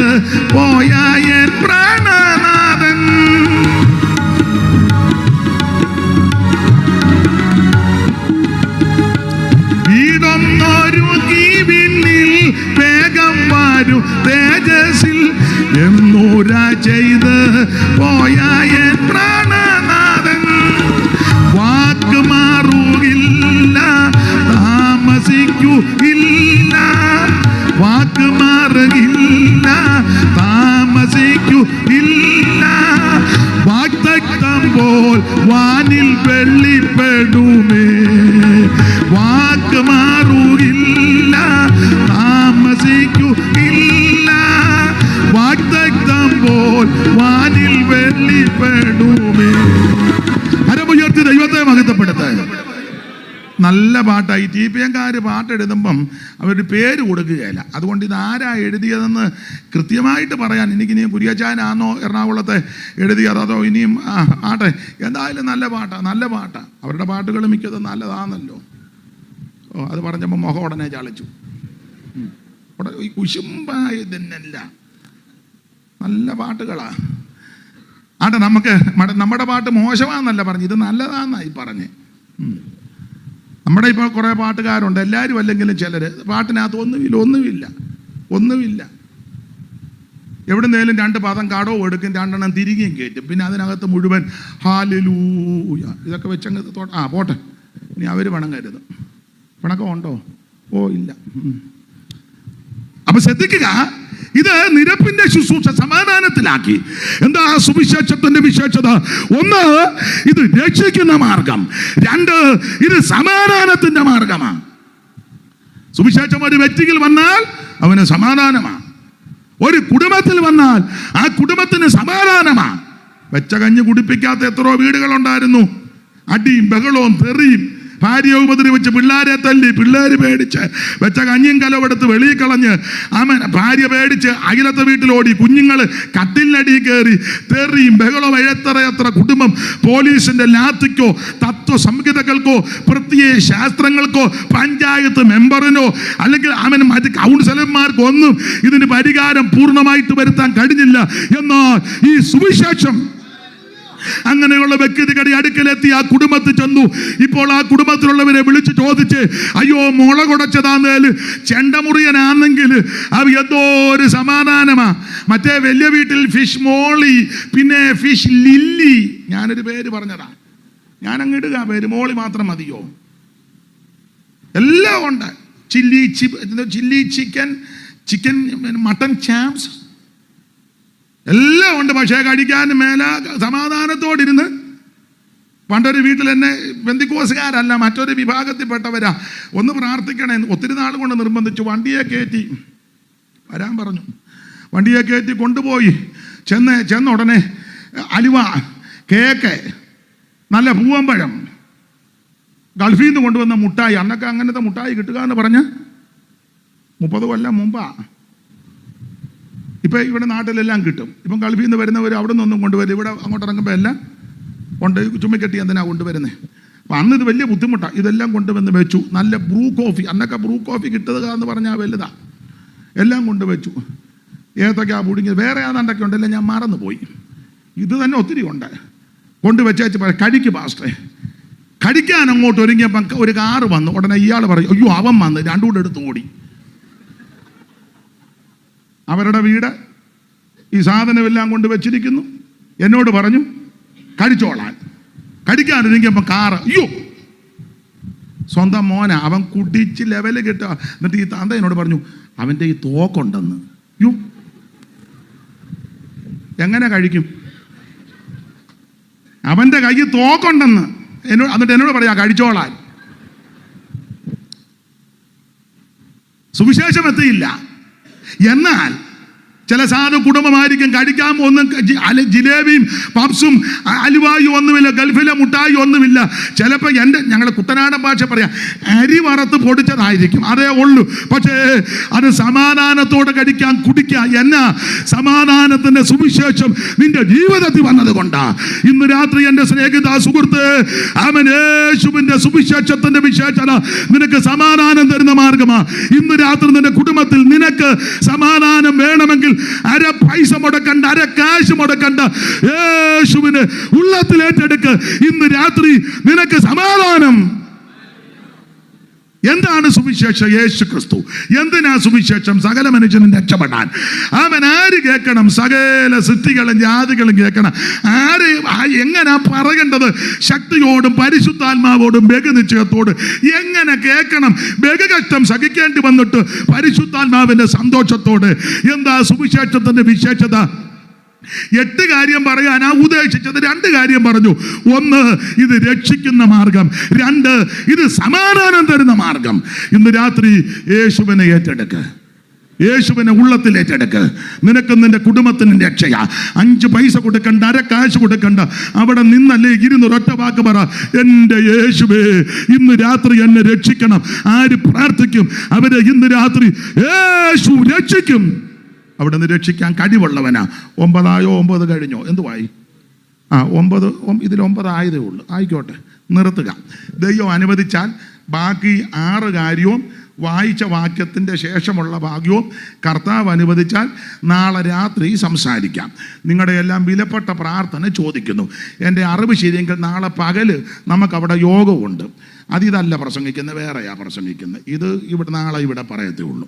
പോയ എൻ പ്രാണനാഥൻ. വീടൊന്നൊരുങ്ങി വിണ്ണിൽ വേഗം വരും തേജസ്സിൽ എന്നൂര ചെയ്ത് പോയ എൻ പ്രാണനാഥൻ. വാക്ക് മാറുകില്ല, താമസിക്കുകയില്ല. വാക്ക് മാറുകില്ല, താമസിക്കുകയില്ല. വാഗ്ദത്തം പോൽ വാനിൽ വെള്ളിപ്പെടുമേ. വാക്ക് മാറുകില്ല, താമസിക്കുകയില്ല. വാഗ്ദത്തം പോൽ വാനിൽ വെള്ളിപ്പെടുമേ. കരമുയർത്തി ദൈവത്തെ മഹത്വപ്പെടുത്താൻ. നല്ല പാട്ടായി. TPM-കാർ പാട്ടെഴുതുമ്പം അവരുടെ പേര് കൊടുക്കുകയില്ല. അതുകൊണ്ട് ഇതാരാ എഴുതിയതെന്ന് കൃത്യമായിട്ട് പറയാൻ എനിക്കിനി കുര്യച്ചാനാണോ എറണാകുളത്തെ എഴുതിയത് അതോ ഇനിയും ആട്ടെ, എന്തായാലും നല്ല പാട്ടാണ്, നല്ല പാട്ടാണ്. അവരുടെ പാട്ടുകൾ മിക്കതും നല്ലതാണല്ലോ. അത് പറഞ്ഞപ്പോൾ മുഖം ഉടനെ ചാളിച്ചു. ഈ കുശുമ്പായതല്ല, നല്ല പാട്ടുകളാ. ആട്ടെ, നമ്മുടെ പാട്ട് മോശമാണെന്നല്ല പറഞ്ഞു, ഇത് നല്ലതാണെന്നായി പറഞ്ഞേ. നമ്മുടെ ഇപ്പോൾ കുറേ പാട്ടുകാരുണ്ട്, എല്ലാവരും അല്ലെങ്കിലും ചിലർ പാട്ടിനകത്ത് ഒന്നുമില്ല. എവിടുന്നേലും 2 പദം കടവും എടുക്കും, 2 എണ്ണം തിരികെയും കയറ്റും. പിന്നെ അതിനകത്ത് മുഴുവൻ ഹല്ലേലൂയ ഇതൊക്കെ വെച്ചങ്ങ് പോട്ടെ. ഇനി അവർ പണം കരുതും. പണക്കം ഉണ്ടോ? ഓ ഇല്ല. അപ്പൊ ശ്രദ്ധിക്കുക, ഇത് നിരപ്പിന്റെ ശുശ്രൂഷ സമാധാനത്തിലാക്കി. എന്താ സുവിശേഷത്തിന്റെ വിശേഷത? 1, ഇത് രക്ഷിക്കുന്ന മാർഗം. 2, ഇത് സമാധാനത്തിന്റെ മാർഗമാണ്. സുവിശേഷം ഒരു വ്യക്തിയിൽ വന്നാൽ അവന് സമാധാനമാണ്. ഒരു കുടുംബത്തിൽ വന്നാൽ ആ കുടുംബത്തിന് സമാധാനമാണ്. വെച്ച കഞ്ഞി കുടിപ്പിക്കാത്ത എത്രയോ വീടുകളുണ്ടായിരുന്നു. അടിയും ബഹളവും തെറിയും, ഭാര്യയെ ഉപദ്രവിച്ച് പിള്ളേരെ തല്ലി, പിള്ളേര് പേടിച്ച് വെച്ച കഞ്ഞിയും കലവെടുത്ത് വെളിയിൽ കളഞ്ഞ് ഭാര്യ പേടിച്ച് അഖിലത്തെ വീട്ടിലോടി, കുഞ്ഞുങ്ങൾ കട്ടിലിനടി കയറി, തെറിയും ബഹളവും. എത്ര കുടുംബം പോലീസിന്റെ ലാത്തിക്കോ തത്വ സംഹിതകൾക്കോ പ്രത്യേക ശാസ്ത്രങ്ങൾക്കോ പഞ്ചായത്ത് മെമ്പറിനോ അല്ലെങ്കിൽ മറ്റ് കൗൺസിലർമാർക്കോ ഒന്നും ഇതിന് പരിഹാരം പൂർണ്ണമായിട്ട് വരുത്താൻ കഴിഞ്ഞില്ല. എന്നാൽ ഈ സുവിശേഷം അങ്ങനെയുള്ള വ്യക്തികളുടെ അടുക്കലെത്തി ആ കുടുംബത്തിൽ ചെന്നു. ഇപ്പോൾ ആ കുടുംബത്തിലുള്ളവരെ വിളിച്ച് ചോദിച്ച്, അയ്യോ മുള കുടച്ചതാന്നേല് ചെണ്ടമുറിയനാണെങ്കിൽ അവ എന്തോ ഒരു സമാധാനമാ. മറ്റേ വലിയ വീട്ടിൽ ഫിഷ് മോളി, പിന്നെ ഫിഷ് ലില്ലി, ഞാനൊരു പേര് പറഞ്ഞതാ, ഞാനങ്ങ് ഇടുക പേര്, മോളി മാത്രം മതിയോ? എല്ലാം ഉണ്ട്. ചില്ലി ചിക്കൻ മട്ടൻ ചാപ്സ് എല്ലാം ഉണ്ട്. പക്ഷേ കഴിക്കാൻ മേല സമാധാനത്തോടിരുന്ന്. പണ്ടൊരു വീട്ടിൽ എന്നെ പെന്തിക്കോസുകാരല്ല, മറ്റൊരു വിഭാഗത്തിൽപ്പെട്ടവരാ, ഒന്ന് പ്രാർത്ഥിക്കണേ, ഒത്തിരി നാൾ കൊണ്ട് നിർബന്ധിച്ചു. വണ്ടിയെ കയറ്റി വരാൻ പറഞ്ഞു. വണ്ടിയെ കയറ്റി കൊണ്ടുപോയി. ചെന്ന ഉടനെ അലുവ, കേക്ക്, നല്ല പൂവമ്പഴം, ഗൾഫിൽ നിന്ന് കൊണ്ടുവന്ന മുട്ടായി. അന്നൊക്കെ അങ്ങനത്തെ മുട്ടായി കിട്ടുക എന്ന് പറഞ്ഞ് 30 കൊല്ലം മുമ്പാ. ഇപ്പം ഇവിടെ നാട്ടിലെല്ലാം കിട്ടും. ഇപ്പം ഗൾഫിൽ നിന്ന് വരുന്നവർ അവിടെ നിന്നൊന്നും കൊണ്ടുവരും. ഇവിടെ അങ്ങോട്ട് ഇറങ്ങുമ്പോൾ എല്ലാം കൊണ്ട് ചുമ്മിക്കെട്ടി എന്തിനാ കൊണ്ടുവരുന്നത്. അപ്പം അന്ന് ഇത് വലിയ ബുദ്ധിമുട്ടാണ്. ഇതെല്ലാം കൊണ്ടുവന്ന് വെച്ചു. നല്ല ബ്രൂ കോഫി, അന്നൊക്കെ ബ്രൂ കോഫി കിട്ടുക എന്ന് പറഞ്ഞാൽ വലുതാ. എല്ലാം കൊണ്ടുവച്ചു. ഏതൊക്കെയാ പുഴുങ്ങിയത്, വേറെ ഏതാണ്ടൊക്കെ ഉണ്ടല്ലോ, ഞാൻ മറന്നുപോയി. ഇത് തന്നെ ഒത്തിരി ഉണ്ട്. കൊണ്ടുവച്ചേച്ച് കഴിക്ക് പാസ്റ്റേ. കഴിക്കാൻ അങ്ങോട്ട് ഒരുങ്ങിയപ്പം ഒരു കാറ് വന്നു. ഉടനെ ഇയാൾ പറയും, അയ്യോ അവൻ വന്ന്, രണ്ടും കൂടെ എടുത്ത് ഓടി. അവരുടെ വീട് ഈ സാധനമെല്ലാം കൊണ്ട് വെച്ചിരിക്കുന്നു. എന്നോട് പറഞ്ഞു കഴിച്ചോളാൻ. കഴിക്കാൻ ഒരുങ്ങിയപ്പം കാറ്, അയ്യോ സ്വന്തം മോന, അവൻ കുടിച്ച് ലെവല് കിട്ടുക. എന്നിട്ട് ഈ തന്ത എന്നോട് പറഞ്ഞു, അവൻ്റെ ഈ തോക്കുണ്ടെന്ന്. യോ, എങ്ങനെ കഴിക്കും? അവൻ്റെ കയ്യിൽ തോക്കുണ്ടെന്ന് എന്നോട്. എന്നിട്ട് എന്നോട് പറയാ കഴിച്ചോളാൻ. സുവിശേഷം എത്തിയില്ല. എന്നാൽ ചില സാധു കുടുംബമായിരിക്കും കഴിക്കാൻ ഒന്നും ജിലേബിയും പപ്സും അലുവായും ഒന്നുമില്ല, ഗൾഫിലെ മുട്ടായി ഒന്നുമില്ല. ചിലപ്പോൾ ഞങ്ങളുടെ കുട്ടനാടൻ ഭാഷ പറയാം, അരി വറുത്ത് പൊടിച്ചതായിരിക്കും, അതേ ഉള്ളൂ. പക്ഷേ അത് സമാധാനത്തോടെ കഴിക്കാൻ കുടിക്കുക. എന്നാ സമാധാനത്തിന്റെ സുവിശേഷം നിന്റെ ജീവിതത്തിൽ വന്നത് കൊണ്ടാ. ഇന്ന് രാത്രി എൻ്റെ സ്നേഹിത സുഹൃത്ത്, അവൻ യേശുവിന്റെ സുവിശേഷത്തിന്റെ വിശേഷത നിനക്ക് സമാധാനം തരുന്ന മാർഗമാ. ഇന്ന് രാത്രി നിന്റെ കുടുംബത്തിൽ നിനക്ക് സമാധാനം വേണമെങ്കിൽ അര പൈസ മുടക്കണ്ട, അര കാശ് മുടക്കണ്ട, യേശുവിന് ഉള്ളത്തിൽ ഏറ്റെടുക്ക്. ഇന്ന് രാത്രി നിനക്ക് സമാധാനം. എന്താണ് സുവിശേഷം? യേശു ക്രിസ്തു. എന്തിനാ സുവിശേഷം? സകല മനുഷ്യനും രക്ഷപ്പെടാൻ. അവൻ ആര് കേൾക്കണം? സകല സൃഷ്ടികളും ജാതികളും കേൾക്കണം. ആര് എങ്ങനെ പറയേണ്ടത്? ശക്തിയോടും പരിശുദ്ധാത്മാവോടും ബഹുനിശ്ചയത്തോട് എങ്ങനെ കേൾക്കണം? ബഹുകഷ്ടം സഹിക്കേണ്ടി വന്നിട്ട് പരിശുദ്ധാത്മാവിന്റെ സന്തോഷത്തോട്. എന്താ സുവിശേഷത്തിന്റെ വിശേഷത? 8 കാര്യം പറയാനാ ഉദ്ദേശിച്ചത്. 2 കാര്യം പറഞ്ഞു. 1, ഇത് രക്ഷിക്കുന്ന മാർഗം. 2, ഇത് സമാധാനം തരുന്ന മാർഗം. ഇന്ന് രാത്രി യേശുവിനെ ഏറ്റെടുക്ക്. യേശുവിനെ ഉള്ളത്തിൽ ഏറ്റെടുക്ക്. നിനക്കും നിന്റെ കുടുംബത്തിന് രക്ഷയാ. 5 പൈസ കൊടുക്കണ്ട, അര കാശ് കൊടുക്കണ്ട. അവിടെ നിന്നല്ലേ ഒരൊറ്റ വാക്ക് പറ, എൻ്റെ യേശുവേ ഇന്ന് രാത്രി എന്നെ രക്ഷിക്കണം. ആര് പ്രാർത്ഥിക്കും? അവരെ ഇന്ന് രാത്രി യേശു രക്ഷിക്കും. അവിടെ നിന്ന് രക്ഷിക്കാൻ കഴിവുള്ളവനാ. 9 ആയോ 9 കഴിഞ്ഞോ? എന്തുവായി? 9. ഇതിൽ 9 ആയതേ ഉള്ളൂ. ആയിക്കോട്ടെ, നിർത്തുക. ദൈവം അനുവദിച്ചാൽ ബാക്കി 6 കാര്യവും വായിച്ച വാക്യത്തിൻ്റെ ശേഷമുള്ള ഭാഗ്യവും കർത്താവ് അനുവദിച്ചാൽ നാളെ രാത്രി സംസാരിക്കാം. നിങ്ങളുടെ എല്ലാം വിലപ്പെട്ട പ്രാർത്ഥന ചോദിക്കുന്നു. എൻ്റെ അറിവ് ശരിയെങ്കിൽ നാളെ പകല് നമുക്കവിടെ യോഗമുണ്ട്. അതിതല്ല പ്രസംഗിക്കുന്നത്, വേറെയാ പ്രസംഗിക്കുന്നത്. ഇത് നാളെ ഇവിടെ പറയത്തേ ഉള്ളൂ.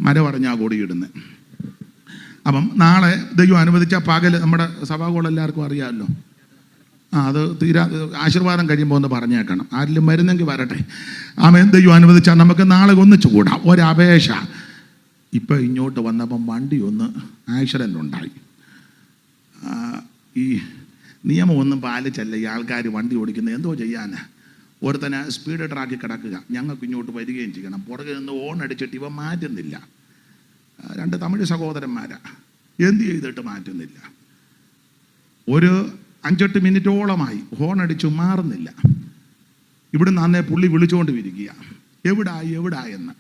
മരമറിഞ്ഞാ കൂടിയിടുന്നത്. അപ്പം നാളെ ദൈവം അനുവദിച്ച പകൽ നമ്മുടെ സഭാകോളം എല്ലാവർക്കും അറിയാമല്ലോ. അത് ആശീർവാദം കഴിയുമ്പോൾ ഒന്ന് പറഞ്ഞേക്കണം. ആരെങ്കിലും വരുന്നെങ്കിൽ വരട്ടെ. ആമേൻ. ദൈവം അനുവദിച്ചാൽ നമുക്ക് നാളെ ഒന്നിച്ചു കൂടാം. ഒരപേക്ഷ. ഇപ്പം ഇങ്ങോട്ട് വന്നപ്പം വണ്ടി ഒന്ന് ആക്സിഡൻ്റ് ഉണ്ടായി. ഈ നിയമമൊന്നും പാലിച്ചല്ല ഈ ആൾക്കാർ വണ്ടി ഓടിക്കുന്നത്. എന്തോ ചെയ്യാനാ? ഒരുത്തനെ സ്പീഡ് ട്രാക്കിൽ കിടക്കുക. ഞങ്ങൾക്ക് ഇങ്ങോട്ട് വരികയും ചെയ്യണം. പുറകെ നിന്ന് ഓൺ അടിച്ചിട്ട് ഇവ മാറ്റുന്നില്ല. 2 തമിഴ് സഹോദരന്മാരാ. എന്ത് ചെയ്തിട്ട് മാറ്റുന്നില്ല. ഒരു 5-8 മിനിറ്റോളമായി ഹോൺ അടിച്ചു മാറുന്നില്ല. ഇവിടുന്ന് അന്നേ പുള്ളി വിളിച്ചുകൊണ്ട് ഇരിക്കുക, എവിടായെന്ന്.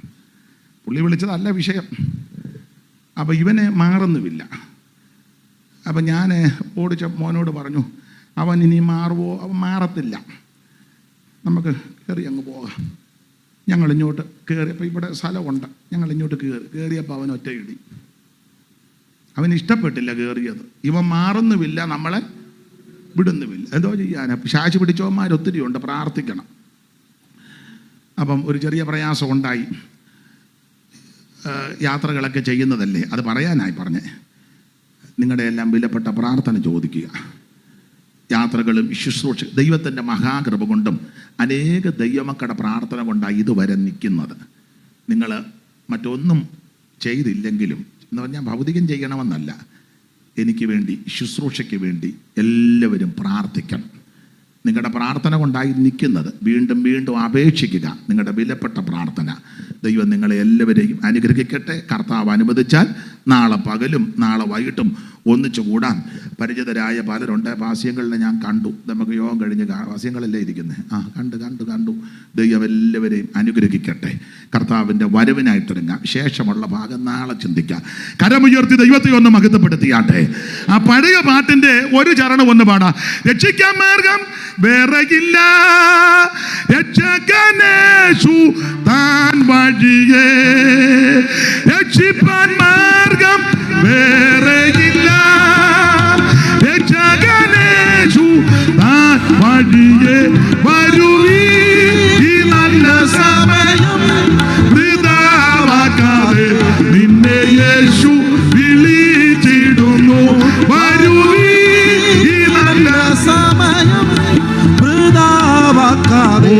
പുള്ളി വിളിച്ചതല്ല വിഷയം. അപ്പം ഇവനെ മാറുന്നുമില്ല. അപ്പം ഞാൻ ഓടിച്ച മോനോട് പറഞ്ഞു, അവൻ ഇനി മാറുമോ? അവൻ മാറത്തില്ല, നമുക്ക് കയറി അങ്ങ് പോകാം. ഞങ്ങൾ ഇങ്ങോട്ട് കയറിയപ്പോൾ ഇവിടെ സ്ഥലമുണ്ട്. ഞങ്ങൾ ഇങ്ങോട്ട് കയറിയപ്പോൾ അവൻ ഒറ്റയിടി. അവന് ഇഷ്ടപ്പെട്ടില്ല കയറിയത്. ഇവൻ മാറുന്നുമില്ല, നമ്മളെ വിടുന്നുമില്ല. എന്തോ ചെയ്യാൻ? ശാശി പിടിച്ചവന്മാർ ഒത്തിരി ഉണ്ട്, പ്രാർത്ഥിക്കണം. അപ്പം ഒരു ചെറിയ പ്രയാസം ഉണ്ടായി. യാത്രകളൊക്കെ ചെയ്യുന്നതല്ലേ, അത് പറയാനായി പറഞ്ഞേ. നിങ്ങളുടെ എല്ലാം വിലപ്പെട്ട പ്രാർത്ഥന ചോദിക്കുക. യാത്രകളും ശുശ്രൂഷ ദൈവത്തിൻ്റെ മഹാകൃപ കൊണ്ടും അനേക ദൈവമക്കളുടെ പ്രാർത്ഥന കൊണ്ടാണ് ഇതുവരെ നിൽക്കുന്നത്. നിങ്ങൾ മറ്റൊന്നും ചെയ്തില്ലെങ്കിലും എന്ന് പറഞ്ഞാൽ ഭൗതികം ചെയ്യണമെന്നല്ല, എനിക്ക് വേണ്ടി ശുശ്രൂഷയ്ക്ക് വേണ്ടി എല്ലാവരും പ്രാർത്ഥിക്കണം. നിങ്ങളുടെ പ്രാർത്ഥന കൊണ്ടായി നിൽക്കുന്നത്. വീണ്ടും വീണ്ടും അപേക്ഷിക്കുക. നിങ്ങളുടെ വിലപ്പെട്ട പ്രാർത്ഥന. ദൈവം നിങ്ങളെ എല്ലാവരെയും അനുഗ്രഹിക്കട്ടെ. കർത്താവ് അനുവദിച്ചാൽ നാളെ പകലും നാളെ വൈകിട്ടും ഒന്നിച്ചു കൂടാൻ പരിചിതരായ പലരുണ്ട്. വാസ്യങ്ങളിലെ ഞാൻ കണ്ടു. നമുക്ക് യോഗം കഴിഞ്ഞ് വാസ്യങ്ങളല്ലേ ഇരിക്കുന്നത്. കണ്ടു. ദൈവം എല്ലാവരെയും അനുഗ്രഹിക്കട്ടെ. കർത്താവിൻ്റെ വരവിനായിട്ടിറങ്ങാം. ശേഷമുള്ള ഭാഗം നാളെ ചിന്തിക്കാം. കരമുയർത്തി ദൈവത്തെ ഒന്ന് മഹത്വപ്പെടുത്തിയാട്ടെ. ആ പഴയ പാട്ടിൻ്റെ ഒരു ചരണം ഒന്ന് പാടാം. രക്ഷിക്കാൻ മാർഗം വേറെയില്ല, രക്ഷകനേശു താൻ വഴിയേ, രക്ഷിപ്പാൻ മാർഗം വേറെയില്ല. രക്ഷകനേശു താൻ വഴിയേ വരുവീൻ, ഈ നല്ല സമയം വൃഥാവാക്കാതെ നിന്നെ യേശു വിളിച്ചിടുന്നു. വരുവീൻ, ഈ നല്ല സമയം വൃഥാവാക്കാതെ